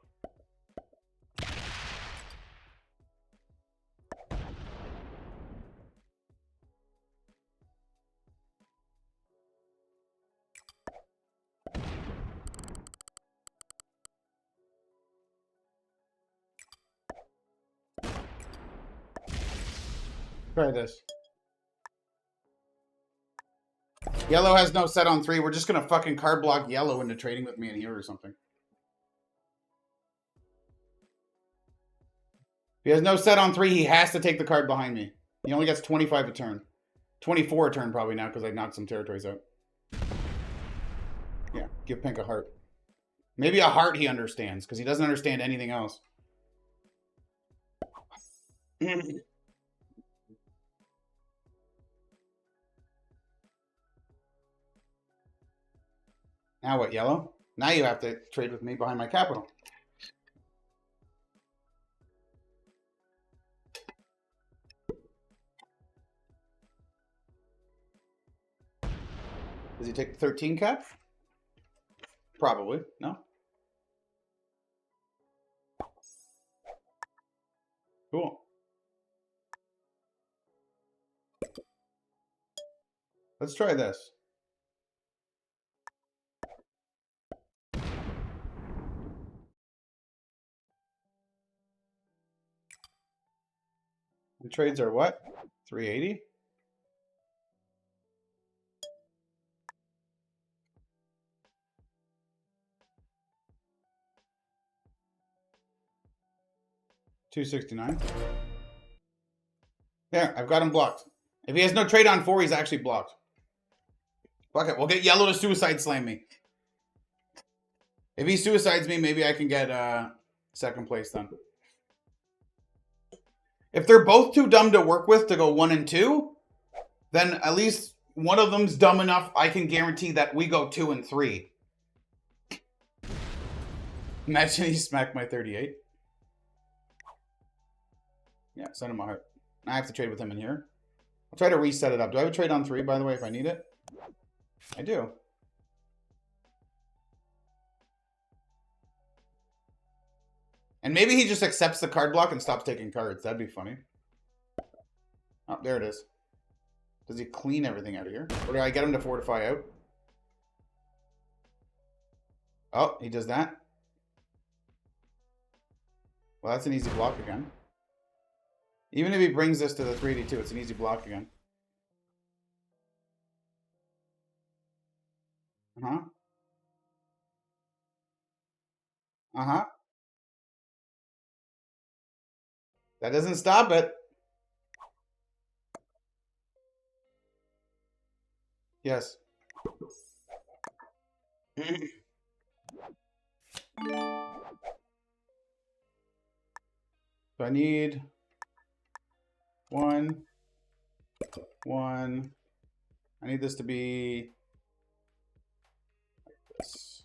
Try this. Yellow has no set on 3. We're just going to fucking card block yellow into trading with me in here or something. If he has no set on 3, he has to take the card behind me. He only gets 25 a turn. 24 a turn probably now because I knocked some territories out. Yeah, give pink a heart. Maybe a heart he understands because he doesn't understand anything else. Now what, yellow? Now you have to trade with me behind my capital. Does he take the 13 cap? Probably. No? Cool. Let's try this. The trades are what? 380? 269. There, I've got him blocked. If he has no trade on 4, he's actually blocked. Fuck it, we'll get yellow to suicide slam me. If he suicides me, maybe I can get second place then. If they're both too dumb to work with to go 1 and 2, then at least one of them's dumb enough I can guarantee that we go 2 and 3. Imagine he smacked my 38. Yeah, send him a heart. I have to trade with him in here. I'll try to reset it up. Do I have a trade on 3, by the way, if I need it? I do. And maybe he just accepts the card block and stops taking cards. That'd be funny. Oh, there it is. Does he clean everything out of here? Or do I get him to fortify out? Oh, he does that. Well, that's an easy block again. Even if he brings this to the 3D2, it's an easy block again. Uh-huh. Uh-huh. That doesn't stop it. Yes. So I need 1, 1. I need this to be like this.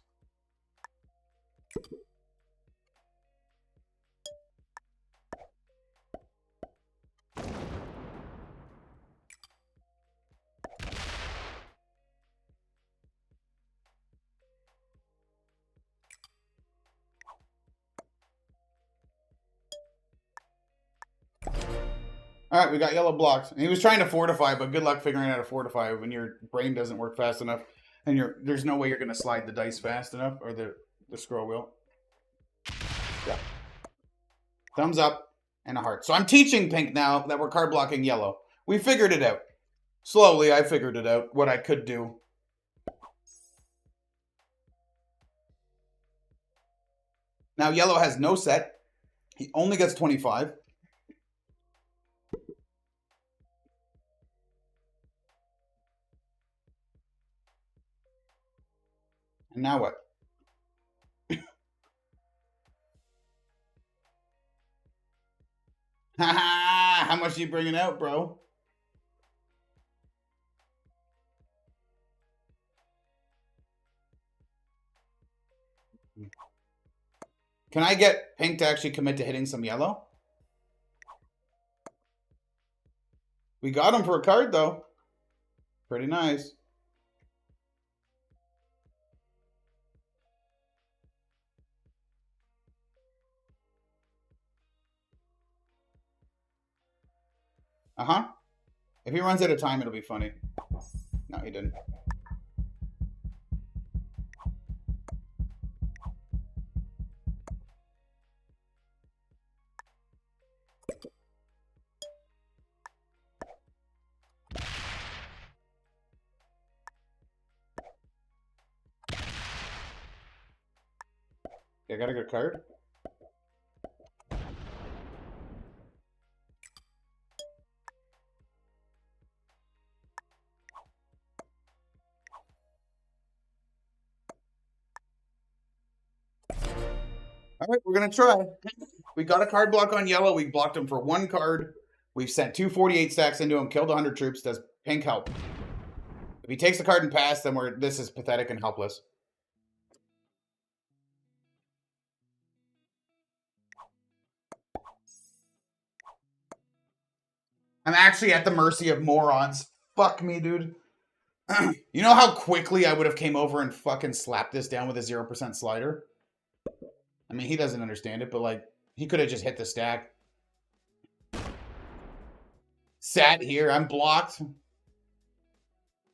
All right, we got yellow blocks. And he was trying to fortify, but good luck figuring out how to fortify when your brain doesn't work fast enough, and there's no way you're going to slide the dice fast enough, or the scroll wheel. Yeah. Thumbs up and a heart. So I'm teaching pink now that we're card blocking yellow. We figured it out. Slowly, I figured it out, what I could do. Now, yellow has no set. He only gets 25. And now what? How much are you bringing out, bro? Can I get pink to actually commit to hitting some yellow? We got him for a card, though. Pretty nice. Uh-huh. If he runs out of time, it'll be funny. No, he didn't. I got a good card. All right, we're going to try. We got a card block on yellow. We blocked him for 1 card. We've sent 2 48 stacks into him, killed 100 troops. Does pink help? If he takes the card and pass, then this is pathetic and helpless. I'm actually at the mercy of morons. Fuck me, dude. You know how quickly I would have came over and fucking slapped this down with a 0% slider? I mean, he doesn't understand it, but, like, he could have just hit the stack. Sat here. I'm blocked.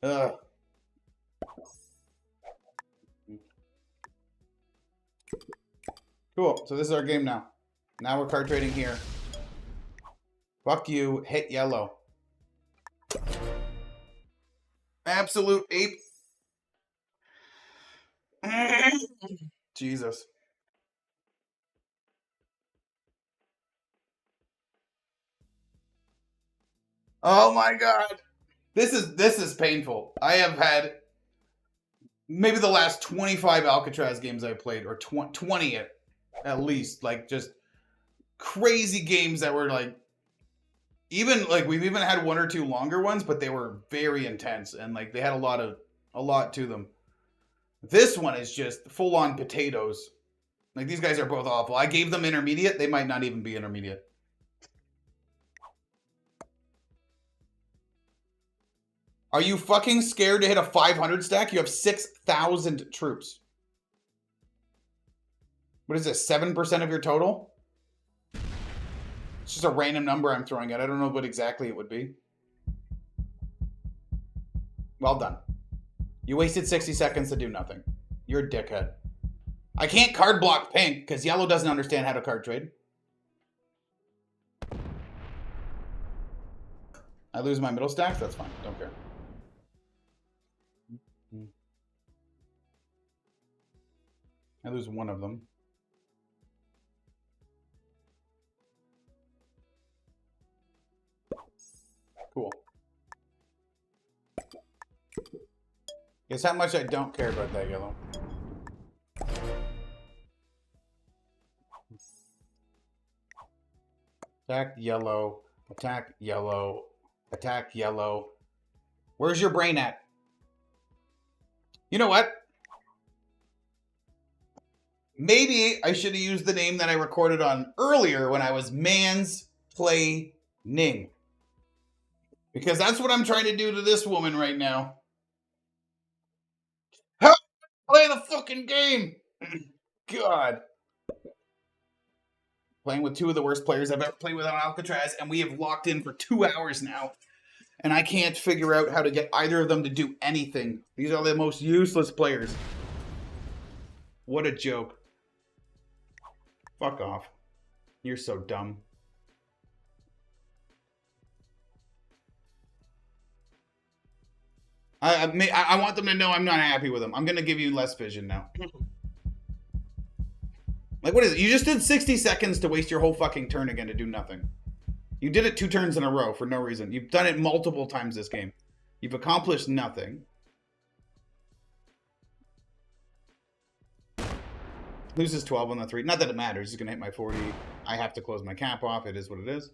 Ugh. Cool. So this is our game now. Now we're card trading here. Fuck you. Hit yellow. Absolute ape. Jesus. Oh my god. This is painful. I have had maybe the last 25 Alcatraz games I played, or 20 at least, like just crazy games that were like, even like we've even had one or two longer ones, but they were very intense and like they had a lot to them. This one is just full on potatoes. Like these guys are both awful. I gave them intermediate. They might not even be intermediate. Are you fucking scared to hit a 500 stack? You have 6,000 troops. What is this, 7% of your total? It's just a random number I'm throwing out. I don't know what exactly it would be. Well done. You wasted 60 seconds to do nothing. You're a dickhead. I can't card block pink because yellow doesn't understand how to card trade. I lose my middle stacks? That's fine. Don't care. I lose one of them. Cool. Guess how much I don't care about that yellow. Attack yellow. Attack yellow. Attack yellow. Where's your brain at? You know what? Maybe I should have used the name that I recorded on earlier when I was mansplaining. Because that's what I'm trying to do to this woman right now. How play the fucking game? God. Playing with two of the worst players I've ever played with on Alcatraz, and we have locked in for 2 hours now. And I can't figure out how to get either of them to do anything. These are the most useless players. What a joke. Fuck off. You're so dumb. I want them to know I'm not happy with them. I'm going to give you less vision now. Like, what is it? You just did 60 seconds to waste your whole fucking turn again to do nothing. You did it 2 turns in a row for no reason. You've done it multiple times this game. You've accomplished nothing. Loses 12 on the 3. Not that it matters. He's going to hit my 40. I have to close my cap off. It is what it is.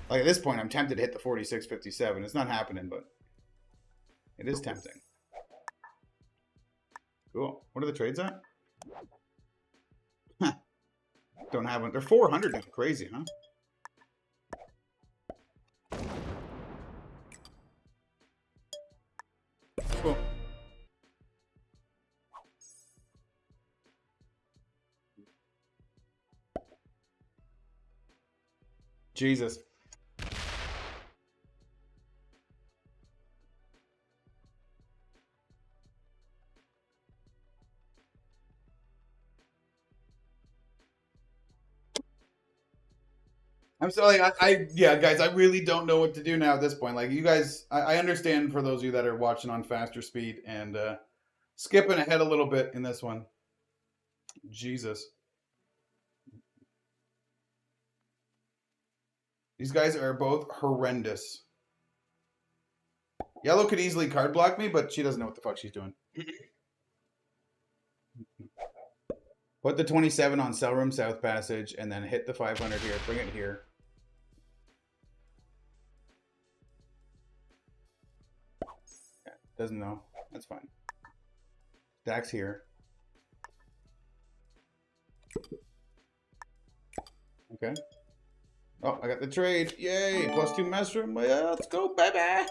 Like, at this point, I'm tempted to hit the 46-57. It's not happening, but it is tempting. Cool. What are the trades at? Huh. Don't have one. They're 400 now. Crazy, huh? Cool. Jesus. I'm sorry, yeah, guys, I really don't know what to do now at this point. Like, you guys, I understand for those of you that are watching on faster speed and skipping ahead a little bit in this one. Jesus. These guys are both horrendous. Yellow could easily card block me, but she doesn't know what the fuck she's doing. Put the 27 on Cell Room South Passage, and then hit the 500 here. Bring it here. Yeah, doesn't know. That's fine. Stacks here. Okay. Oh, I got the trade. Yay! +2 mushroom. Well, let's go, baby!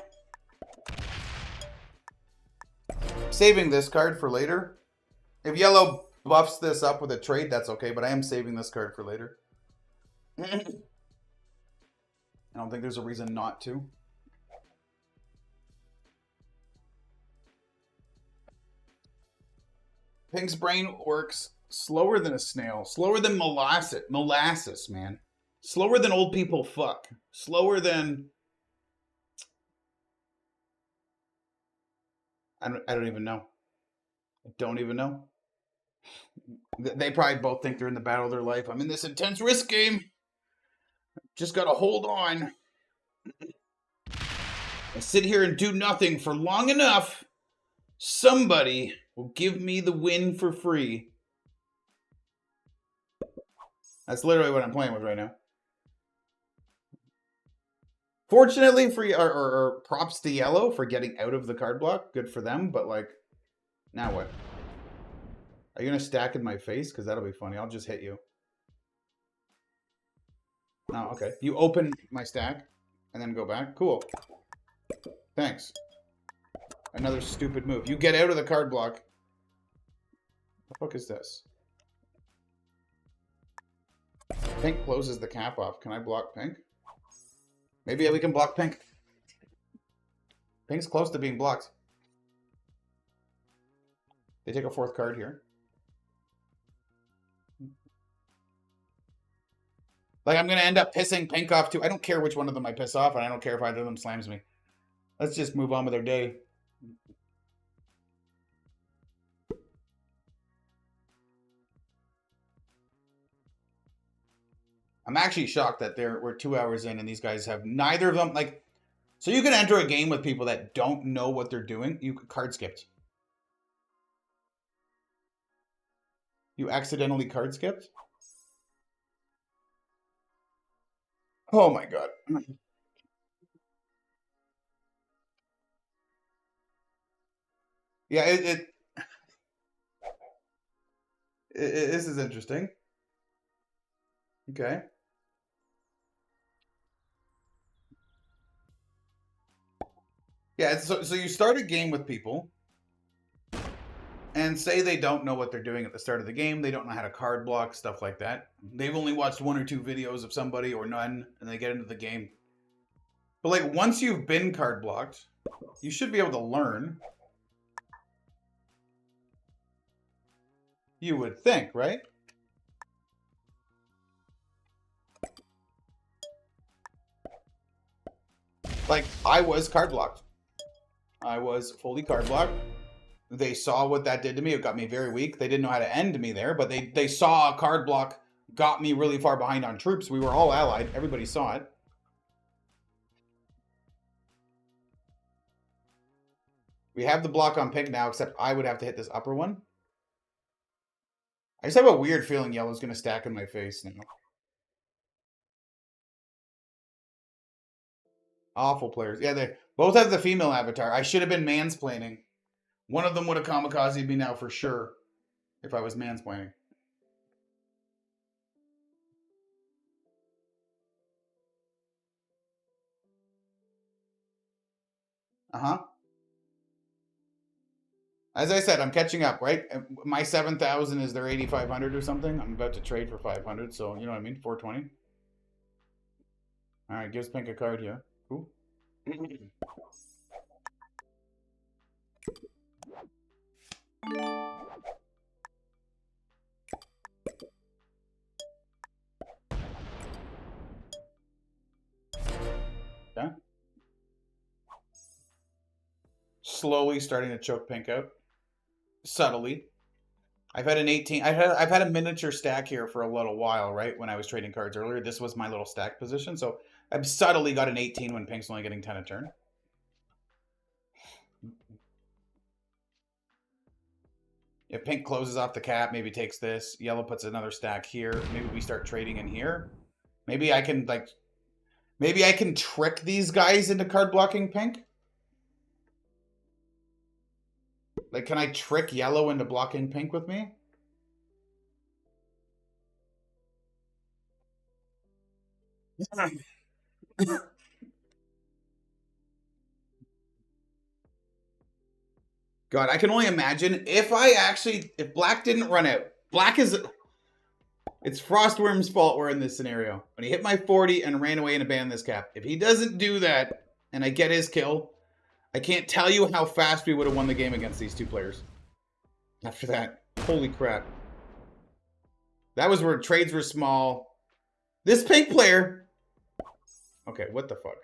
Saving this card for later. If yellow buffs this up with a trade, that's okay, but I am saving this card for later. I don't think there's a reason not to. Pink's brain works slower than a snail. Slower than molasses. Molasses, man. Slower than old people fuck. Slower than... I don't even know. I don't even know. They probably both think they're in the battle of their life. I'm in this intense risk game. Just gotta hold on. I sit here and do nothing for long enough, somebody will give me the win for free. That's literally what I'm playing with right now. Fortunately, for or props to yellow for getting out of the card block. Good for them, but like, now what? Are you gonna stack in my face? Because that'll be funny. I'll just hit you. Oh, okay. You open my stack and then go back. Cool. Thanks. Another stupid move. You get out of the card block. What the fuck is this? Pink closes the cap off. Can I block pink? Maybe we can block pink. Pink's close to being blocked. They take a fourth card here. Like, I'm going to end up pissing pink off too. I don't care which one of them I piss off, and I don't care if either of them slams me. Let's just move on with our day. I'm actually shocked that we're 2 hours in and these guys have neither of them, like, so you can enter a game with people that don't know what they're doing. You card skipped. You accidentally card skipped? Oh my god. Yeah, this is interesting. Okay. Yeah, so you start a game with people and say they don't know what they're doing at the start of the game. They don't know how to card block, stuff like that. They've only watched 1 or 2 videos of somebody or none, and they get into the game. But like, once you've been card blocked, you should be able to learn. You would think, right? Like, I was card blocked. I was fully card blocked. They saw what that did to me. It got me very weak. They didn't know how to end me there, but they saw a card block got me really far behind on troops. We were all allied. Everybody saw it. We have the block on pink now, except I would have to hit this upper one. I just have a weird feeling yellow's going to stack in my face now. Awful players. Yeah, they both have the female avatar. I should have been mansplaining. One of them would have kamikazed me now for sure if I was mansplaining. Uh-huh. As I said, I'm catching up, right? My 7,000 is their 8,500 or something. I'm about to trade for 500, so you know what I mean? 420. All right, gives pink a card here. Cool. Okay. Slowly starting to choke pink out. Subtly. I've had an 18. I've had a miniature stack here for a little while, right? When I was trading cards earlier, this was my little stack position. So I've subtly got an 18 when pink's only getting 10 a turn. If pink closes off the cap, maybe takes this. Yellow puts another stack here. Maybe we start trading in here. Maybe I can trick these guys into card blocking pink. Like, can I trick yellow into blocking pink with me? God, I can only imagine if black didn't run out. It's Frostworm's fault we're in this scenario. When he hit my 40 and ran away and abandoned this cap. If he doesn't do that and I get his kill, I can't tell you how fast we would have won the game against these two players. After that, holy crap. That was where trades were small. This pink player... Okay, what the fuck?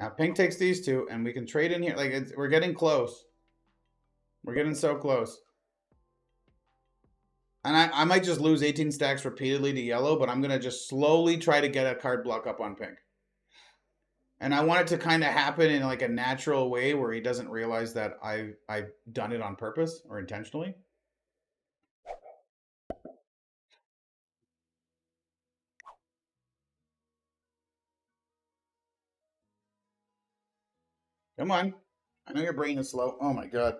Now pink takes these two, and we can trade in here. Like, we're getting close. We're getting so close. And I might just lose 18 stacks repeatedly to yellow, but I'm going to just slowly try to get a card block up on pink. And I want it to kind of happen in like a natural way where he doesn't realize that I've done it on purpose or intentionally. Come on. I know your brain is slow. Oh my god.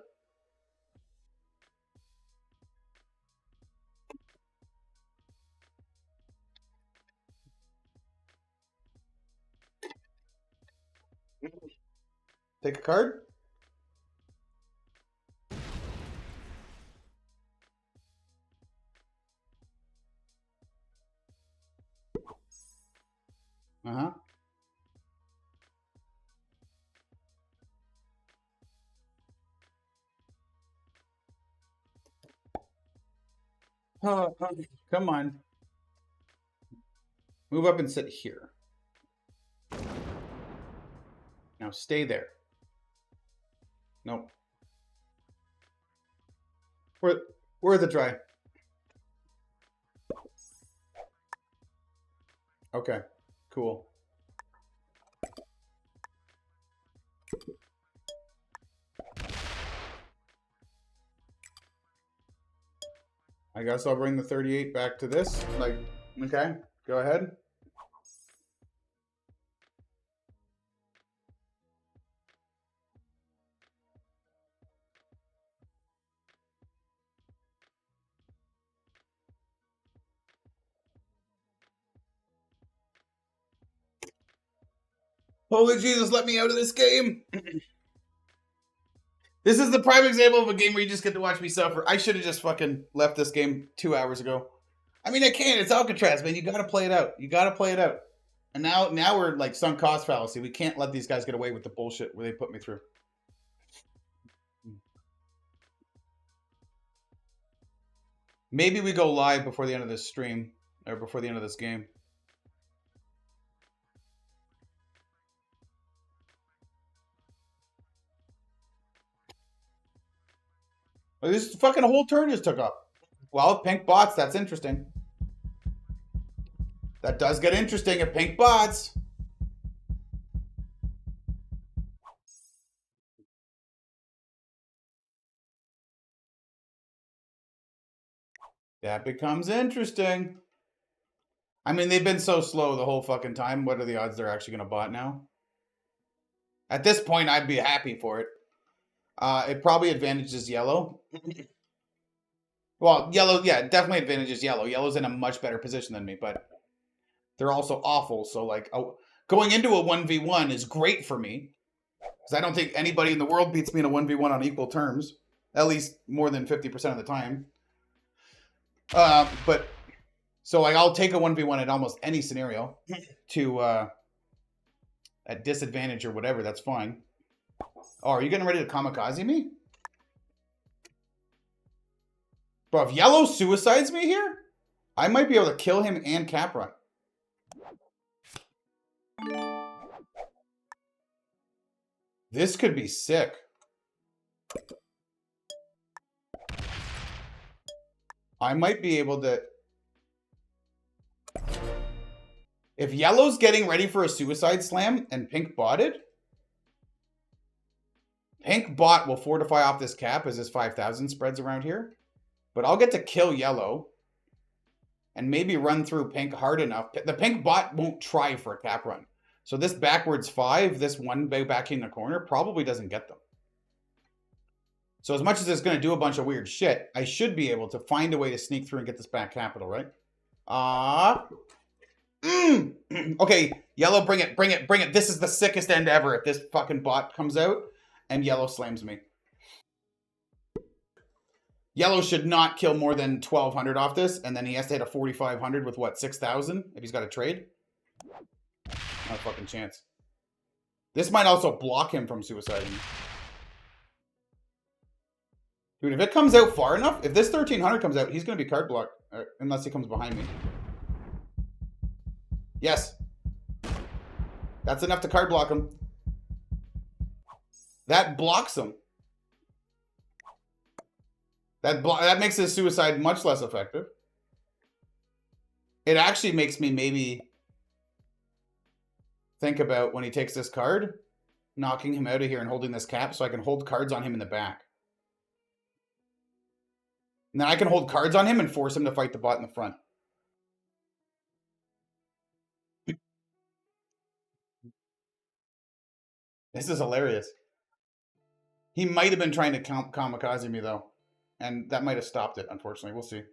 Take a card. Uh-huh. Oh, come on. Move up and sit here. Now stay there. Nope. Worth a try. Okay, cool. I guess I'll bring the 38 back to this. Like, okay, go ahead. Holy Jesus, let me out of this game. This is the prime example of a game where you just get to watch me suffer. I should have just fucking left this game 2 hours ago. I mean, I can't. It's Alcatraz, man. You got to play it out. You got to play it out. And now we're like sunk cost fallacy. We can't let these guys get away with the bullshit where they put me through. Maybe we go live before the end of this stream or before the end of this game. Well, this fucking whole turn just took up. Well, pink bots, that's interesting. That does get interesting if pink bots. That becomes interesting. I mean, they've been so slow the whole fucking time. What are the odds they're actually going to bot now? At this point, I'd be happy for it. It probably advantages yellow. Well, yellow, yeah, definitely advantages yellow. Yellow's in a much better position than me, but they're also awful. So, like, going into a 1v1 is great for me. Because I don't think anybody in the world beats me in a 1v1 on equal terms. At least more than 50% of the time. But, so, like, I'll take a 1v1 in almost any scenario to at disadvantage or whatever. That's fine. Oh, are you getting ready to kamikaze me? Bro, if yellow suicides me here, I might be able to kill him and cap run. This could be sick. I might be able to... If yellow's getting ready for a suicide slam and pink botted, pink bot will fortify off this cap as his 5,000 spreads around here. But I'll get to kill yellow and maybe run through pink hard enough. The pink bot won't try for a cap run. So this backwards 5, this one back in the corner, probably doesn't get them. So as much as it's going to do a bunch of weird shit, I should be able to find a way to sneak through and get this back capital, right? Okay, yellow, bring it, bring it, bring it. This is the sickest end ever if this fucking bot comes out and yellow slams me. Yellow should not kill more than 1,200 off this, and then he has to hit a 4,500 with, what, 6,000 if he's got a trade? Not a fucking chance. This might also block him from suiciding. Dude, if it comes out far enough, if this 1,300 comes out, he's going to be card blocked, unless he comes behind me. Yes. That's enough to card block him. That blocks him. That makes his suicide much less effective. It actually makes me maybe think about when he takes this card, knocking him out of here and holding this cap so I can hold cards on him in the back. And then I can hold cards on him and force him to fight the bot in the front. This is hilarious. He might have been trying to kamikaze me, though. And that might have stopped it, unfortunately. We'll see.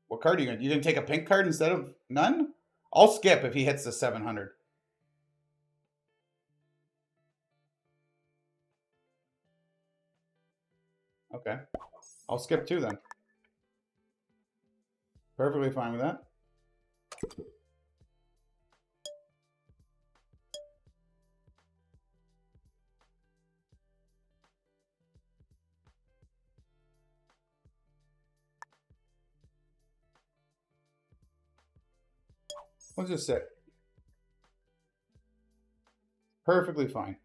What card are you going to... You didn't take a pink card instead of none? I'll skip if he hits the 700. Okay. I'll skip too, then. Perfectly fine with that. We'll just sit. Perfectly fine.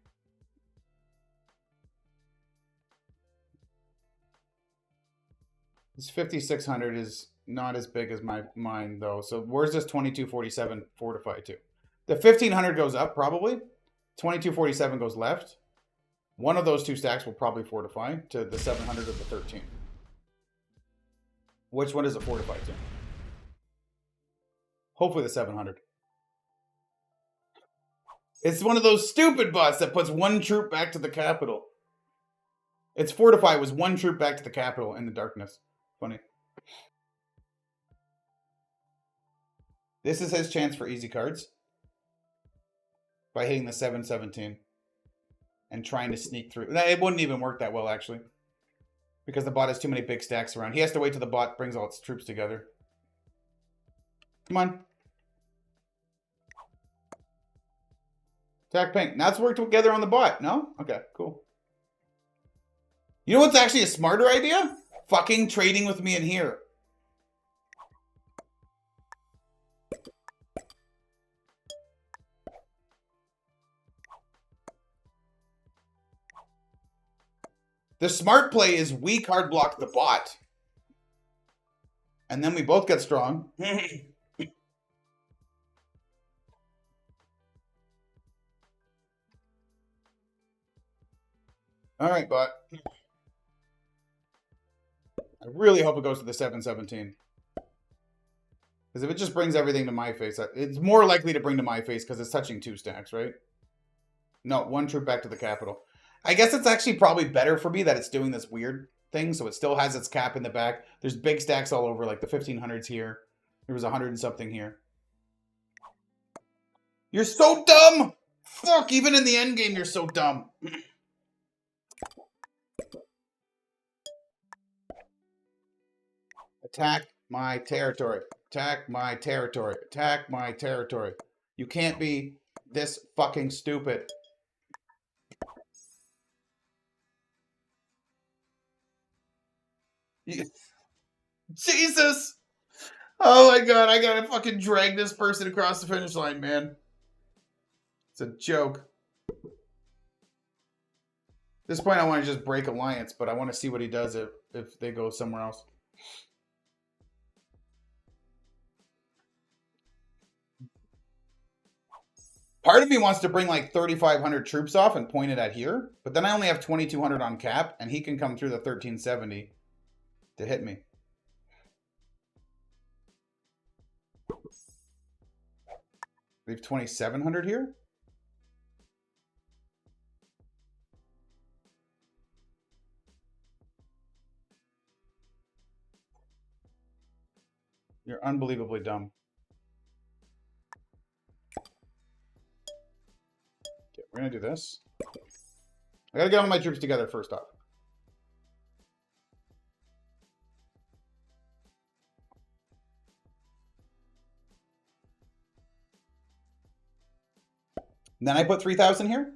This 5,600 is not as big as mine, though. So where's this 2247 fortify to? The 1,500 goes up, probably. 2247 goes left. One of those two stacks will probably fortify to the 700 of the 13. Which one does it fortify to? Hopefully the 700. It's one of those stupid bots that puts one troop back to the capital. Its fortify was one troop back to the capital in the darkness. Funny. This is his chance for easy cards. By hitting the 717. And trying to sneak through. It wouldn't even work that well, actually. Because the bot has too many big stacks around. He has to wait till the bot brings all its troops together. Come on. Attack pink. Now let's work together on the bot. No? Okay, cool. You know what's actually a smarter idea? Fucking trading with me in here. The smart play is we card block the bot. And then we both get strong. All right, bot. I really hope it goes to the 717. Because if it just brings everything to my face, it's more likely to bring to my face because it's touching two stacks, right? No, one troop back to the capital. I guess it's actually probably better for me that it's doing this weird thing, so it still has its cap in the back. There's big stacks all over, like the 1500s here. There was 100 and something here. You're so dumb! Fuck, even in the end game, you're so dumb. Attack my territory. Attack my territory. Attack my territory. You can't be this fucking stupid. Jesus! Oh my god, I gotta fucking drag this person across the finish line, man. It's a joke. At this point, I want to just break alliance, but I want to see what he does if they go somewhere else. Part of me wants to bring like 3,500 troops off and point it at here, but then I only have 2,200 on cap, and he can come through the 1370 to hit me. We have 2,700 here. You're unbelievably dumb. Okay, we're gonna do this. I gotta get all my troops together first off. And then I put 3,000 here.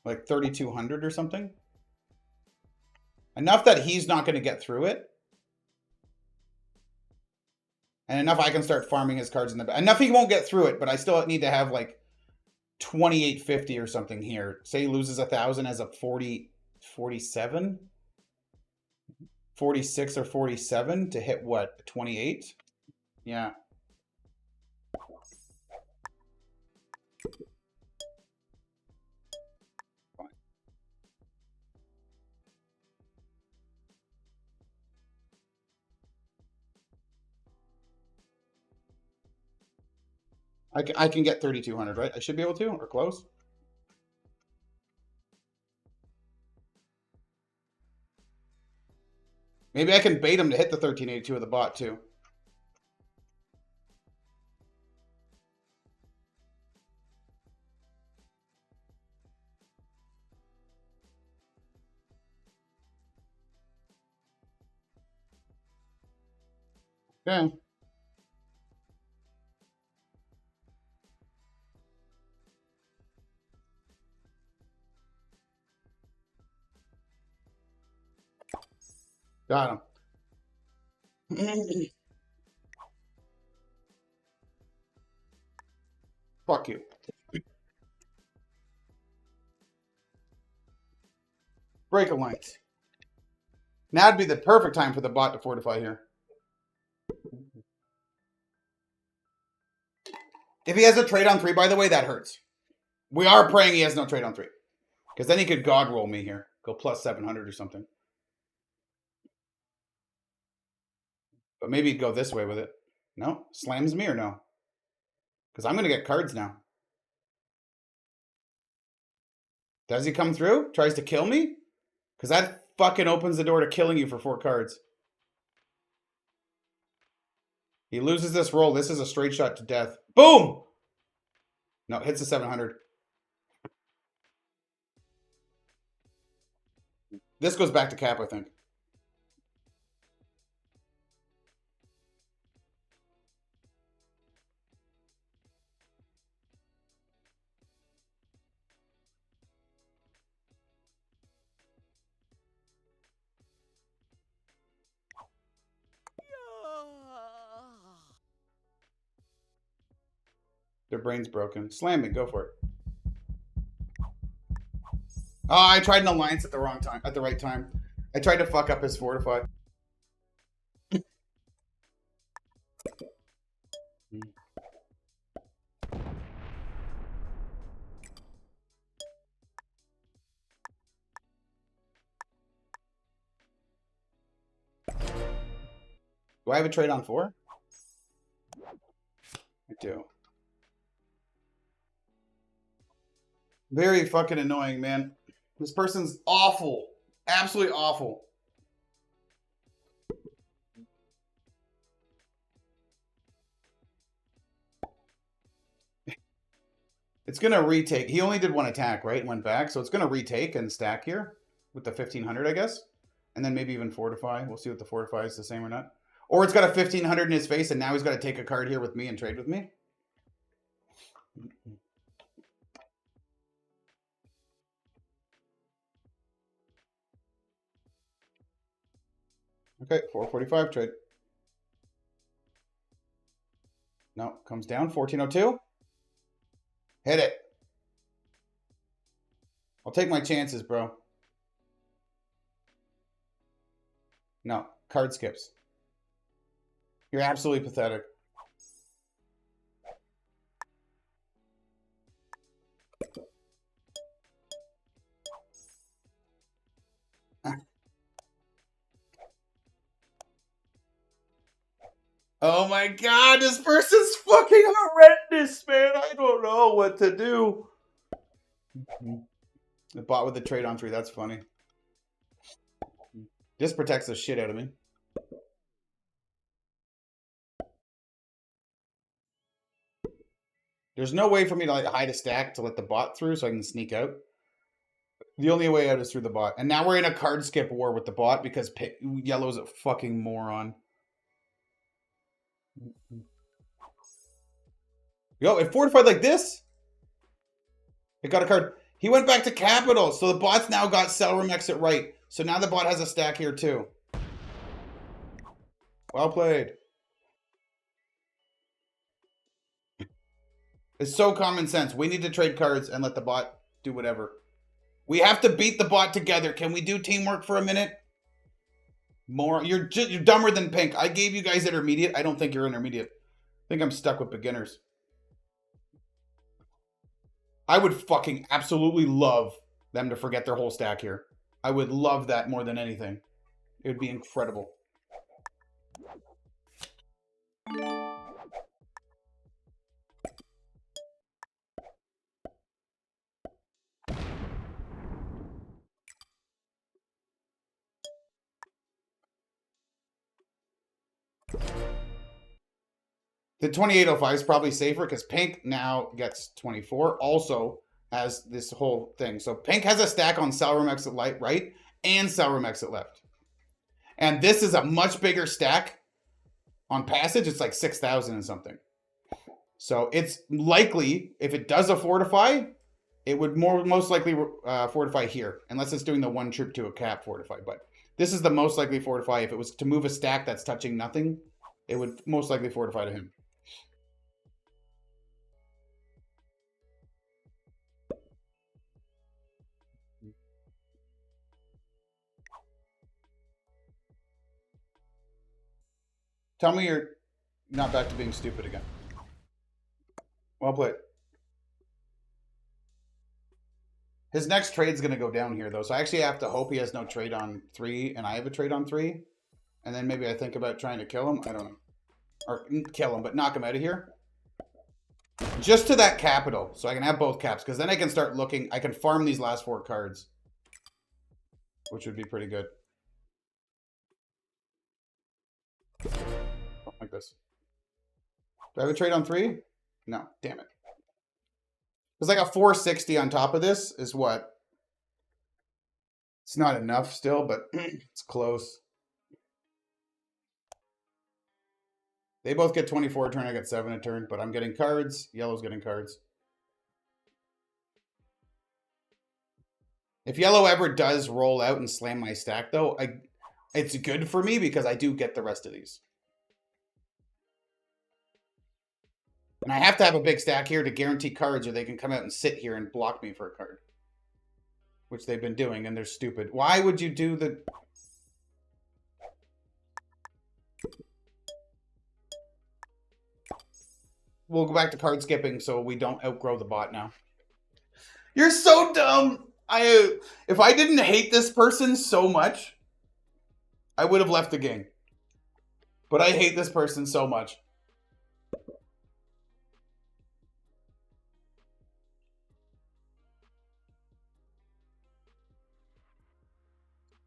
Like 3,200 or something. Enough that he's not going to get through it. And enough I can start farming his cards in the back. Enough he won't get through it, but I still need to have like 2850 or something here. Say he loses 1,000 as a 40, 47, 46 or 47 to hit what? 28? Yeah. I can get 3,200, right? I should be able to, or close. Maybe I can bait him to hit the 1382 of the bot, too. Okay. Got him. Fuck you. Break alliance. Now would be the perfect time for the bot to fortify here. If he has a trade on 3, by the way, that hurts. We are praying he has no trade on 3. Because then he could god roll me here. Go plus 700 or something. But maybe he'd go this way with it. No? Slams me or no? Because I'm going to get cards now. Does he come through? Tries to kill me? Because that fucking opens the door to killing you for 4 cards. He loses this roll. This is a straight shot to death. Boom! No, hits the 700. This goes back to cap, I think. Their brain's broken. Slam me. Go for it. Oh, I tried an alliance at the wrong time. At the right time. I tried to fuck up his fortify. Do I have a trade on 4? I do. Very fucking annoying, man. This person's awful. Absolutely awful. It's going to retake. He only did 1 attack, right? And went back. So it's going to retake and stack here with the 1,500, I guess. And then maybe even fortify. We'll see what the fortify is the same or not. Or it's got a 1,500 in his face and now he's got to take a card here with me and trade with me. Okay, 445 trade. No, comes down. 1402. Hit it. I'll take my chances, bro. No, card skips. You're absolutely pathetic. Oh my god, this person's fucking horrendous, man. I don't know what to do. The bot with the trade on 3, that's funny. This protects the shit out of me. There's no way for me to like hide a stack to let the bot through so I can sneak out. The only way out is through the bot. And now we're in a card skip war with the bot because yellow's a fucking moron. Yo, it fortified like this. It got a card. He went back to capital, so the bot's now got Celerum exit right. So now the bot has a stack here too. Well played. It's so common sense. We need to trade cards and let the bot do whatever. We have to beat the bot together. Can we do teamwork for a minute? More. You're dumber than Pink. I gave you guys intermediate. I don't think you're intermediate. I think I'm stuck with beginners. I would fucking absolutely love them to forget their whole stack here. I would love that more than anything. It would be incredible. The 2805 is probably safer because Pink now gets 24. Also has this whole thing. So Pink has a stack on Salrum exit right and Salrum exit left. And this is a much bigger stack on Passage. It's like 6,000 and something. So it's likely, if it does a Fortify, it would most likely Fortify here. Unless it's doing the one trip to a cap Fortify. But this is the most likely Fortify. If it was to move a stack that's touching nothing, it would most likely Fortify to him. Tell me you're not back to being stupid again. Well played. His next trade's going to go down here, though. So I actually have to hope he has no trade on 3, and I have a trade on 3. And then maybe I think about trying to kill him. I don't know. Or kill him, but knock him out of here. Just to that capital, so I can have both caps. Because then I can start looking. I can farm these last 4 cards. Which would be pretty good. Like this. Do I have a trade on 3? No, damn it. It's like a 460 on top of this is what? It's not enough still, but it's close. They both get 24 a turn. I get 7 a turn, but I'm getting cards. Yellow's getting cards. If Yellow ever does roll out and slam my stack, though, it's good for me because I do get the rest of these. And I have to have a big stack here to guarantee cards or they can come out and sit here and block me for a card. Which they've been doing, and they're stupid. Why would you do the... We'll go back to card skipping so we don't outgrow the bot now. You're so dumb! If I didn't hate this person so much, I would have left the game. But I hate this person so much.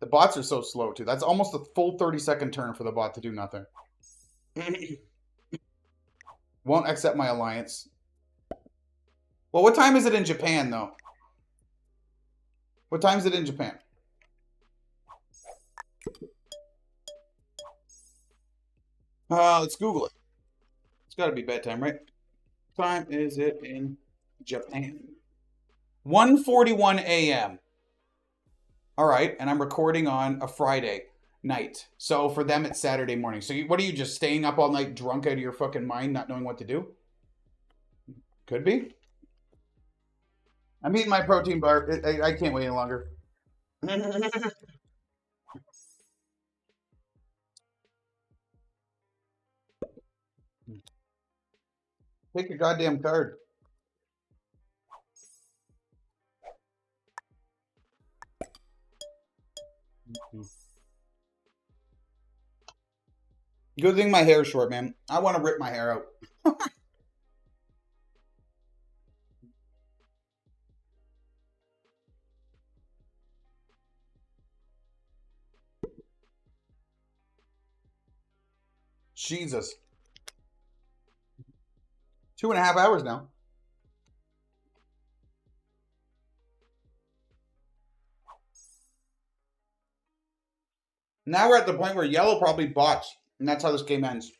The bots are so slow, too. That's almost a full 30-second turn for the bot to do nothing. Won't accept my alliance. Well, what time is it in Japan, though? What time is it in Japan? Let's Google it. It's got to be bedtime, right? What time is it in Japan? 1:41 a.m. All right, and I'm recording on a Friday night. So for them, it's Saturday morning. So what are you, just staying up all night drunk out of your fucking mind, not knowing what to do? Could be. I'm eating my protein bar. I can't wait any longer. Take your goddamn card. Good thing my hair is short, man. I want to rip my hair out. Jesus. 2.5 hours now. Now we're at the point where yellow probably bots. And that's how this game ends.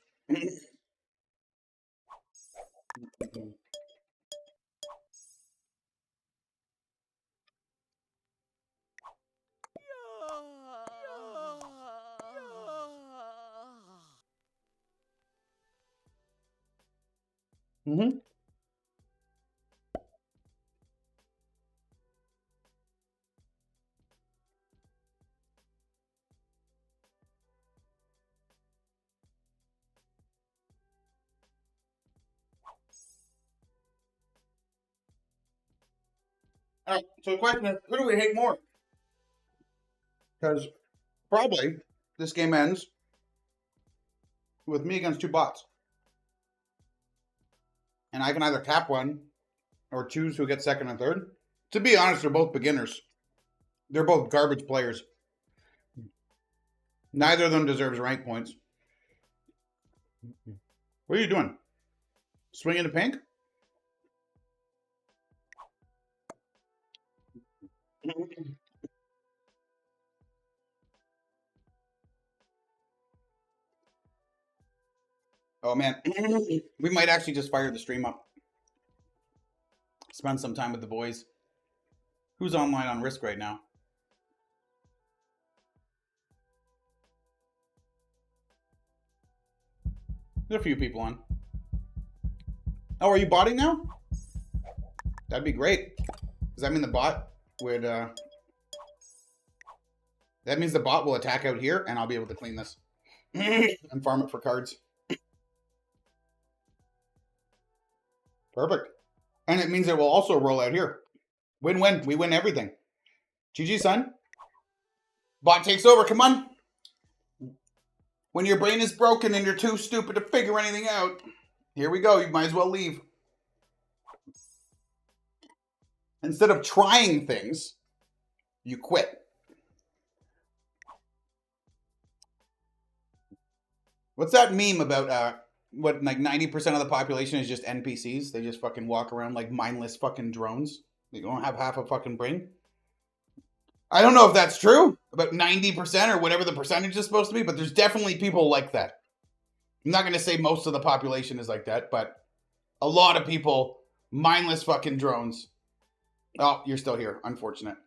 Mm-hmm. All right, so the question is, who do we hate more? Because probably this game ends with me against two bots. And I can either cap one or choose who gets second and third. To be honest, they're both beginners. They're both garbage players. Neither of them deserves rank points. What are you doing? Swinging to pink? Oh man, we might actually just fire the stream up. Spend some time with the boys. Who's online on Risk right now? There's a few people on. Oh, are you botting now? That'd be great. Does that mean the bot would... That means the bot will attack out here, and I'll be able to clean this. And farm it for cards. Perfect. And it means it will also roll out here. Win-win. We win everything. GG, son. Bot takes over. Come on. When your brain is broken and you're too stupid to figure anything out, here we go. You might as well leave. Instead of trying things, you quit. What's that meme about what, like 90% of the population is just NPCs? They just fucking walk around like mindless fucking drones. They don't have half a fucking brain. I don't know if that's true, about 90% or whatever the percentage is supposed to be, but there's definitely people like that. I'm not going to say most of the population is like that, but a lot of people, mindless fucking drones. Oh, you're still here. Unfortunate.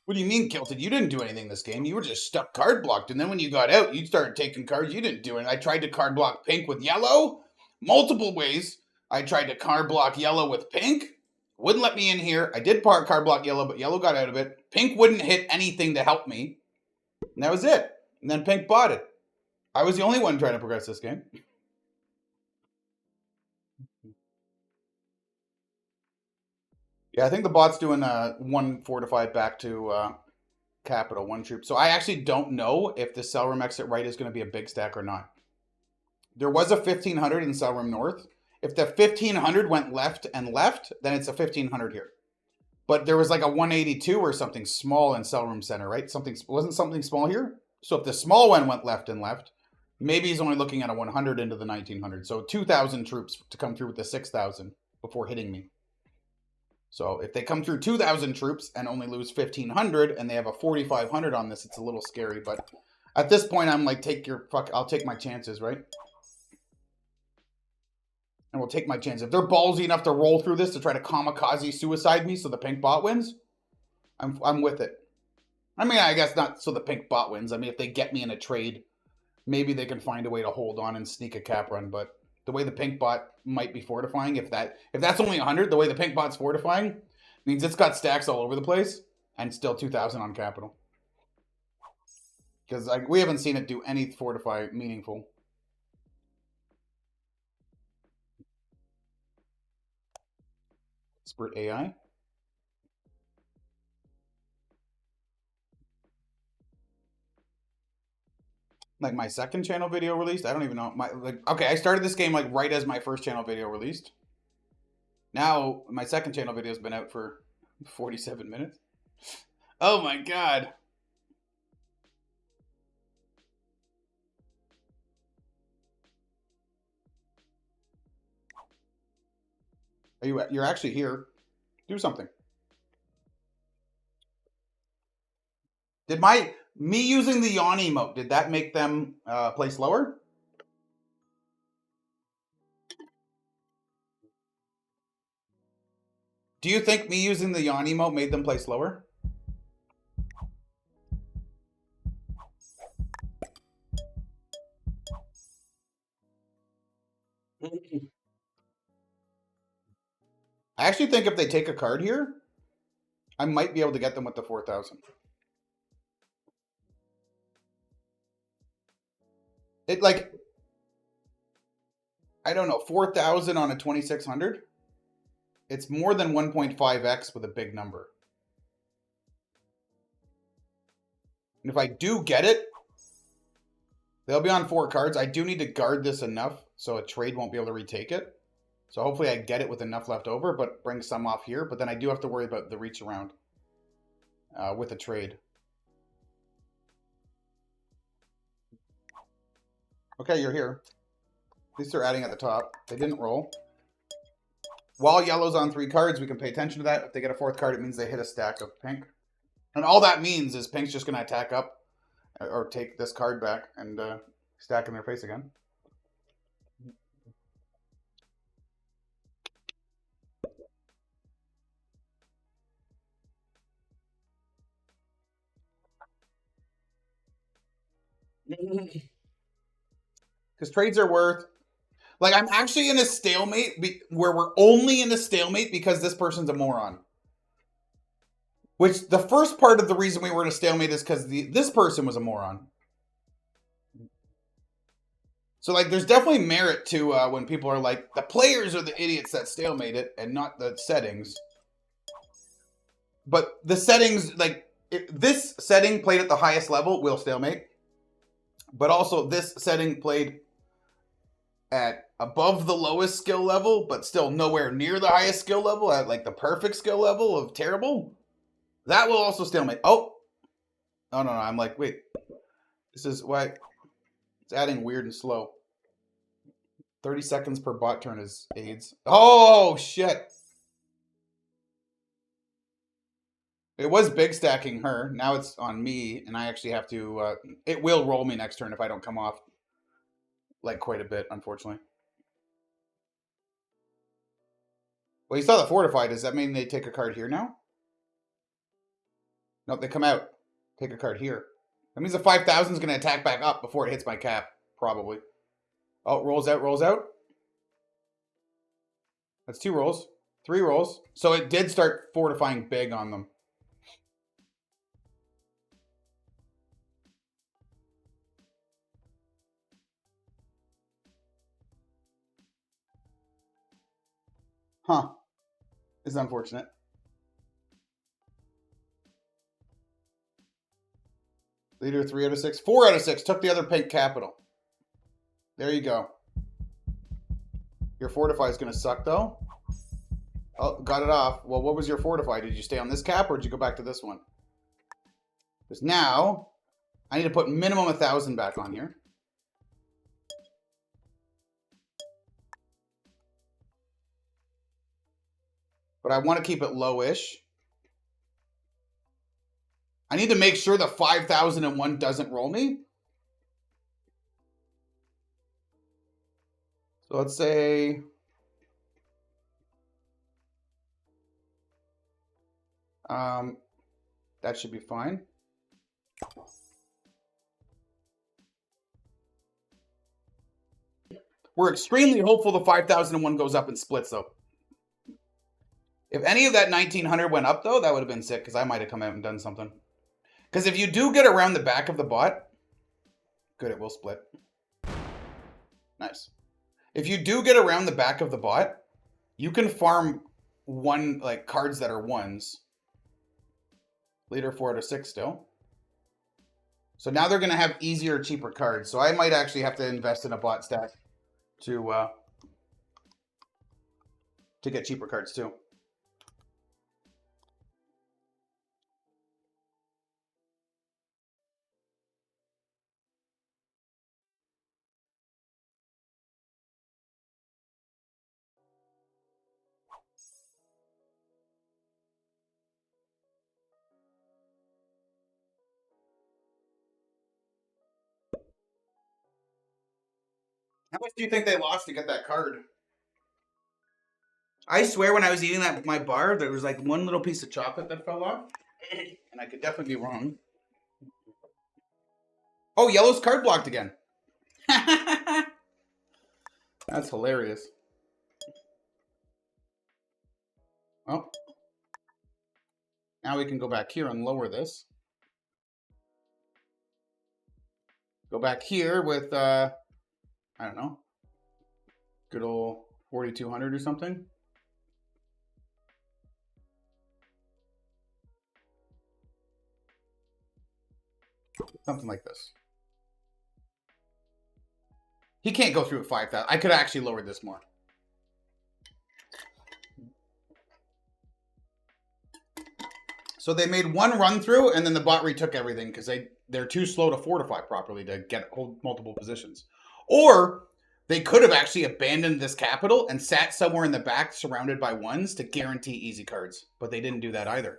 What do you mean, Kilted? You didn't do anything this game. You were just stuck card blocked. And then when you got out, you started taking cards. You didn't do it. I tried to card block pink with yellow. Multiple ways. I tried to card block yellow with pink. Wouldn't let me in here. I did card block yellow, but yellow got out of it. Pink wouldn't hit anything to help me. And that was it. And then pink bought it. I was the only one trying to progress this game. Yeah, I think the bot's doing 1 fortified back to capital, 1 troop. So I actually don't know if the cell room exit right is going to be a big stack or not. There was a 1500 in cell room north. If the 1500 went left and left, then it's a 1500 here. But there was like a 182 or something small in cell room center, right? Wasn't something small here? So if the small one went left and left, maybe he's only looking at a 100 into the 1900. So 2,000 troops to come through with the 6,000 before hitting me. So if they come through 2,000 troops and only lose 1,500 and they have a 4,500 on this, it's a little scary. But at this point, I'm like, I'll take my chances, right? And we'll take my chance. If they're ballsy enough to roll through this to try to kamikaze suicide me so the pink bot wins, I'm with it. I mean, I guess not so the pink bot wins. I mean, if they get me in a trade, maybe they can find a way to hold on and sneak a cap run. But the way the pink bot might be fortifying, if that's only 100, the way the pink bot's fortifying means it's got stacks all over the place and still 2,000 on capital. Because we haven't seen it do any fortify meaningful. Expert AI. Like my second channel video released. I don't even know. Okay, I started this game like right as my first channel video released. Now my second channel video has been out for 47 minutes. Oh my god. You're actually here. Do something. Did me using the yawn emote, did that make them play slower? Do you think me using the yawn emote made them play slower? I actually think if they take a card here, I might be able to get them with the 4,000. It like, I don't know, 4,000 on a 2,600? It's more than 1.5x with a big number. And if I do get it, they'll be on 4 cards. I do need to guard this enough so a trade won't be able to retake it. So hopefully I get it with enough left over, but bring some off here. But then I do have to worry about the reach around with a trade. Okay, you're here. At least they're adding at the top. They didn't roll. While yellow's on 3 cards, we can pay attention to that. If they get a 4th card, it means they hit a stack of pink. And all that means is pink's just going to attack up or take this card back and stack in their face again. Because trades are worth... Like, I'm actually in a stalemate where we're only in a stalemate because this person's a moron. Which, the first part of the reason we were in a stalemate is because this person was a moron. So, like, there's definitely merit to when people are like, the players are the idiots that stalemate it and not the settings. But the settings, like, if this setting played at the highest level, will stalemate. But also, this setting played at above the lowest skill level, but still nowhere near the highest skill level, at like the perfect skill level of terrible. That will also stalemate. Oh, no. I'm like, wait. This is why it's adding weird and slow. 30 seconds per bot turn is AIDS. Oh, shit. It was big stacking her. Now it's on me, and I actually have to... it will roll me next turn if I don't come off. Like, quite a bit, unfortunately. Well, you saw the fortified. Does that mean they take a card here now? No, they come out. Take a card here. That means the 5,000 is going to attack back up before it hits my cap, probably. Oh, rolls out, rolls out. That's 2 rolls. 3 rolls. So it did start fortifying big on them. Huh. It's unfortunate. Leader 3 out of 6. 4 out of 6. Took the other pink capital. There you go. Your fortify is going to suck, though. Oh, got it off. Well, what was your fortify? Did you stay on this cap, or did you go back to this one? Because now, I need to put minimum 1,000 back on here. But I want to keep it lowish. I need to make sure the 5,001 doesn't roll me. So let's say... that should be fine. We're extremely hopeful the 5,001 goes up and splits, though. If any of that 1,900 went up, though, that would have been sick, because I might have come out and done something. Because if you do get around the back of the bot... Good, it will split. Nice. If you do get around the back of the bot, you can farm cards that are 1s. Leader 4 out of 6 still. So now they're going to have easier, cheaper cards. So I might actually have to invest in a bot stack to get cheaper cards too. How much do you think they lost to get that card? I swear when I was eating that with my bar, there was like one little piece of chocolate that fell off. And I could definitely be wrong. Oh, yellow's card blocked again. That's hilarious. Oh. Now we can go back here and lower this. Go back here with, I don't know. Good old 4,200 or something. Something like this. He can't go through at 5,000. I could have actually lowered this more. So they made one run through, and then the bot retook everything because they're too slow to fortify properly to hold multiple positions. Or they could have actually abandoned this capital and sat somewhere in the back surrounded by ones to guarantee easy cards. But they didn't do that either.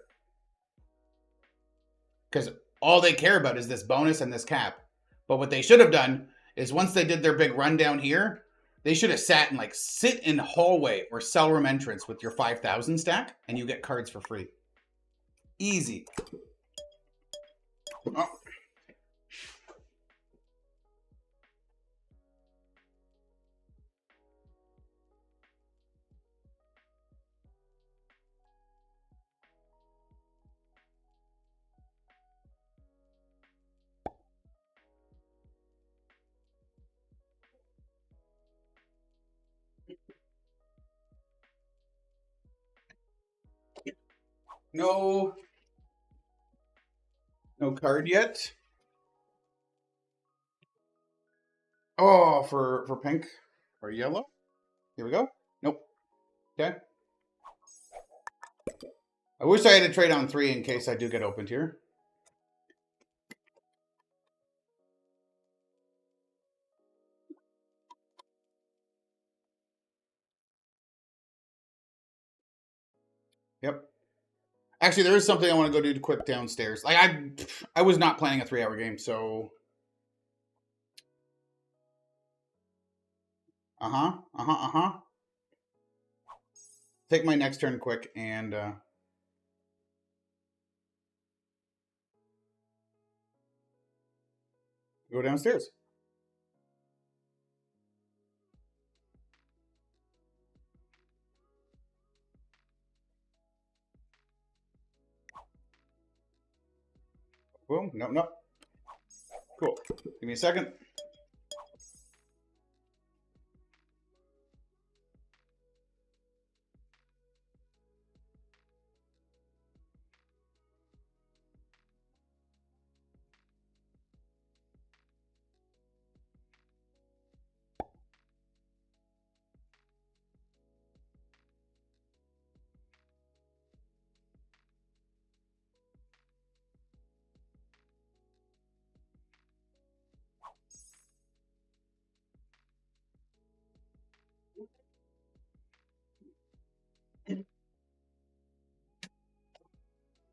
Because all they care about is this bonus and this cap. But what they should have done is once they did their big run down here, they should have sat and like sit in hallway or cell room entrance with your 5,000 stack and you get cards for free. Easy. Oh. No card yet. Oh, for pink or yellow. Here we go. Nope. Okay. I wish I had a trade on 3 in case I do get opened here. Yep. Actually, there is something I want to go do quick downstairs. Like I was not planning a 3-hour game, so. Take my next turn quick and go downstairs. Boom. Nope. Cool. Give me a second.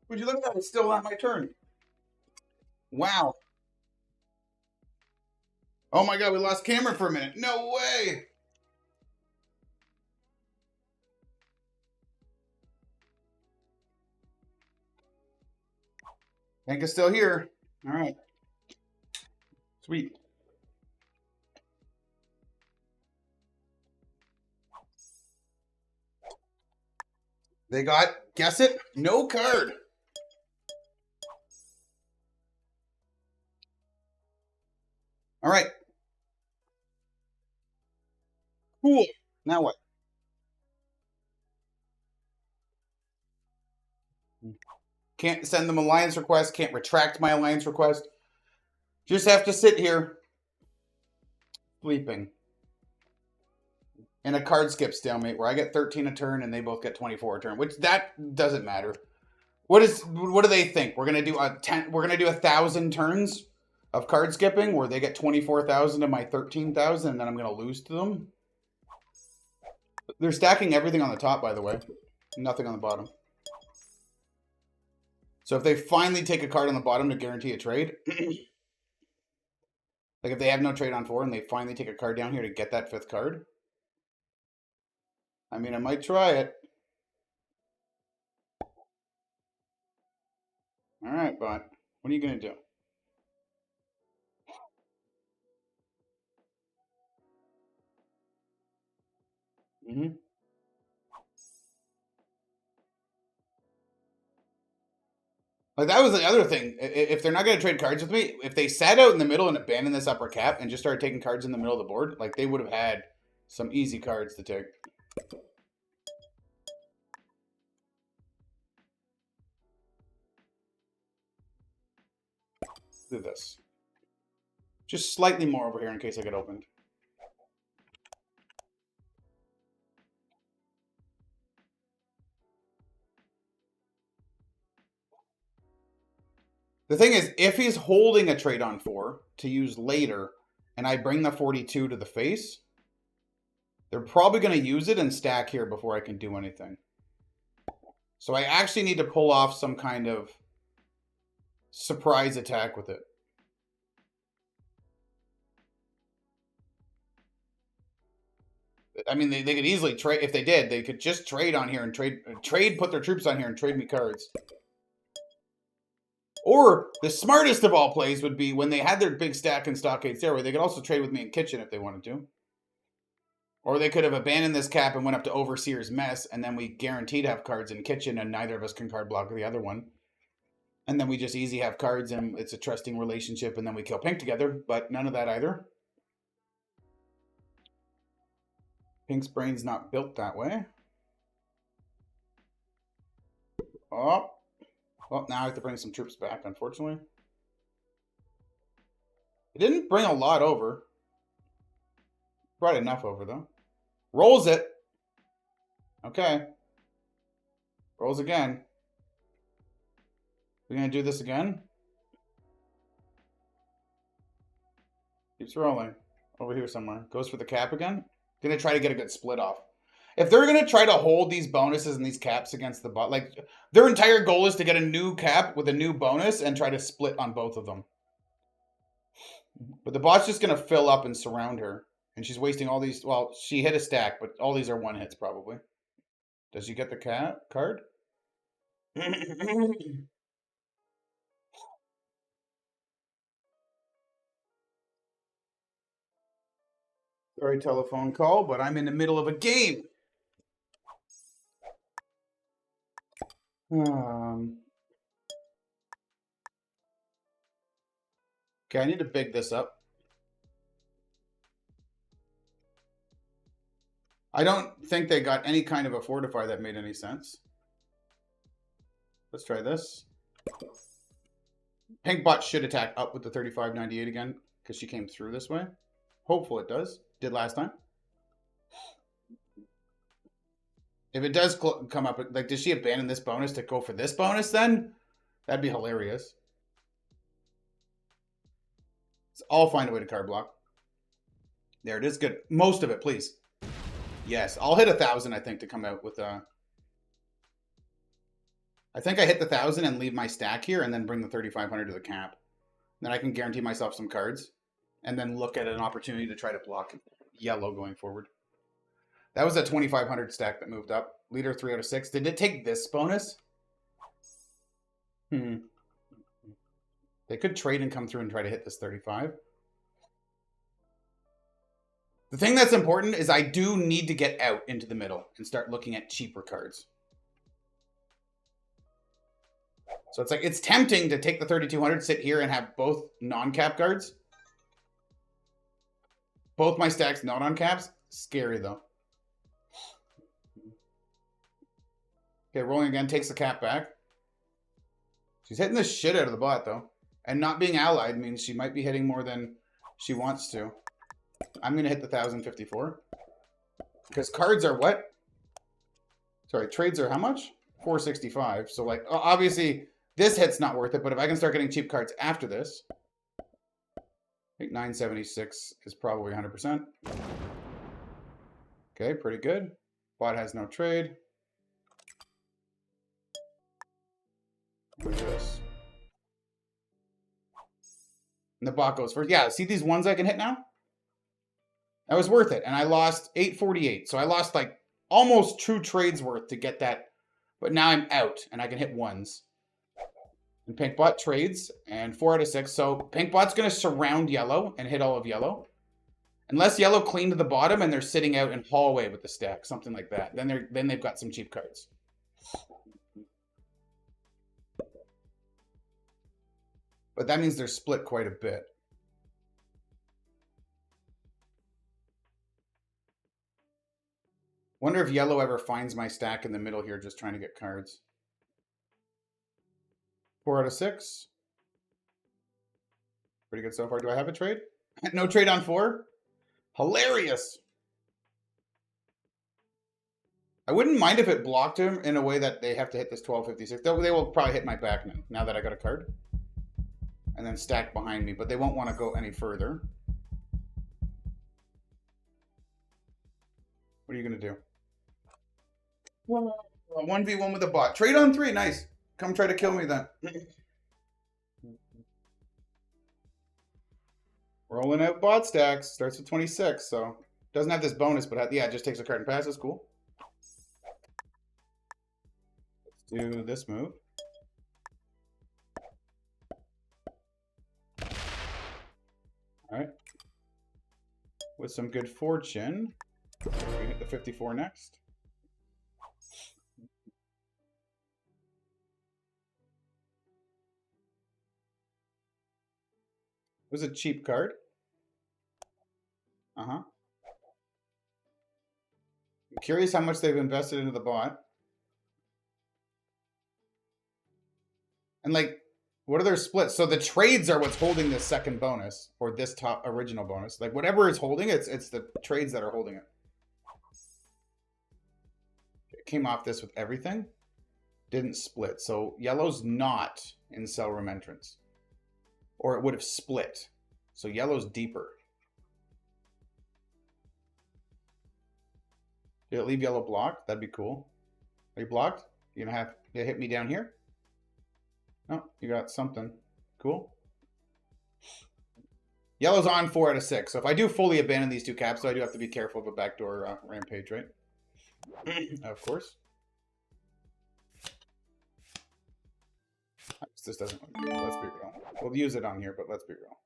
Would you look at that? It's still not my turn. Wow. Oh my god, we lost camera for a minute. No way. Hank is still here. All right. Sweet. They got, guess it, no card. All right. Cool. Now what? Can't send them alliance request. Can't retract my alliance request. Just have to sit here sleeping. And a card skip stalemate where I get 13 a turn and they both get 24 a turn, which that doesn't matter. What do they think? We're gonna do 1,000 turns of card skipping where they get 24,000 to my 13,000 and then I'm gonna lose to them. They're stacking everything on the top, by the way. Nothing on the bottom. So if they finally take a card on the bottom to guarantee a trade, like if they have no trade on 4 and they finally take a card down here to get that 5th card, I mean, I might try it. All right, bot. What are you going to do? Mm-hmm. Like, that was the other thing. If they're not going to trade cards with me, if they sat out in the middle and abandoned this upper cap and just started taking cards in the middle of the board, like, they would have had some easy cards to take. Do this. Just slightly more over here in case I get opened. The thing is, if he's holding a trade on 4 to use later, and I bring the 42 to the face, they're probably going to use it and stack here before I can do anything. So I actually need to pull off some kind of surprise attack with it. I mean, they could easily trade. If they did, they could just trade on here and trade, put their troops on here and trade me cards. Or the smartest of all plays would be when they had their big stack in Stockade Stairway, they could also trade with me in Kitchen if they wanted to. Or they could have abandoned this cap and went up to Overseer's Mess, and then we guaranteed have cards in Kitchen, and neither of us can card block the other one. And then we just easy have cards, and it's a trusting relationship, and then we kill Pink together, but none of that either. Pink's brain's not built that way. Oh. Well, now I have to bring some troops back, unfortunately. It didn't bring a lot over. Brought enough over, though. Rolls it. Okay. Rolls again. We're going to do this again. Keeps rolling. Over here somewhere. Goes for the cap again. Going to try to get a good split off. If they're going to try to hold these bonuses and these caps against the bot, like, their entire goal is to get a new cap with a new bonus and try to split on both of them. But the bot's just going to fill up and surround her. And she's wasting all these, well, she hit a stack, but all these are one hits probably. Does she get the card? Sorry, telephone call, but I'm in the middle of a game. Okay, I need to big this up. I don't think they got any kind of a fortify that made any sense. Let's try this. Pink bot should attack up with the 3598 again because she came through this way. Hopeful it does. Did last time. If it does come up, like, does she abandon this bonus to go for this bonus then? That'd be hilarious. So I'll find a way to card block. There it is. Good. Most of it, please. Yes. I'll hit 1,000, I think, to come out with a... I think I hit the 1,000 and leave my stack here and then bring the 3,500 to the cap. Then I can guarantee myself some cards. And then look at an opportunity to try to block yellow going forward. That was a 2,500 stack that moved up. Leader 3 out of 6. Did it take this bonus? They could trade and come through and try to hit this 35. The thing that's important is I do need to get out into the middle and start looking at cheaper cards. So it's like, it's tempting to take the 3,200, sit here and have both non-cap cards. Both my stacks not on caps. Scary though. Okay, rolling again, takes the cap back. She's hitting the shit out of the bot, though. And not being allied means she might be hitting more than she wants to. I'm going to hit the 1,054. Because cards are what? Sorry, trades are how much? 465. So, like, obviously, this hit's not worth it. But if I can start getting cheap cards after this, I think 976 is probably 100%. Okay, pretty good. Bot has no trade. Look at this. And the bot goes first. Yeah, see these ones I can hit now? That was worth it. And I lost 848. So I lost like almost 2 trades worth to get that. But now I'm out and I can hit ones. And pink bot trades and 4 out of 6. So pink bot's going to surround yellow and hit all of yellow. Unless yellow clean to the bottom and they're sitting out in hallway with the stack. Something like that. Then they've got some cheap cards. But that means they're split quite a bit. Wonder if yellow ever finds my stack in the middle here just trying to get cards. 4 out of 6. Pretty good so far. Do I have a trade? No trade on 4? Hilarious. I wouldn't mind if it blocked him in a way that they have to hit this 1256. They will probably hit my back now that I got a card. And then stack behind me, but they won't want to go any further. What are you going to do? 1v1 with a bot. Trade on 3. Nice. Come try to kill me then. Rolling out bot stacks. Starts with 26, so doesn't have this bonus, but yeah, it just takes a card and passes. Cool. Let's do this move. All right. With some good fortune, we hit the 54 next. It was a cheap card. I'm curious how much they've invested into the bot. And like, what are their splits? So the trades are what's holding this second bonus or this top original bonus. Like whatever is holding it, it's the trades that are holding it. It came off this with everything. Didn't split. So yellow's not in cell room entrance. Or it would have split. So yellow's deeper. Did it leave yellow blocked? That'd be cool. Are you blocked? You gonna have to hit me down here? No, you got something. Cool. Yellow's on 4 out of 6. So if I do fully abandon these two caps, so I do have to be careful of a backdoor rampage, right? Of course. This doesn't look good. Let's be real. We'll use it on here, but let's be real.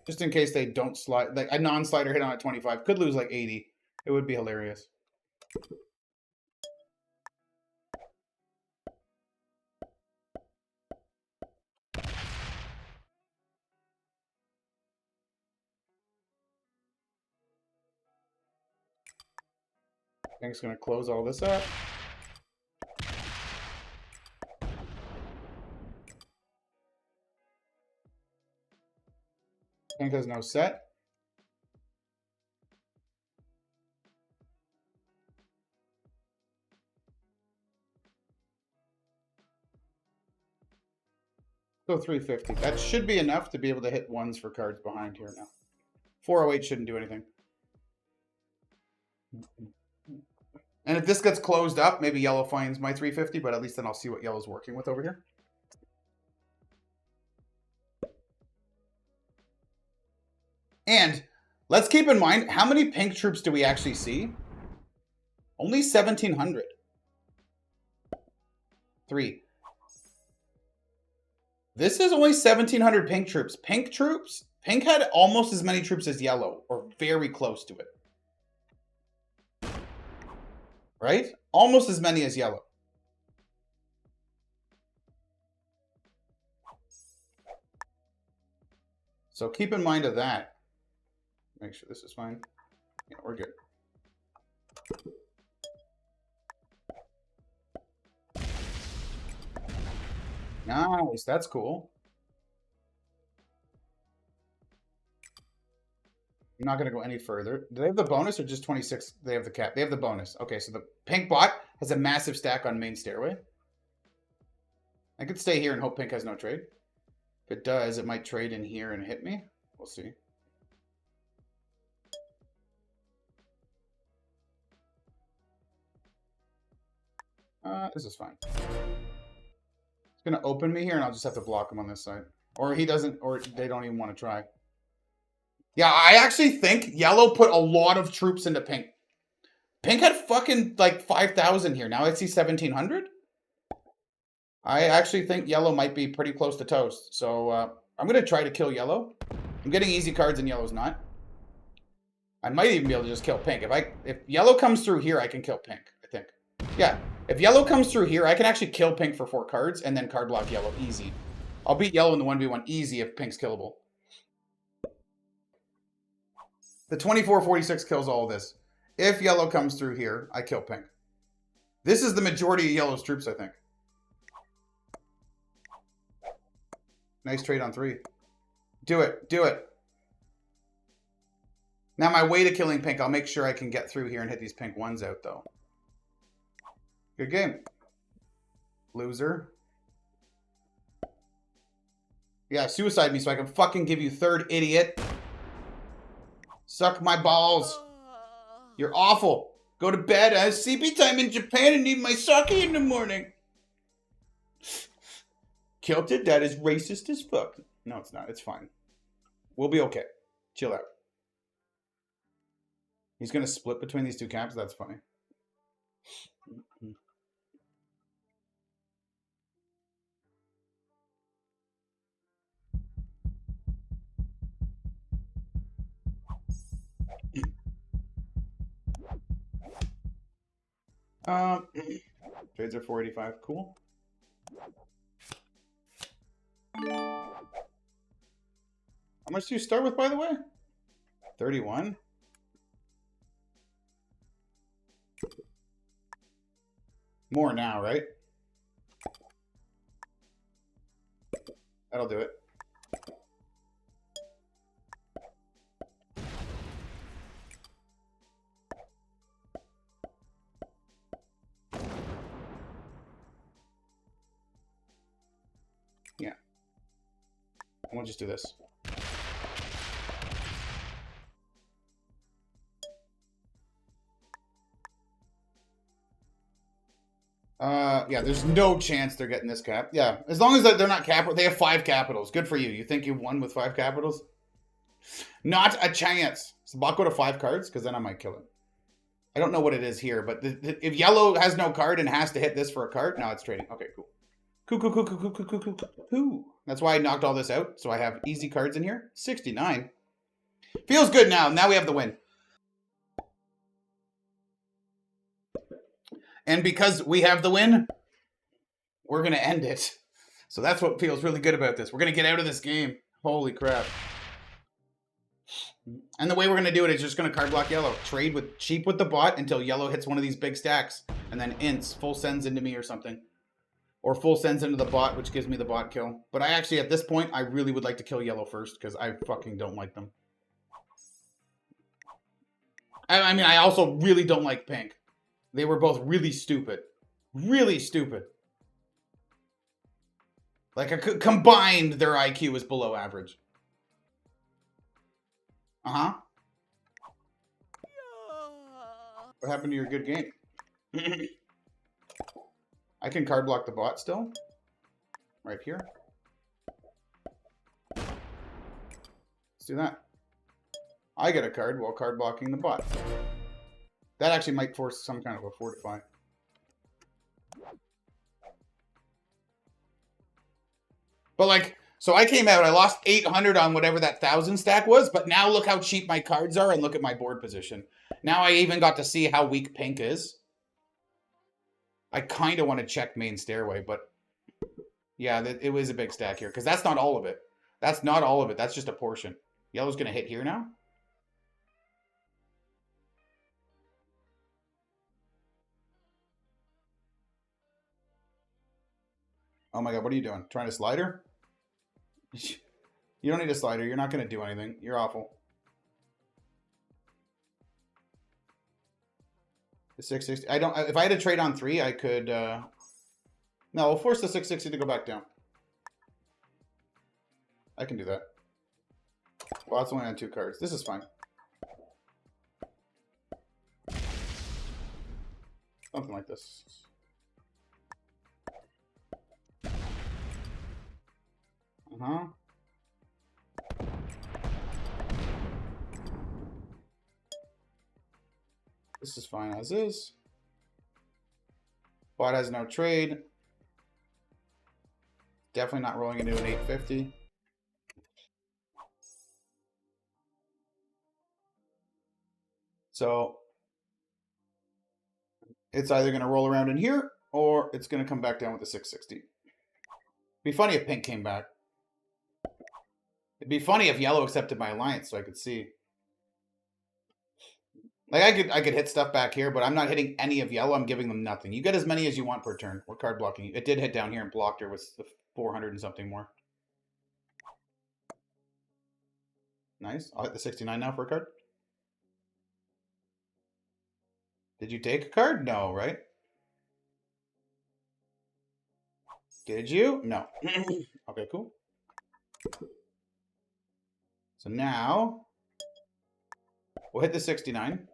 Just in case they don't slide, like a non-slider hit on at 25 could lose like 80. It would be hilarious. Pink's gonna close all this up. Pink has no set. Go 350. That should be enough to be able to hit ones for cards behind here now. 408 shouldn't do anything. And if this gets closed up, maybe yellow finds my 350, but at least then I'll see what yellow's working with over here. And let's keep in mind, how many pink troops do we actually see? Only 1,700. 3. This is only 1,700 pink troops. Pink had almost as many troops as yellow, or very close to it. Right? Almost as many as yellow. So keep in mind of that. Make sure this is fine. Yeah, we're good. Nice, that's cool. I'm not going to go any further. Do they have the bonus or just 26? They have the cap. They have the bonus. Okay, so the pink bot has a massive stack on main stairway. I could stay here and hope pink has no trade. If it does, it might trade in here and hit me. We'll see. This is fine. It's going to open me here, and I'll just have to block him on this side. Or he doesn't, or they don't even want to try. Yeah, I actually think yellow put a lot of troops into pink. Pink had fucking like 5,000 here. Now I see 1,700. I actually think yellow might be pretty close to toast. So I'm going to try to kill yellow. I'm getting easy cards and yellow's not. I might even be able to just kill pink. If yellow comes through here, I can kill pink, I think. Yeah, if yellow comes through here, I can actually kill pink for 4 cards and then card block yellow easy. I'll beat yellow in the 1v1 easy if pink's killable. The 24-46 kills all of this. If yellow comes through here, I kill pink. This is the majority of yellow's troops, I think. Nice trade on 3. Do it. Do it. Now my way to killing pink, I'll make sure I can get through here and hit these pink ones out, though. Good game. Loser. Yeah, suicide me so I can fucking give you third, idiot. Suck my balls. You're awful. Go to bed. I have sleepy time in Japan and need my sake in the morning. Kilted, that is racist as fuck. No, it's not. It's fine. We'll be okay. Chill out. He's going to split between these two camps? That's funny. Trades are 485. Cool. How much do you start with, by the way? 31? More now, right? That'll do it. Yeah. We'll just do this. Yeah, there's no chance they're getting this cap. Yeah, as long as they're not capital, they have 5 capitals. Good for you. You think you won with 5 capitals? Not a chance. So Bot go to 5 cards, because then I might kill it. I don't know what it is here, but if yellow has no card and has to hit this for a card, no, it's trading. Okay, cool. Cool. That's why I knocked all this out, so I have easy cards in here. 69. Feels good now. Now we have the win. And because we have the win, we're going to end it. So that's what feels really good about this. We're going to get out of this game. Holy crap. And the way we're going to do it is just going to card block yellow. Trade with cheap with the bot until yellow hits one of these big stacks. And then ints, full sends into me or something. Or full sends into the bot, which gives me the bot kill. But I actually, at this point, I really would like to kill yellow first because I fucking don't like them. I mean, I also really don't like pink. They were both really stupid. Really stupid. Like, combined, their IQ is below average. Uh-huh. What happened to your good game? I can card block the bot still. Right here. Let's do that. I get a card while card blocking the bot. That actually might force some kind of a fortify. But like, so I came out, I lost 800 on whatever that 1,000 stack was, but now look how cheap my cards are and look at my board position. Now I even got to see how weak pink is. I kind of want to check main stairway, but yeah, it was a big stack here because that's not all of it. That's not all of it. That's just a portion. Yellow's going to hit here now. Oh my god, what are you doing? Trying to slider? You don't need a slider. You're not going to do anything. You're awful. The 660. I don't. If I had to trade on 3, I could. No, we'll force the 660 to go back down. I can do that. Well, it's only on 2 cards. This is fine. Something like this. Uh-huh. This is fine as is. Bot has no trade. Definitely not rolling into an 850. So it's either going to roll around in here or it's going to come back down with the 660. Be funny if pink came back. It'd be funny if yellow accepted my alliance so I could see. Like, I could hit stuff back here, but I'm not hitting any of yellow. I'm giving them nothing. You get as many as you want per turn. We're card blocking you. It did hit down here and blocked her with the 400 and something more. Nice. I'll hit the 69 now for a card. Did you take a card? No, right? Did you? No. Okay, cool. So now we'll hit the 69.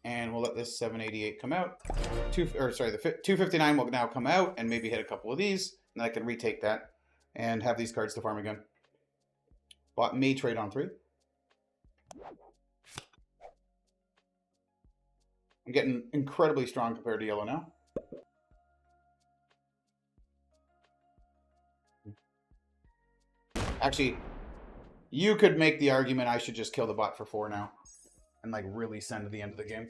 And we'll let this 788 come out. The 259 will now come out and maybe hit a couple of these. And I can retake that and have these cards to farm again. Bot may trade on 3. I'm getting incredibly strong compared to yellow now. Actually, you could make the argument I should just kill the bot for 4 now. And like really send to the end of the game.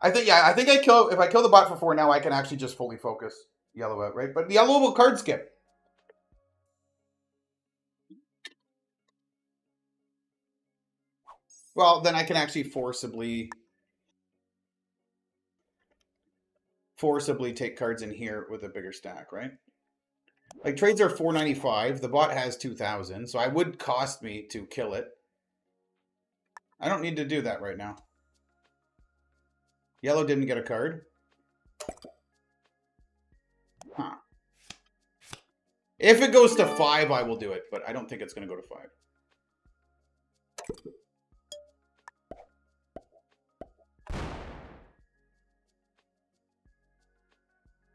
I think if I kill the bot for 4 now, I can actually just fully focus yellow out, right? But yellow will card skip. Well, then I can actually forcibly take cards in here with a bigger stack, right? Like trades are 495. The bot has 2,000, so it would cost me to kill it. I don't need to do that right now. Yellow didn't get a card. Huh. If it goes to 5, I will do it, but I don't think it's going to go to 5.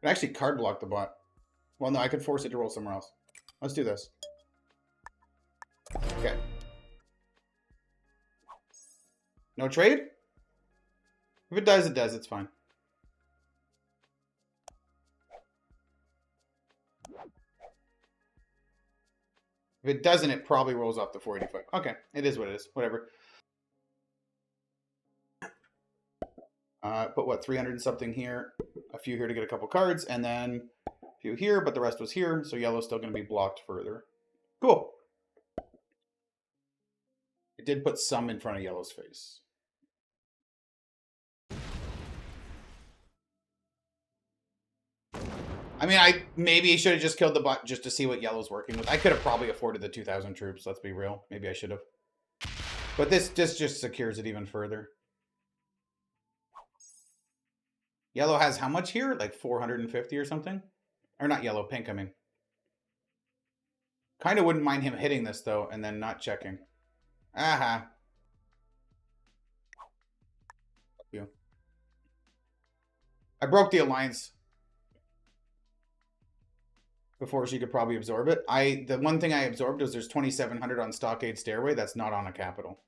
I can actually card block the bot. Well, no, I could force it to roll somewhere else. Let's do this. Okay. No trade? If it does, it does. It's fine. If it doesn't, it probably rolls off the 485. Okay, it is what it is. Whatever. Put what, 300 and something here. A few here to get a couple cards. And then a few here, but the rest was here. So yellow's still going to be blocked further. Cool. It did put some in front of yellow's face. I mean, maybe should have just killed the bot just to see what yellow's working with. I could have probably afforded the 2,000 troops, let's be real. Maybe I should have. But this just secures it even further. Yellow has how much here? Like 450 or something? Or not yellow, pink, I mean. Kind of wouldn't mind him hitting this, though, and then not checking. Aha. Fuck you. I broke the alliance before she could probably absorb it. The one thing I absorbed was there's 2,700 on Stockade Stairway. That's not on a capital.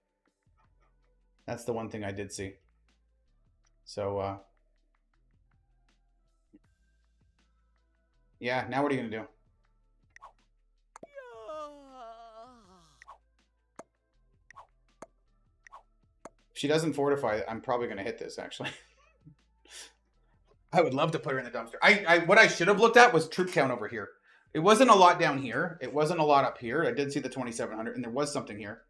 That's the one thing I did see. So, yeah, now what are you going to do? If she doesn't fortify, I'm probably going to hit this, actually. I would love to put her in the dumpster. What I should have looked at was troop count over here. It wasn't a lot down here. It wasn't a lot up here. I did see the 2,700, and there was something here.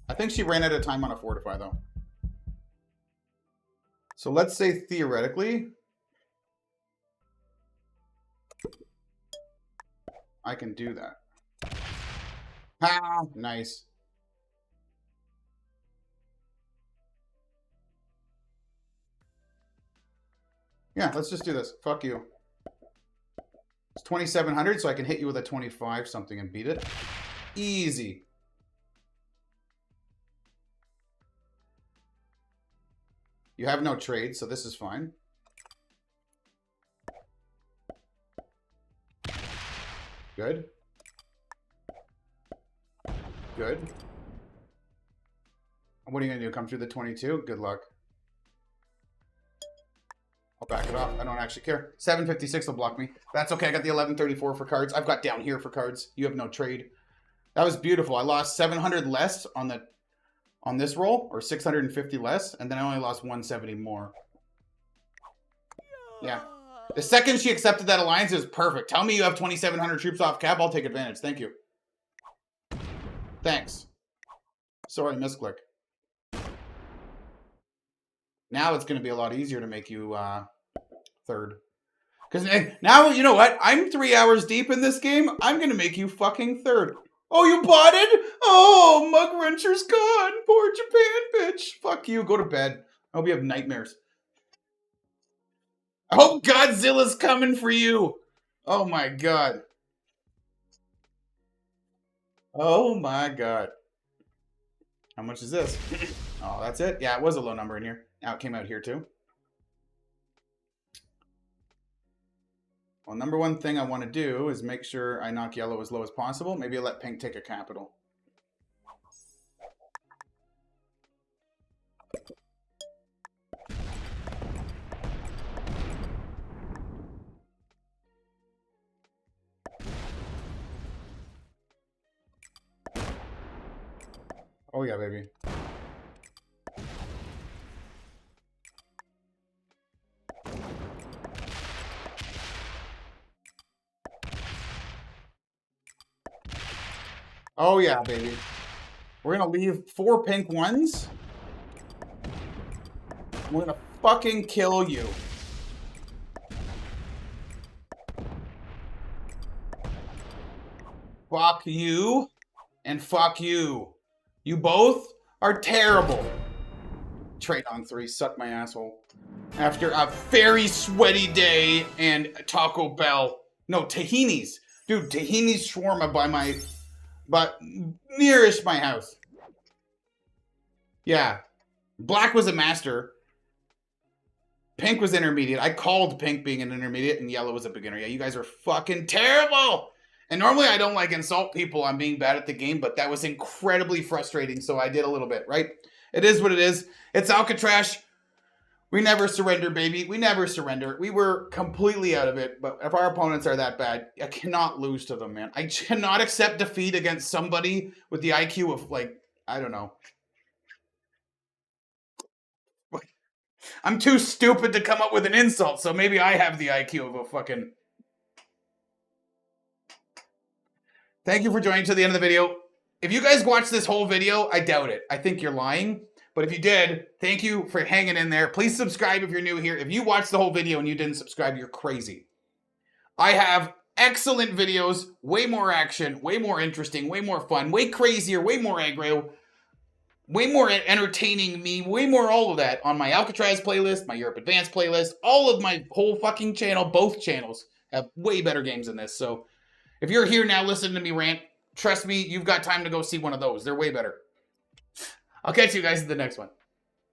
I think she ran out of time on a fortify, though. So let's say, theoretically, I can do that. Ah, nice. Yeah, let's just do this. Fuck you. It's 2,700, so I can hit you with a 25 something and beat it. Easy. You have no trade, so this is fine. Good. Good. What are you going to do? Come through the 22? Good luck. I'll back it off. I don't actually care. 756 will block me. That's okay. I got the 1134 for cards. I've got down here for cards. You have no trade. That was beautiful. I lost 700 less on this roll, or 650 less, and then I only lost 170 more. Yeah. The second she accepted that alliance is perfect. Tell me you have 2,700 troops off cap. I'll take advantage. Thank you. Thanks. Sorry, misclick. Now it's going to be a lot easier to make you third. Because now, you know what? I'm 3 hours deep in this game. I'm going to make you fucking third. Oh, you bought it? Oh, Mug Wrencher's gone. Poor Japan, bitch. Fuck you. Go to bed. I hope you have nightmares. I hope Godzilla's coming for you. Oh, my God. Oh, my God. How much is this? Oh, that's it? Yeah, it was a low number in here. Now it came out here, too. Well, number one thing I want to do is make sure I knock yellow as low as possible. Maybe I'll let pink take a capital. Oh, yeah, baby. Oh, yeah, baby. We're going to leave 4 pink ones. We're going to fucking kill you. Fuck you. And fuck you. You both are terrible. Trade on 3. Suck my asshole. After a very sweaty day and Taco Bell. No, Tahini's. Dude, Tahini's shawarma but nearest my house. Yeah. Black was a master. Pink was intermediate. I called pink being an intermediate, and yellow was a beginner. Yeah, you guys are fucking terrible. And normally I don't like insult people on being bad at the game, but that was incredibly frustrating, so I did a little bit, right? It is what it is. It's Alcatraz. We never surrender, baby. We never surrender. We were completely out of it, but if our opponents are that bad, I cannot lose to them, man. I cannot accept defeat against somebody with the IQ of, like, I don't know. I'm too stupid to come up with an insult, so maybe I have the IQ of a fucking... Thank you for joining to the end of the video. If you guys watched this whole video, I doubt it. I think you're lying. But if you did, thank you for hanging in there. Please subscribe if you're new here. If you watched the whole video and you didn't subscribe, you're crazy. I have excellent videos, way more action, way more interesting, way more fun, way crazier, way more aggro, way more entertaining me, way more all of that on my Alcatraz playlist, my Europe Advanced playlist, all of my whole fucking channel, both channels have way better games than this. So if you're here now listening to me rant, trust me, you've got time to go see one of those. They're way better. I'll catch you guys in the next one.